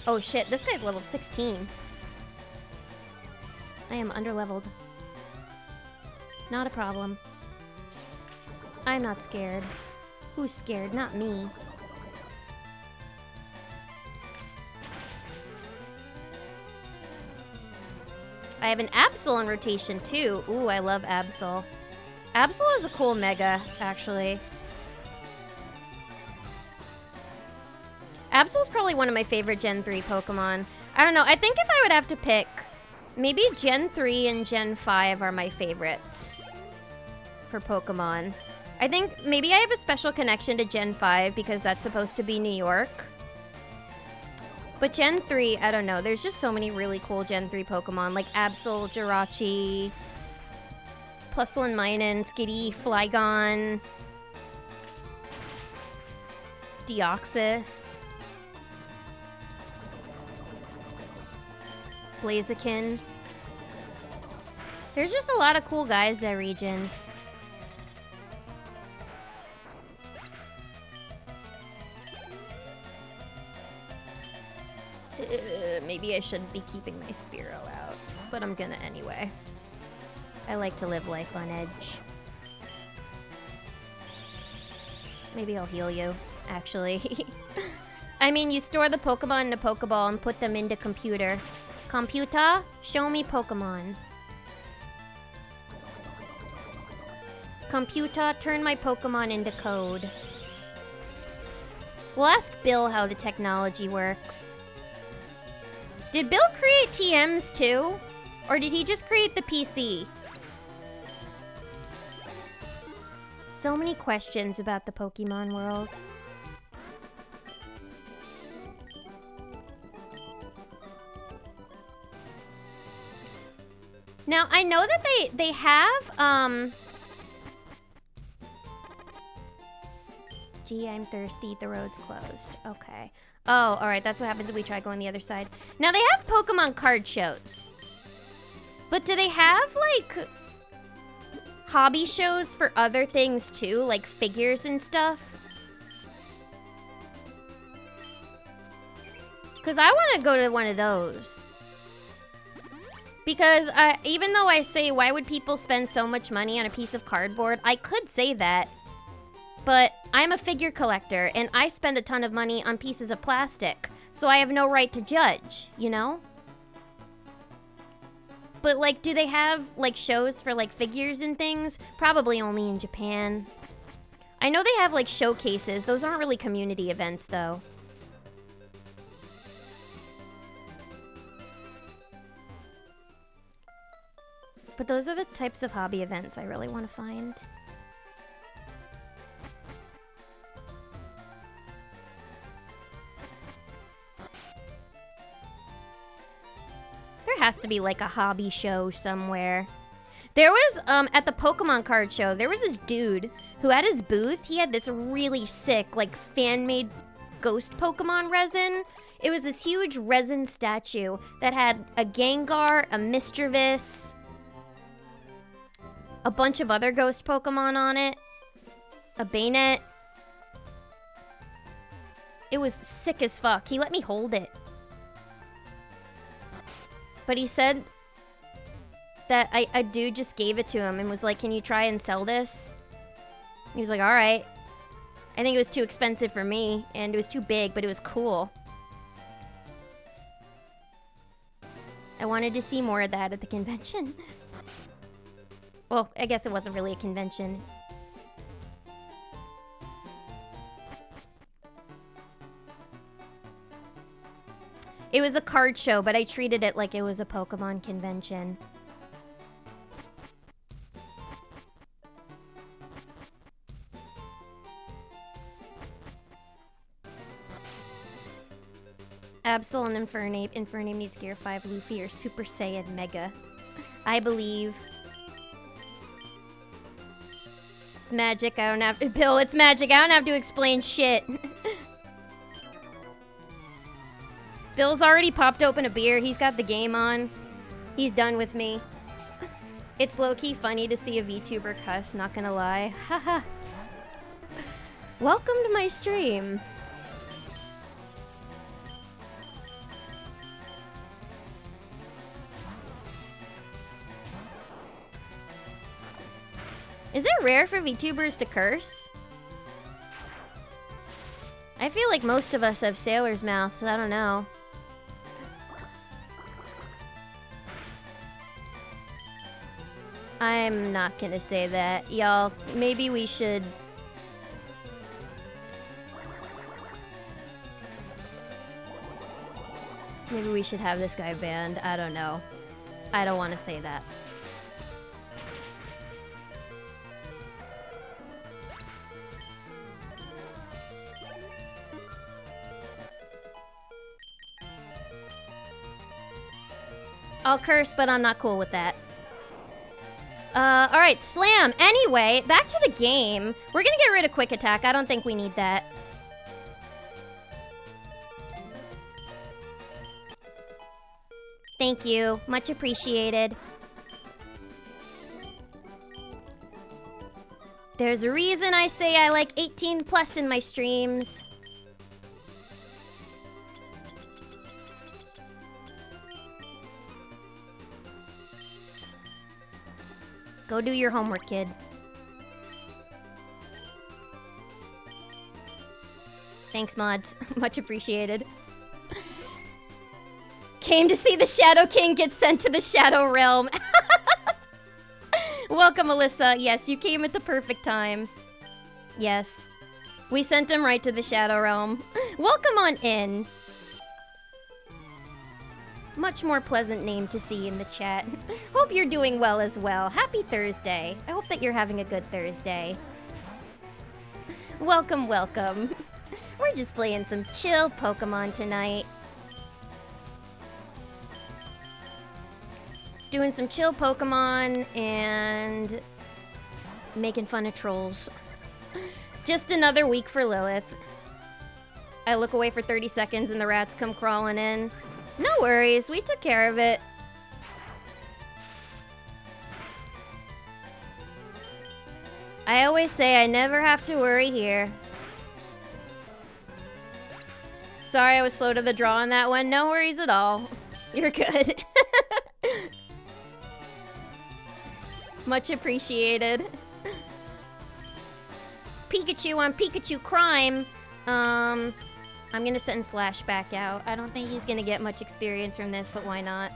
Oh shit, this guy's level 16. I am underleveled. Not a problem. I'm not scared. Who's scared? Not me. I have an Absol in rotation too. Ooh, I love Absol. Absol is a cool mega, actually. Absol's probably one of my favorite Gen 3 Pokemon. I don't know, I think if I would have to pick, maybe Gen 3 and Gen 5 are my favorites for Pokemon. I think maybe I have a special connection to Gen 5 because that's supposed to be New York. But Gen 3, I don't know, there's just so many really cool Gen 3 Pokemon, like Absol, Jirachi, Plusle and Minun, Skitty, Flygon, Deoxys, Blaziken. There's just a lot of cool guys that region. Maybe I shouldn't be keeping my Spearow out, but I'm gonna anyway. I like to live life on edge. Maybe I'll heal you, actually. I mean, you store the Pokemon in a Pokeball and put them into computer. Computer, show me Pokemon. Computer, turn my Pokemon into code. We'll ask Bill how the technology works. Did Bill create TMs too? Or did he just create the PC? So many questions about the Pokemon world. Now, I know that they have, Gee, I'm thirsty. The road's closed. Okay. Oh, alright. That's what happens if we try going the other side. Now, they have Pokemon card shows. But do they have, like, hobby shows for other things, too? Like figures and stuff? Because I want to go to one of those. Because even though I say, why would people spend so much money on a piece of cardboard? I could say that. But I'm a figure collector, and I spend a ton of money on pieces of plastic. So I have no right to judge, you know? But, like, do they have, like, shows for, like, figures and things? Probably only in Japan. I know they have, like, showcases. Those aren't really community events, though. But those are the types of hobby events I really want to find. There has to be like a hobby show somewhere. There was, at the Pokemon card show, there was this dude who at his booth, he had this really sick, like, fan-made ghost Pokemon resin. It was this huge resin statue that had a Gengar, a Mischievous, a bunch of other ghost Pokemon on it, a Banette. It was sick as fuck. He let me hold it. But he said that a dude just gave it to him and was like, can you try and sell this? He was like, all right. I think it was too expensive for me, and it was too big, but it was cool. I wanted to see more of that at the convention. Well, I guess it wasn't really a convention. It was a card show, but I treated it like it was a Pokemon convention. Absol and Infernape. Infernape needs Gear 5 Luffy or Super Saiyan Mega. I believe. It's magic, I don't have to- Bill, it's magic, I don't have to explain shit. Bill's already popped open a beer, he's got the game on. He's done with me. It's low-key funny to see a VTuber cuss, not gonna lie. Haha. Welcome to my stream. Is it rare for VTubers to curse? I feel like most of us have sailor's mouths, so I don't know. I'm not gonna say that. Y'all, maybe we should... Maybe we should have this guy banned. I don't know. I don't want to say that. I'll curse, but I'm not cool with that. Alright, Slam. Anyway, back to the game. We're gonna get rid of Quick Attack. I don't think we need that. Thank you. Much appreciated. There's a reason I say I like 18 plus in my streams. Go do your homework, kid. Thanks, mods. Much appreciated. Came to see the Shadow King get sent to the Shadow Realm. Welcome, Alyssa. Yes, you came at the perfect time. Yes. We sent him right to the Shadow Realm. Welcome on in. Much more pleasant name to see in the chat. Hope you're doing well as well. Happy Thursday. I hope that you're having a good Thursday. Welcome, welcome. We're just playing some chill Pokemon tonight. Doing some chill Pokemon and making fun of trolls. Just another week for Lilith. I look away for 30 seconds and the rats come crawling in. No worries, we took care of it. I always say I never have to worry here. Sorry I was slow to the draw on that one. No worries at all. You're good. Much appreciated. Pikachu on Pikachu crime. I'm gonna send Slash back out. I don't think he's gonna get much experience from this, but why not?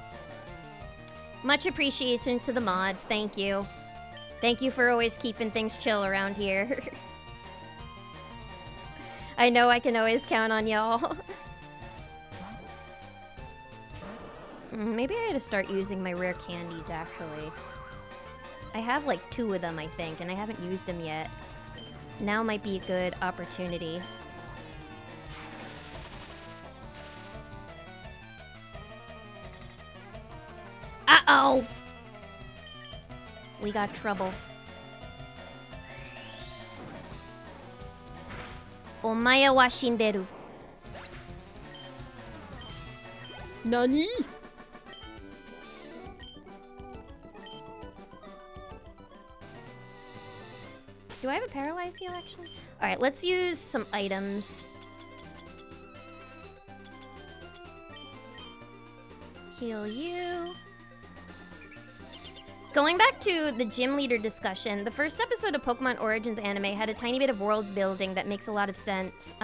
Much appreciation to the mods. Thank you. Thank you for always keeping things chill around here. I know I can always count on y'all. Maybe I had to start using my rare candies, actually. I have like 2 of them, I think, and I haven't used them yet. Now might be a good opportunity. Uh-oh! We got trouble. Omaya wa shinderu. Nani? Do I have a Paralyze Heal, actually? Alright, let's use some items. Heal you. Going back to the gym leader discussion, the first episode of Pokemon Origins anime had a tiny bit of world building that makes a lot of sense.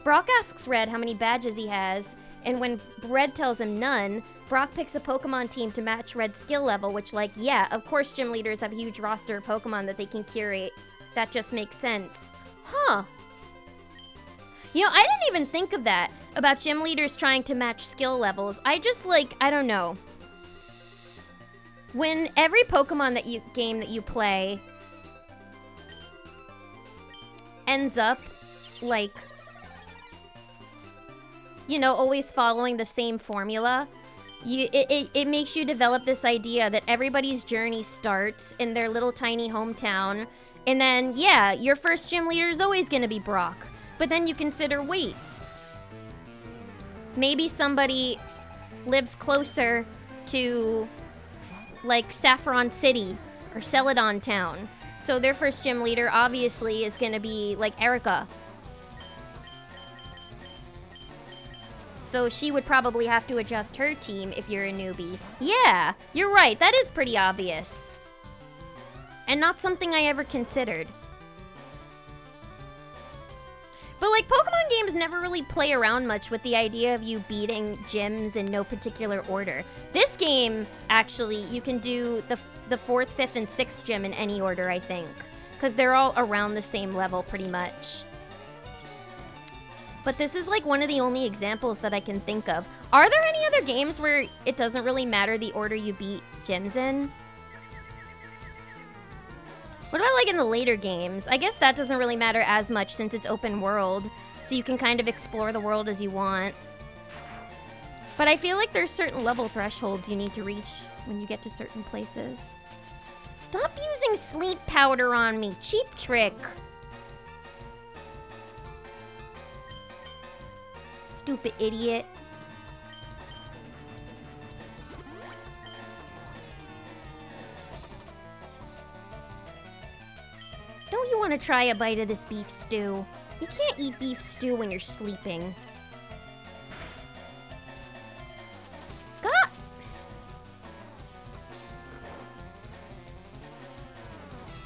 Brock asks Red how many badges he has, and when Red tells him none, Brock picks a Pokemon team to match Red's skill level, which, like, yeah, of course gym leaders have a huge roster of Pokemon that they can curate. That just makes sense. Huh. You know, I didn't even think of that, about gym leaders trying to match skill levels. I just, like, I don't know. When every Pokemon game that you play ends up, like, you know, always following the same formula, it makes you develop this idea that everybody's journey starts in their little tiny hometown. And then, yeah, your first gym leader is always going to be Brock. But then you consider, wait, maybe somebody lives closer to, like, Saffron City or Celadon Town. So their first gym leader obviously is going to be, like, Erica. So she would probably have to adjust her team if you're a newbie. Yeah, you're right. That is pretty obvious. And not something I ever considered. But, like, Pokemon games never really play around much with the idea of you beating gyms in no particular order. This game, actually, you can do the 4th, 5th, and 6th gym in any order, I think. Because they're all around the same level, pretty much. But this is, like, one of the only examples that I can think of. Are there any other games where it doesn't really matter the order you beat gyms in? What about, like, in the later games? I guess that doesn't really matter as much since it's open world, so you can kind of explore the world as you want. But I feel like there's certain level thresholds you need to reach when you get to certain places. Stop using sleep powder on me, cheap trick. Stupid idiot. Don't you want to try a bite of this beef stew? You can't eat beef stew when you're sleeping. God!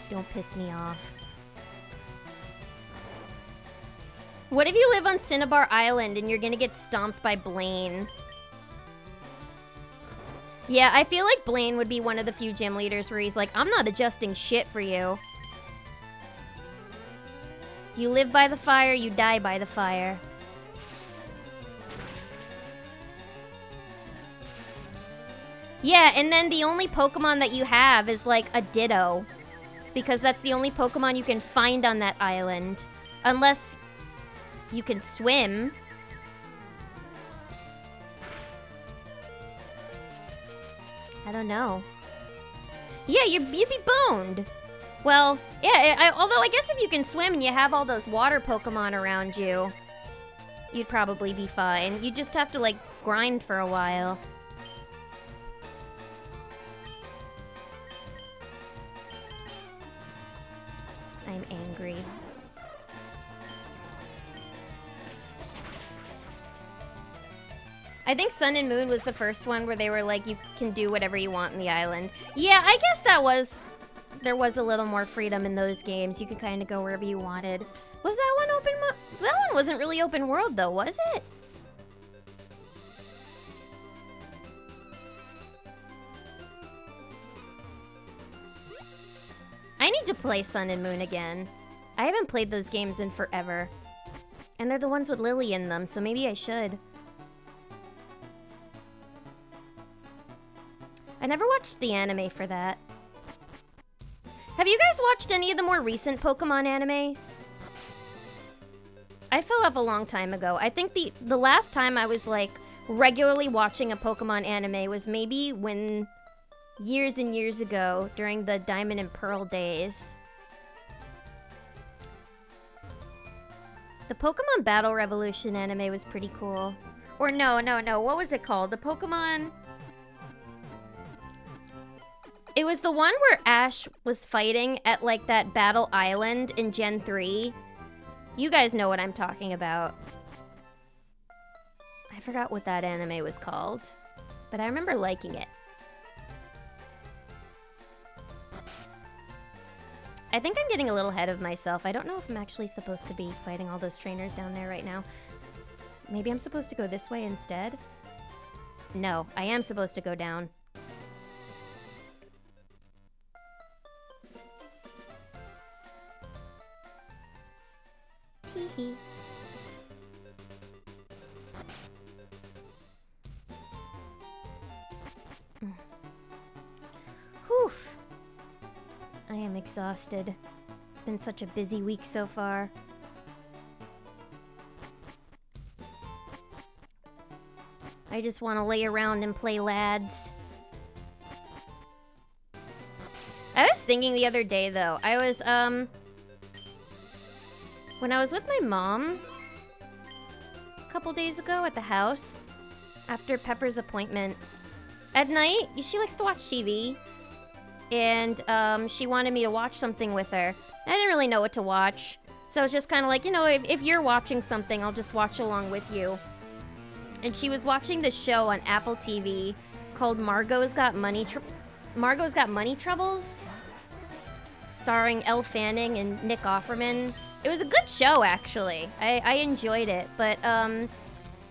Don't piss me off. What if you live on Cinnabar Island and you're gonna get stomped by Blaine? Yeah, I feel like Blaine would be one of the few gym leaders where he's like, I'm not adjusting shit for you. You live by the fire, you die by the fire. Yeah, and then the only Pokemon that you have is like a Ditto. Because that's the only Pokemon you can find on that island. Unless you can swim. I don't know. Yeah, you'd be boned. Well, yeah, although I guess if you can swim and you have all those water Pokemon around you, you'd probably be fine. You just have to, like, grind for a while. I'm angry. I think Sun and Moon was the first one where they were like, you can do whatever you want in the island. Yeah, I guess that was... There was a little more freedom in those games. You could kind of go wherever you wanted. Was that one open... That one wasn't really open world, though, was it? I need to play Sun and Moon again. I haven't played those games in forever. And they're the ones with Lily in them, so maybe I should. I never watched the anime for that. Have you guys watched any of the more recent Pokemon anime? I fell off a long time ago. I think the last time I was, like, regularly watching a Pokemon anime was maybe when... years and years ago, during the Diamond and Pearl days. The Pokemon Battle Revolution anime was pretty cool. Or no, what was it called? The Pokemon... It was the one where Ash was fighting at, like, that Battle Island in Gen 3. You guys know what I'm talking about. I forgot what that anime was called. But I remember liking it. I think I'm getting a little ahead of myself. I don't know if I'm actually supposed to be fighting all those trainers down there right now. Maybe I'm supposed to go this way instead? No, I am supposed to go down. Tee-hee. Whew. I am exhausted. It's been such a busy week so far. I just want to lay around and play lads. I was thinking the other day, though. I was, when I was with my mom a couple days ago at the house, after Pepper's appointment, at night, she likes to watch TV, and, she wanted me to watch something with her. I didn't really know what to watch, so I was just kind of like, you know, if you're watching something, I'll just watch along with you. And she was watching this show on Apple TV called Margot's Got Money Troubles, starring Elle Fanning and Nick Offerman. It was a good show, actually. I enjoyed it, but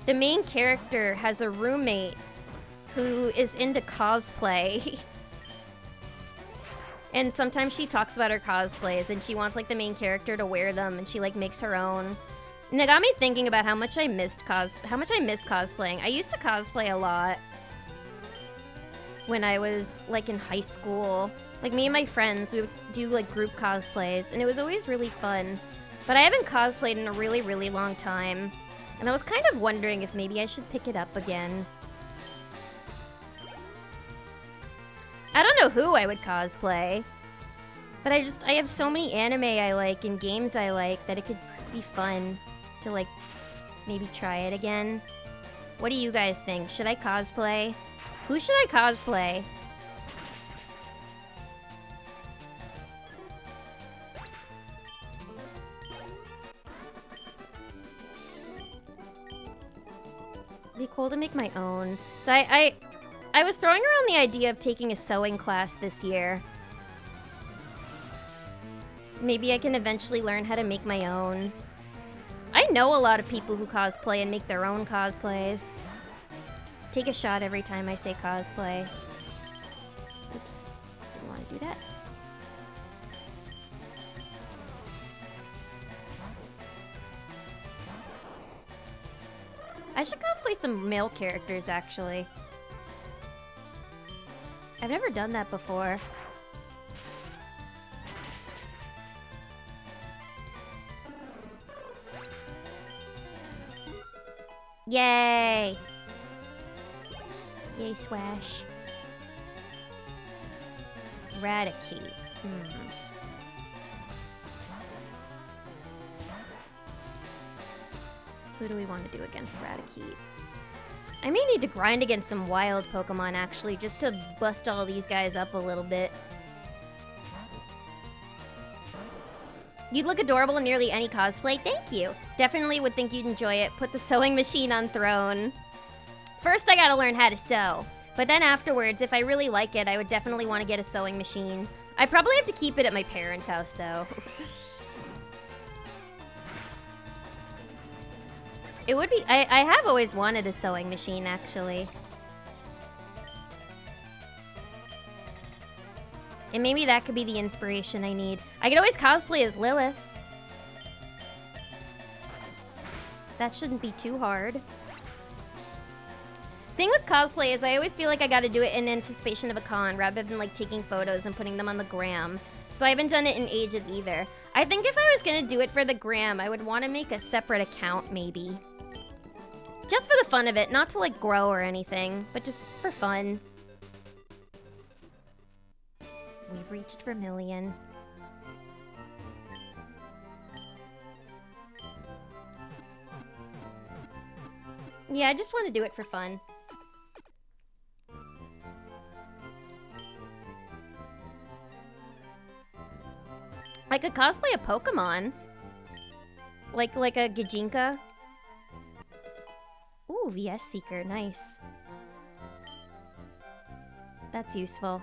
the main character has a roommate who is into cosplay. And sometimes she talks about her cosplays, and she wants, like, the main character to wear them, and she, like, makes her own. And it got me thinking about how much I miss cosplaying. I used to cosplay a lot when I was, like, in high school. Like, me and my friends, we would do, like, group cosplays, and it was always really fun. But I haven't cosplayed in a really, really long time. And I was kind of wondering if maybe I should pick it up again. I don't know who I would cosplay. But I have so many anime I like and games I like that it could be fun to, like, maybe try it again. What do you guys think? Should I cosplay? Who should I cosplay? It'd be cool to make my own. So I was throwing around the idea of taking a sewing class this year. Maybe I can eventually learn how to make my own. I know a lot of people who cosplay and make their own cosplays. Take a shot every time I say cosplay. Oops, didn't want to do that. I should cosplay some male characters, actually. I've never done that before. Yay! Yay, Swash. Raticate. Who do we want to do against Raticate? I may need to grind against some wild Pokemon, actually, just to bust all these guys up a little bit. You'd look adorable in nearly any cosplay. Thank you. Definitely would think you'd enjoy it. Put the sewing machine on throne. First, I gotta learn how to sew. But then afterwards, if I really like it, I would definitely want to get a sewing machine. I'd probably have to keep it at my parents' house, though. It would be... I have always wanted a sewing machine, actually. And maybe that could be the inspiration I need. I could always cosplay as Lilith. That shouldn't be too hard. Thing with cosplay is I always feel like I gotta do it in anticipation of a con rather than like taking photos and putting them on the gram. So I haven't done it in ages either. I think if I was gonna do it for the gram, I would want to make a separate account maybe. Just for the fun of it, not to like grow or anything, but just for fun. We've reached Vermilion. Yeah, I just want to do it for fun. I could cosplay a Pokemon. Like a Gijinka. Ooh, VS Seeker, nice. That's useful.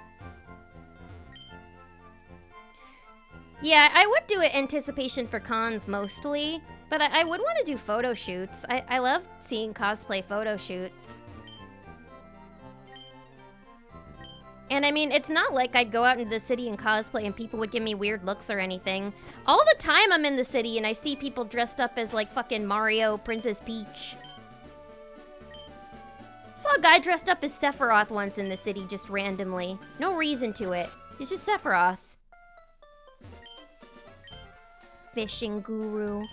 Yeah, I would do it anticipation for cons mostly, but I would want to do photo shoots. I love seeing cosplay photo shoots. And I mean, it's not like I'd go out into the city and cosplay and people would give me weird looks or anything. All the time I'm in the city and I see people dressed up as like fucking Mario, Princess Peach. Saw a guy dressed up as Sephiroth once in the city just randomly. No reason to it. It's just Sephiroth. Fishing guru.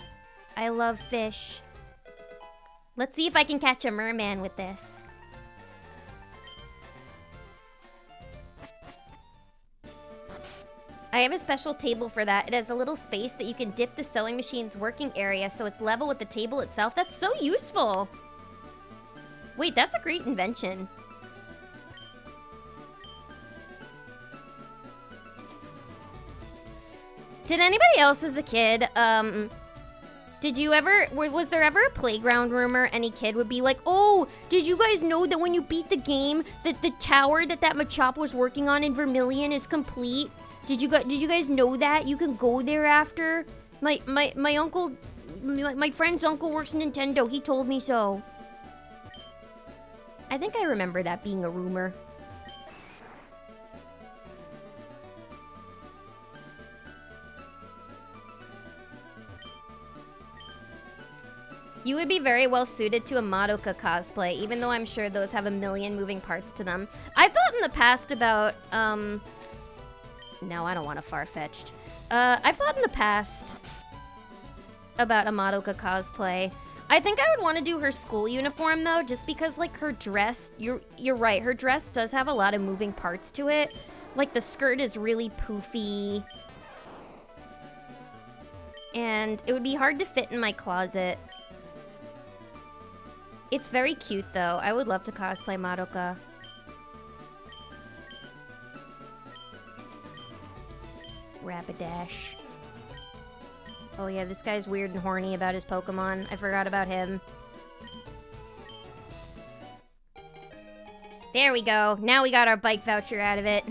I love fish. Let's see if I can catch a merman with this. I have a special table for that. It has a little space that you can dip the sewing machine's working area so it's level with the table itself. That's so useful. Wait, that's a great invention. Did anybody else as a kid, did you ever, was there ever a playground rumor any kid would be like, oh, did you guys know that when you beat the game, that the tower that Machop was working on in Vermilion is complete? Did you guys know that? You can go there after? My uncle, my friend's uncle works in Nintendo. He told me so. I think I remember that being a rumor. You would be very well suited to a Madoka cosplay, even though I'm sure those have a million moving parts to them. I've thought in the past about, no, I don't want a Farfetch'd. I've thought in the past about a Madoka cosplay. I think I would want to do her school uniform, though, just because, like, her dress, you're right, her dress does have a lot of moving parts to it. Like, the skirt is really poofy. And it would be hard to fit in my closet. It's very cute, though. I would love to cosplay Madoka. Rapidash. Oh yeah, this guy's weird and horny about his Pokemon. I forgot about him. There we go. Now we got our bike voucher out of it.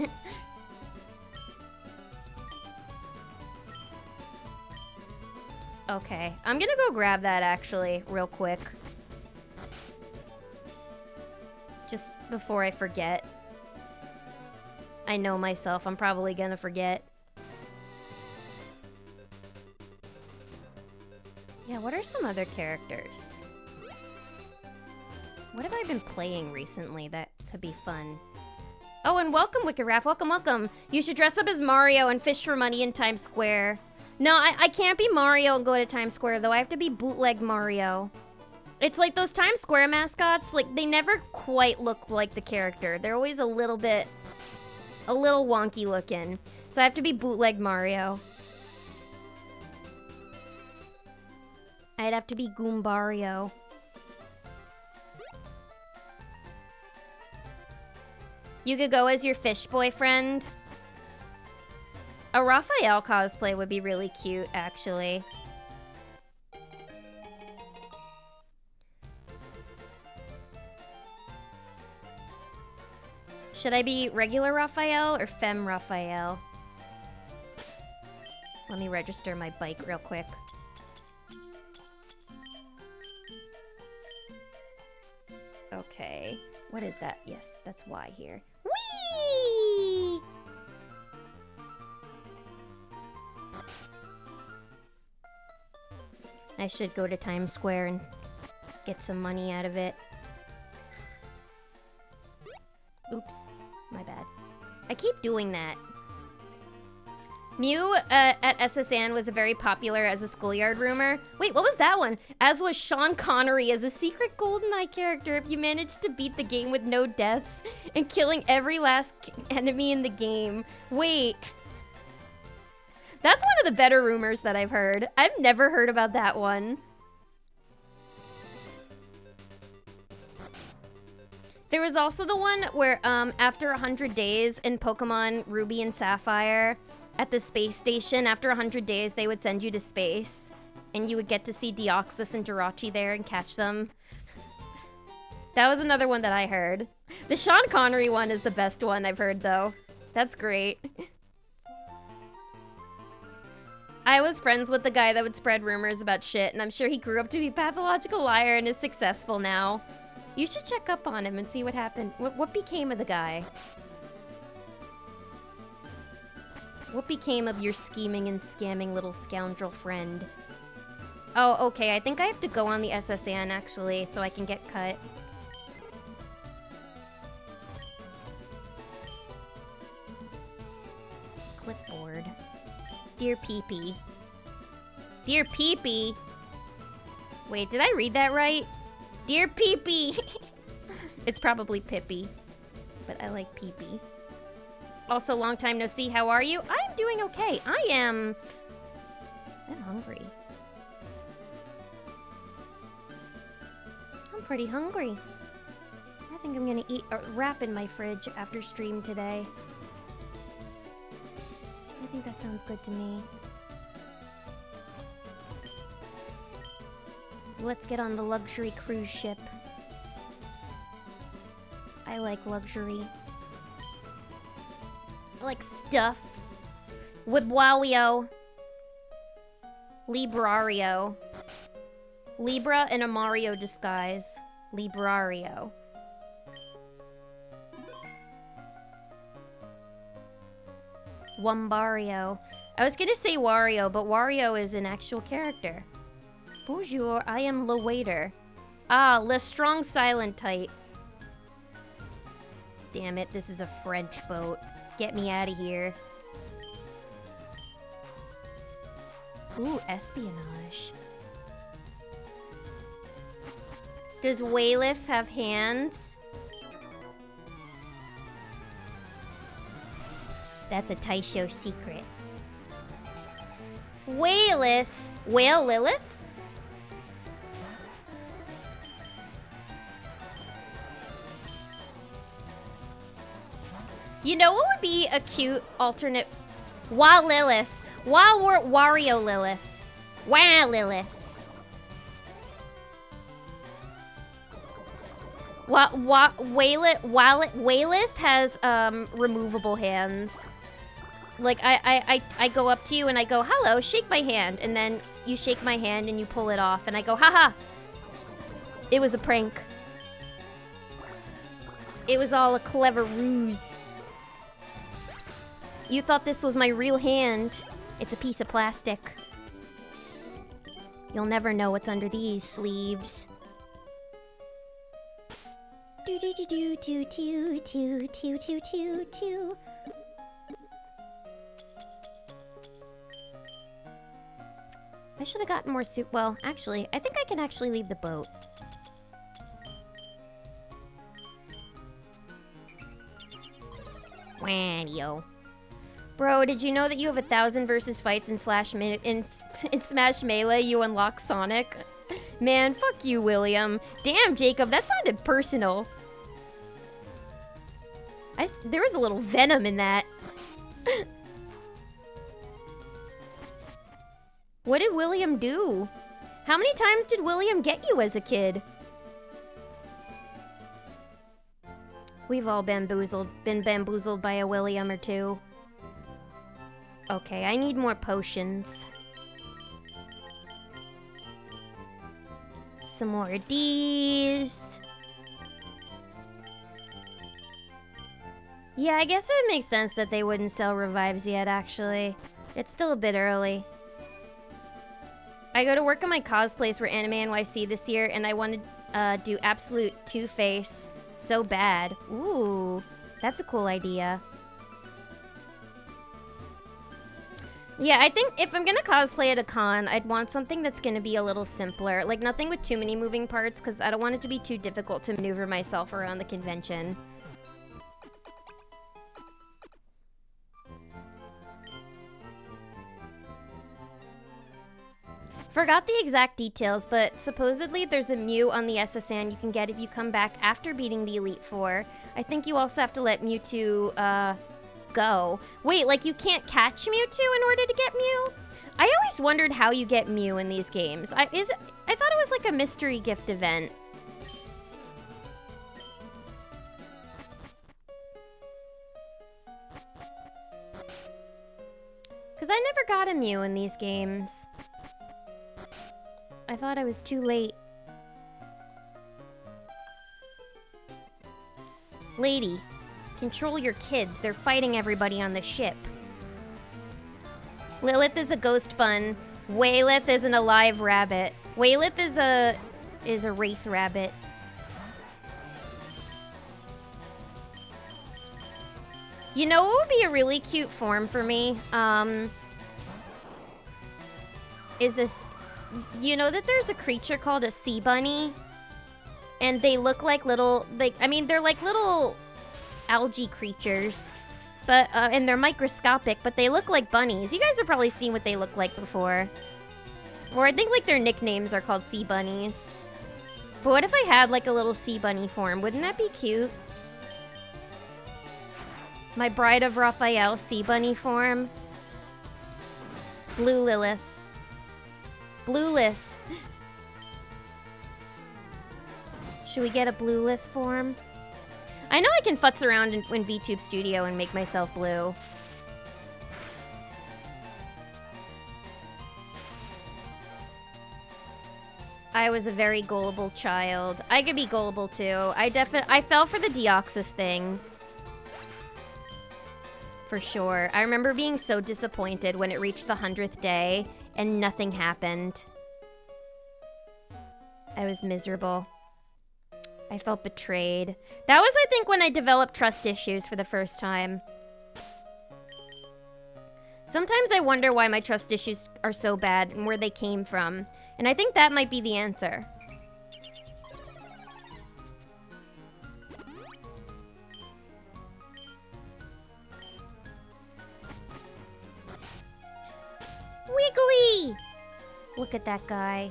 Okay, I'm gonna go grab that, actually, real quick. Just before I forget. I know myself, I'm probably gonna forget. Yeah, what are some other characters? What have I been playing recently that could be fun? Oh, and welcome, Wicked Raph. Welcome, welcome. You should dress up as Mario and fish for money in Times Square. No, I can't be Mario and go to Times Square, though. I have to be bootleg Mario. It's like those Times Square mascots, like, they never quite look like the character. They're always a little wonky looking. So I have to be bootleg Mario. I'd have to be Goombario. You could go as your fish boyfriend. A Raphael cosplay would be really cute, actually. Should I be regular Raphael or femme Raphael? Let me register my bike real quick. Okay. What is that? Yes, that's Y here. Whee! I should go to Times Square and get some money out of it. Oops, my bad. I keep doing that. Mew at SSN was very popular as a schoolyard rumor. Wait, what was that one? As was Sean Connery as a secret GoldenEye character if you managed to beat the game with no deaths and killing every last enemy in the game. Wait. That's one of the better rumors that I've heard. I've never heard about that one. There was also the one where after 100 days in Pokemon Ruby and Sapphire at the space station, after 100 days they would send you to space and you would get to see Deoxys and Jirachi there and catch them. That was another one that I heard. The Sean Connery one is the best one I've heard, though. That's great. I was friends with the guy that would spread rumors about shit, and I'm sure he grew up to be a pathological liar and is successful now. You should check up on him and see what happened. What became of the guy? What became of your scheming and scamming little scoundrel friend? Oh, okay, I think I have to go on the SSN, actually, so I can get cut. Clipboard. Dear Peepee. Dear Peepee? Wait, did I read that right? Dear Peepee! It's probably Pippi, but I like Peepee. Also, long time no see. How are you? I'm doing okay. I'm hungry. I'm pretty hungry. I think I'm gonna eat a wrap in my fridge after stream today. I think that sounds good to me. Let's get on the luxury cruise ship. I like luxury. I like stuff. Wibwawio. Librario. Libra in a Mario disguise. Librario. Wumbario. I was gonna say Wario, but Wario is an actual character. Bonjour, I am Le Waiter. Ah, Le Strong Silent Type. Damn it, this is a French boat. Get me out of here. Ooh, espionage. Does Waylif have hands? That's a Taisho secret. Waylif? Whale Lilith? You know what would be a cute alternate? Wow Lilith. Wow Wario Lilith. Wow Lilith. Waylith has removable hands. Like I go up to you and I go, hello, shake my hand, and then you shake my hand and you pull it off and I go, haha. It was a prank. It was all a clever ruse. You thought this was my real hand. It's a piece of plastic. You'll never know what's under these sleeves. Do do do do do do do do do do do. I should have gotten more soup. Well, actually, I think I can actually leave the boat. Wario. Bro, did you know that you have 1,000 versus fights in Smash Melee? You unlock Sonic. Man, fuck you, William. Damn, Jacob, that sounded personal. There was a little venom in that. What did William do? How many times did William get you as a kid? We've all been bamboozled by a William or two. Okay, I need more potions. Some more of these. Yeah, I guess it would make sense that they wouldn't sell revives yet, actually. It's still a bit early. I go to work on my cosplays for Anime NYC this year, and I want to do Absolute Two-Face so bad. Ooh, that's a cool idea. Yeah, I think if I'm gonna cosplay at a con, I'd want something that's gonna be a little simpler. Like, nothing with too many moving parts, because I don't want it to be too difficult to maneuver myself around the convention. Forgot the exact details, but supposedly there's a Mew on the SSN you can get if you come back after beating the Elite Four. I think you also have to let Mewtwo, go. Wait, like you can't catch Mewtwo in order to get Mew? I always wondered how you get Mew in these games. I thought it was like a mystery gift event. Because I never got a Mew in these games. I thought I was too late. Lady, control your kids. They're fighting everybody on the ship. Lilith is a ghost bun. Waylith is an alive rabbit. Waylith is a wraith rabbit. You know what would be a really cute form for me? Is this... You know that there's a creature called a sea bunny? And they look like little... they're like little algae creatures. But, and they're microscopic, but they look like bunnies. You guys have probably seen what they look like before. Or I think, like, their nicknames are called sea bunnies. But what if I had, like, a little sea bunny form? Wouldn't that be cute? My Bride of Raphael sea bunny form. Blue Lilith. Blue Lith. Should we get a Blue Lith form? I know I can futz around in VTube Studio and make myself blue. I was a very gullible child. I could be gullible too. I fell for the Deoxys thing. For sure. I remember being so disappointed when it reached the 100th day and nothing happened. I was miserable. I felt betrayed. That was, I think, when I developed trust issues for the first time. Sometimes I wonder why my trust issues are so bad and where they came from. And I think that might be the answer. Wiggly! Look at that guy.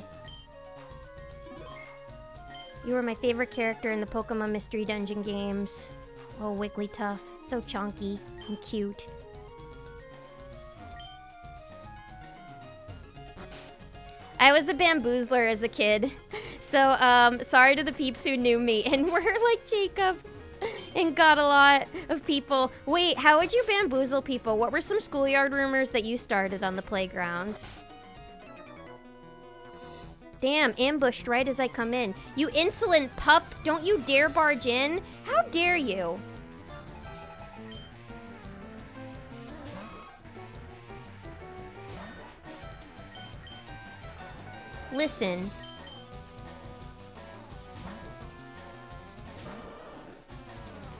You were my favorite character in the Pokemon Mystery Dungeon games. Oh, Wigglytuff. So chunky and cute. I was a bamboozler as a kid. So, sorry to the peeps who knew me and were like Jacob and got a lot of people. Wait, how would you bamboozle people? What were some schoolyard rumors that you started on the playground? Damn, ambushed right as I come in. You insolent pup, don't you dare barge in. How dare you? Listen.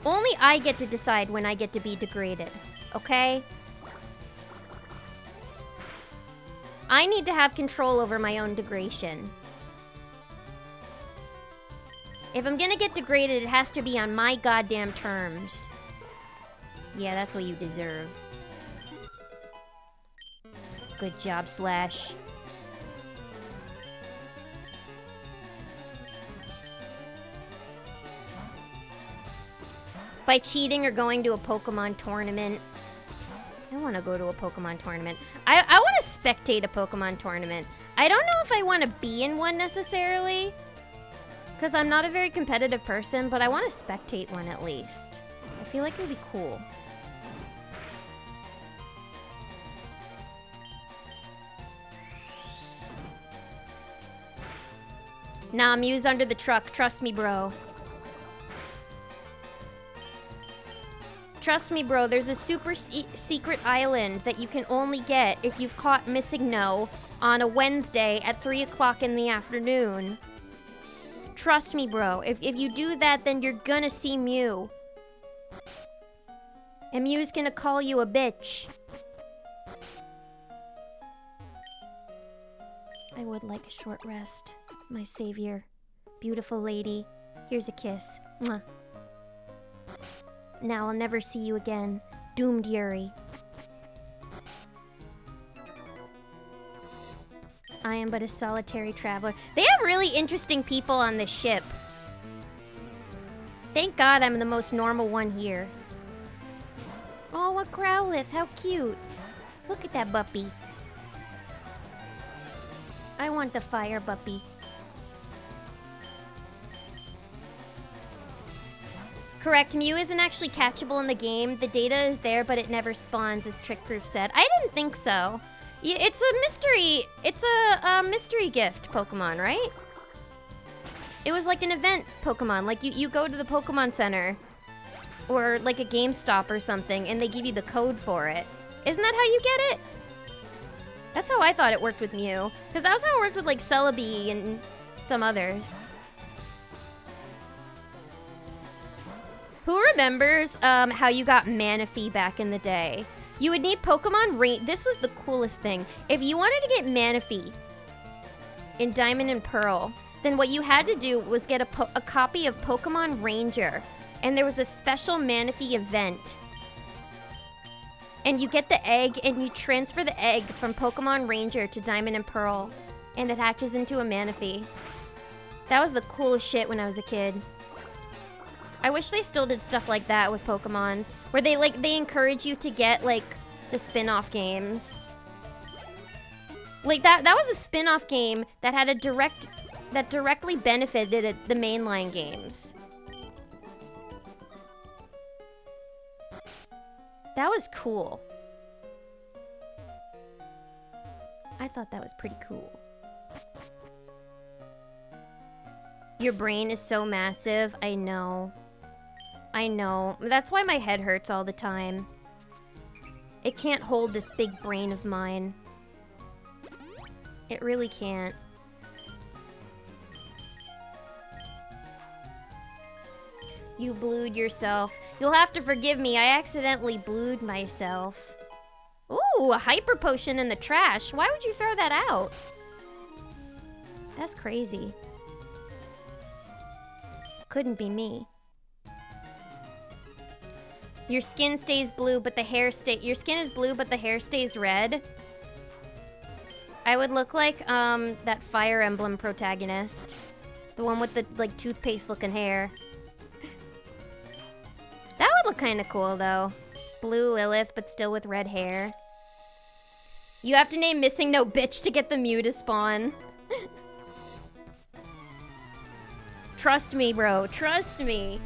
Only I get to decide when I get to be degraded, okay? I need to have control over my own degradation. If I'm gonna get degraded, it has to be on my goddamn terms. Yeah, that's what you deserve. Good job, Slash. By cheating or going to a Pokemon tournament. I want to go to a Pokemon tournament. I want to spectate a Pokemon tournament. I don't know if I want to be in one necessarily, because I'm not a very competitive person, but I want to spectate one at least. I feel like it would be cool. Nah, Mew's under the truck. Trust me, bro. Trust me, bro, there's a super secret island that you can only get if you've caught Missing No on a Wednesday at 3 o'clock in the afternoon. Trust me, bro. If you do that, then you're gonna see Mew. And Mew's gonna call you a bitch. I would like a short rest, my savior. Beautiful lady. Here's a kiss. Mwah. Now I'll never see you again. Doomed Yuri. I am but a solitary traveler. They have really interesting people on this ship. Thank God I'm the most normal one here. Oh, a Growlithe. How cute. Look at that puppy. I want the fire puppy. Correct, Mew isn't actually catchable in the game. The data is there, but it never spawns, as Trickproof said. I didn't think so. Yeah, it's a mystery. It's a mystery gift Pokemon, right? It was like an event Pokemon. Like you go to the Pokemon Center or like a GameStop or something, and they give you the code for it. Isn't that how you get it? That's how I thought it worked with Mew. Because that's how it worked with like Celebi and some others. Who remembers how you got Manaphy back in the day? You would need Pokemon Rain. This was the coolest thing. If you wanted to get Manaphy in Diamond and Pearl, then what you had to do was get a copy of Pokemon Ranger. And there was a special Manaphy event And you get the egg, and you transfer the egg from Pokemon Ranger to Diamond and Pearl, and it hatches into a Manaphy. That was the coolest shit when I was a kid. I wish they still did stuff like that with Pokemon, where they encourage you to get, like, the spin-off games. Like, that was a spin-off game that had that directly benefited the mainline games. That was cool. I thought that was pretty cool. Your brain is so massive. I know. I know. That's why my head hurts all the time. It can't hold this big brain of mine. It really can't. You blued yourself. You'll have to forgive me. I accidentally blued myself. Ooh, a hyper potion in the trash. Why would you throw that out? That's crazy. Couldn't be me. Your skin stays blue, but the hair your skin is blue, but the hair stays red. I would look like that Fire Emblem protagonist. The one with the like toothpaste looking hair. That would look kind of cool though. Blue Lilith, but still with red hair. You have to name Missing No Bitch to get the Mew to spawn. Trust me, bro. Trust me.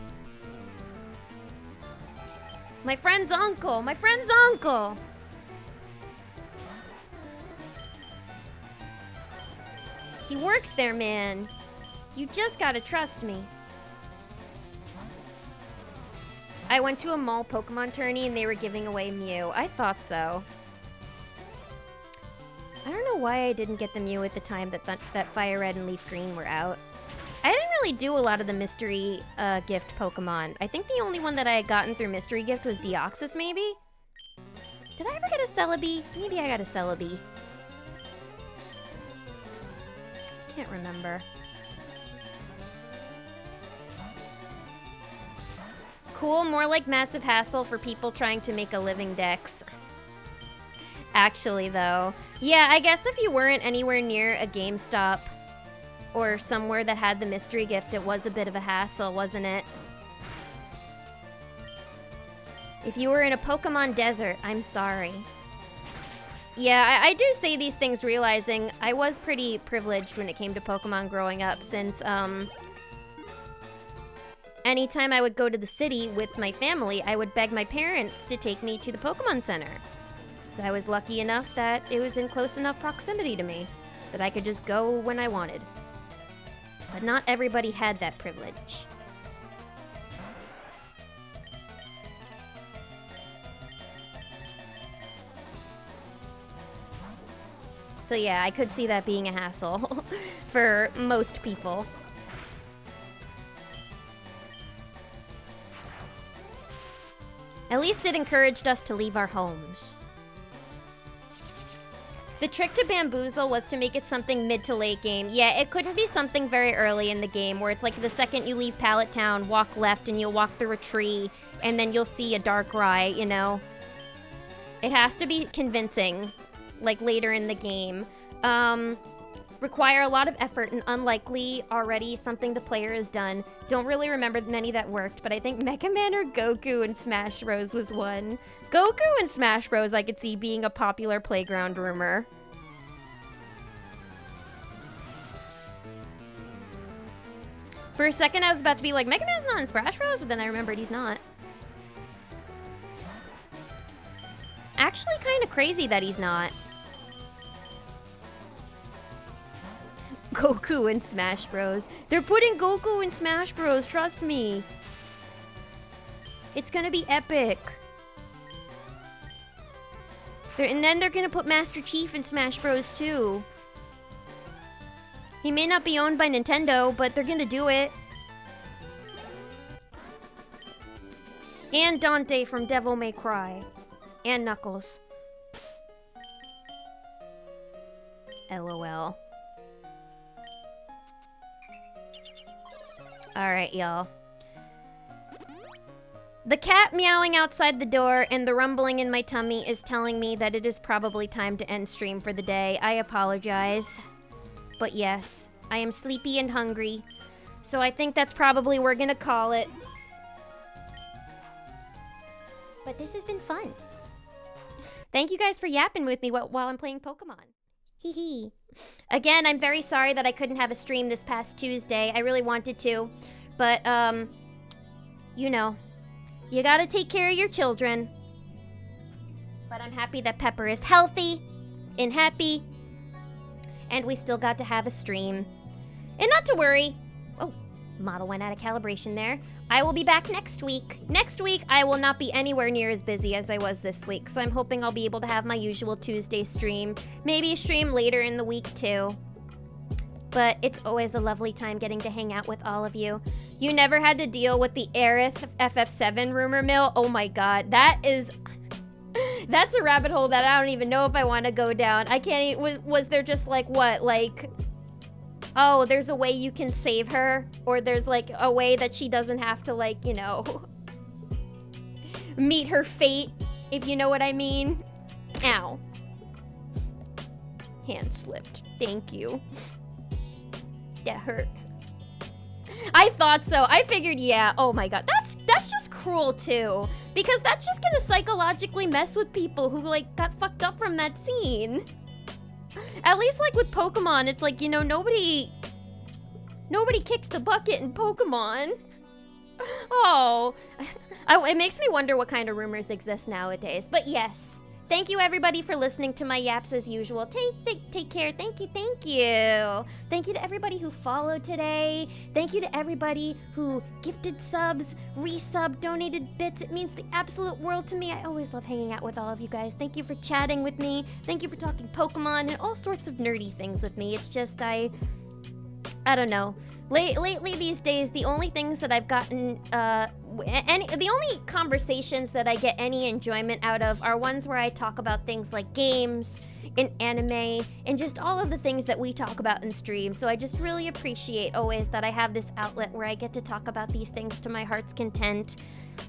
My friend's uncle. My friend's uncle. He works there, man. You just gotta trust me. I went to a mall Pokemon tourney and they were giving away Mew. I thought so. I don't know why I didn't get the Mew at the time that Fire Red and Leaf Green were out. I didn't really do a lot of the mystery gift Pokemon. I think the only one that I had gotten through mystery gift was Deoxys, maybe? Did I ever get a Celebi? Maybe I got a Celebi. Can't remember. Cool, more like massive hassle for people trying to make a living Dex. Actually, though. Yeah, I guess if you weren't anywhere near a GameStop or somewhere that had the mystery gift, it was a bit of a hassle, wasn't it? If you were in a Pokemon desert, I'm sorry. Yeah, I do say these things realizing I was pretty privileged when it came to Pokemon growing up, since, anytime I would go to the city with my family, I would beg my parents to take me to the Pokemon Center. So I was lucky enough that it was in close enough proximity to me that I could just go when I wanted. But not everybody had that privilege. So yeah, I could see that being a hassle for most people. At least it encouraged us to leave our homes. The trick to Bamboozle was to make it something mid to late game. Yeah, it couldn't be something very early in the game where it's like the second you leave Pallet Town, walk left and you'll walk through a tree and then you'll see a Darkrai, you know? It has to be convincing, like later in the game. Require a lot of effort and unlikely already something the player has done. Don't really remember many that worked, but I think Mega Man or Goku in Smash Bros was one. Goku in Smash Bros I could see being a popular playground rumor. For a second I was about to be like, Mega Man's not in Smash Bros, but then I remembered he's not. Actually kind of crazy that he's not. Goku in Smash Bros. They're putting Goku in Smash Bros, trust me. It's gonna be epic. And then they're gonna put Master Chief in Smash Bros too. He may not be owned by Nintendo, but they're gonna do it. And Dante from Devil May Cry. And Knuckles. LOL. Alright, y'all. The cat meowing outside the door and the rumbling in my tummy is telling me that it is probably time to end stream for the day. I apologize. But yes, I am sleepy and hungry. So I think that's probably we're gonna call it. But this has been fun. Thank you guys for yapping with me while I'm playing Pokemon. Hee hee. Again, I'm very sorry that I couldn't have a stream this past Tuesday. I really wanted to. But, you know, you gotta take care of your children. But I'm happy that Pepper is healthy and happy. And we still got to have a stream. And not to worry. Oh, model went out of calibration there. I will be back next week. Next week, I will not be anywhere near as busy as I was this week, so I'm hoping I'll be able to have my usual Tuesday stream. Maybe a stream later in the week, too. But it's always a lovely time getting to hang out with all of you. You never had to deal with the Aerith FF7 rumor mill? Oh my god, that is... That's a rabbit hole that I don't even know if I want to go down. I can't was there just like, what, like... Oh, there's a way you can save her, or there's like a way that she doesn't have to, like, you know, meet her fate, if you know what I mean. Ow. Hand slipped. Thank you. That hurt. I thought so. I figured, yeah. Oh my god. That's just cruel too, because that's just gonna psychologically mess with people who, like, got fucked up from that scene. At least, like, with Pokemon, it's like, you know, nobody kicked the bucket in Pokemon. Oh. It makes me wonder what kind of rumors exist nowadays. But yes, thank you everybody for listening to my yaps as usual. Take care. Thank you. Thank you to everybody who followed today. Thank you to everybody who gifted subs, resubbed, donated bits. It means the absolute world to me. I always love hanging out with all of you guys. Thank you for chatting with me. Thank you for talking Pokemon and all sorts of nerdy things with me. It's just, I don't know. Lately these days, the only things that I've gotten, the only conversations that I get any enjoyment out of are ones where I talk about things like games and anime and just all of the things that we talk about in stream. So I just really appreciate always that I have this outlet where I get to talk about these things to my heart's content,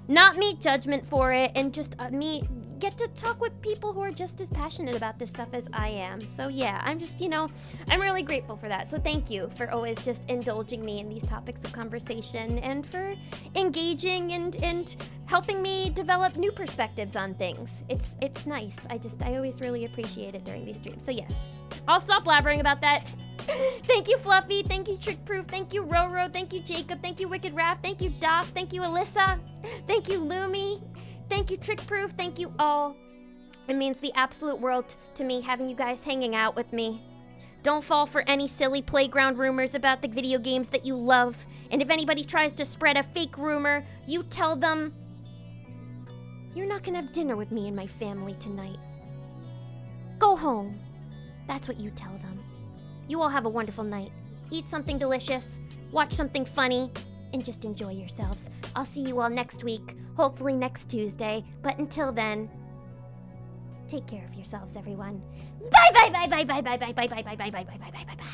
not meet judgment for it, and just me get to talk with people who are just as passionate about this stuff as I am. So yeah, I'm just, you know, I'm really grateful for that. So thank you for always just indulging me in these topics of conversation and for engaging and helping me develop new perspectives on things. It's nice. I always really appreciate it during these streams. So yes, I'll stop blabbering about that. Thank you, Fluffy. Thank you, Trickproof. Thank you, Roro. Thank you, Jacob. Thank you, Wicked Raph. Thank you, Doc. Thank you, Alyssa. Thank you, Lumi. Thank you, Trickproof. Thank you all. It means the absolute world to me having you guys hanging out with me. Don't fall for any silly playground rumors about the video games that you love. And if anybody tries to spread a fake rumor, you tell them, you're not gonna have dinner with me and my family tonight. Go home. That's what you tell them. You all have a wonderful night. Eat something delicious, watch something funny, and just enjoy yourselves. I'll see you all next week, hopefully next Tuesday. But until then, take care of yourselves, everyone. Bye bye bye bye bye bye bye bye bye bye bye bye bye bye bye bye bye bye.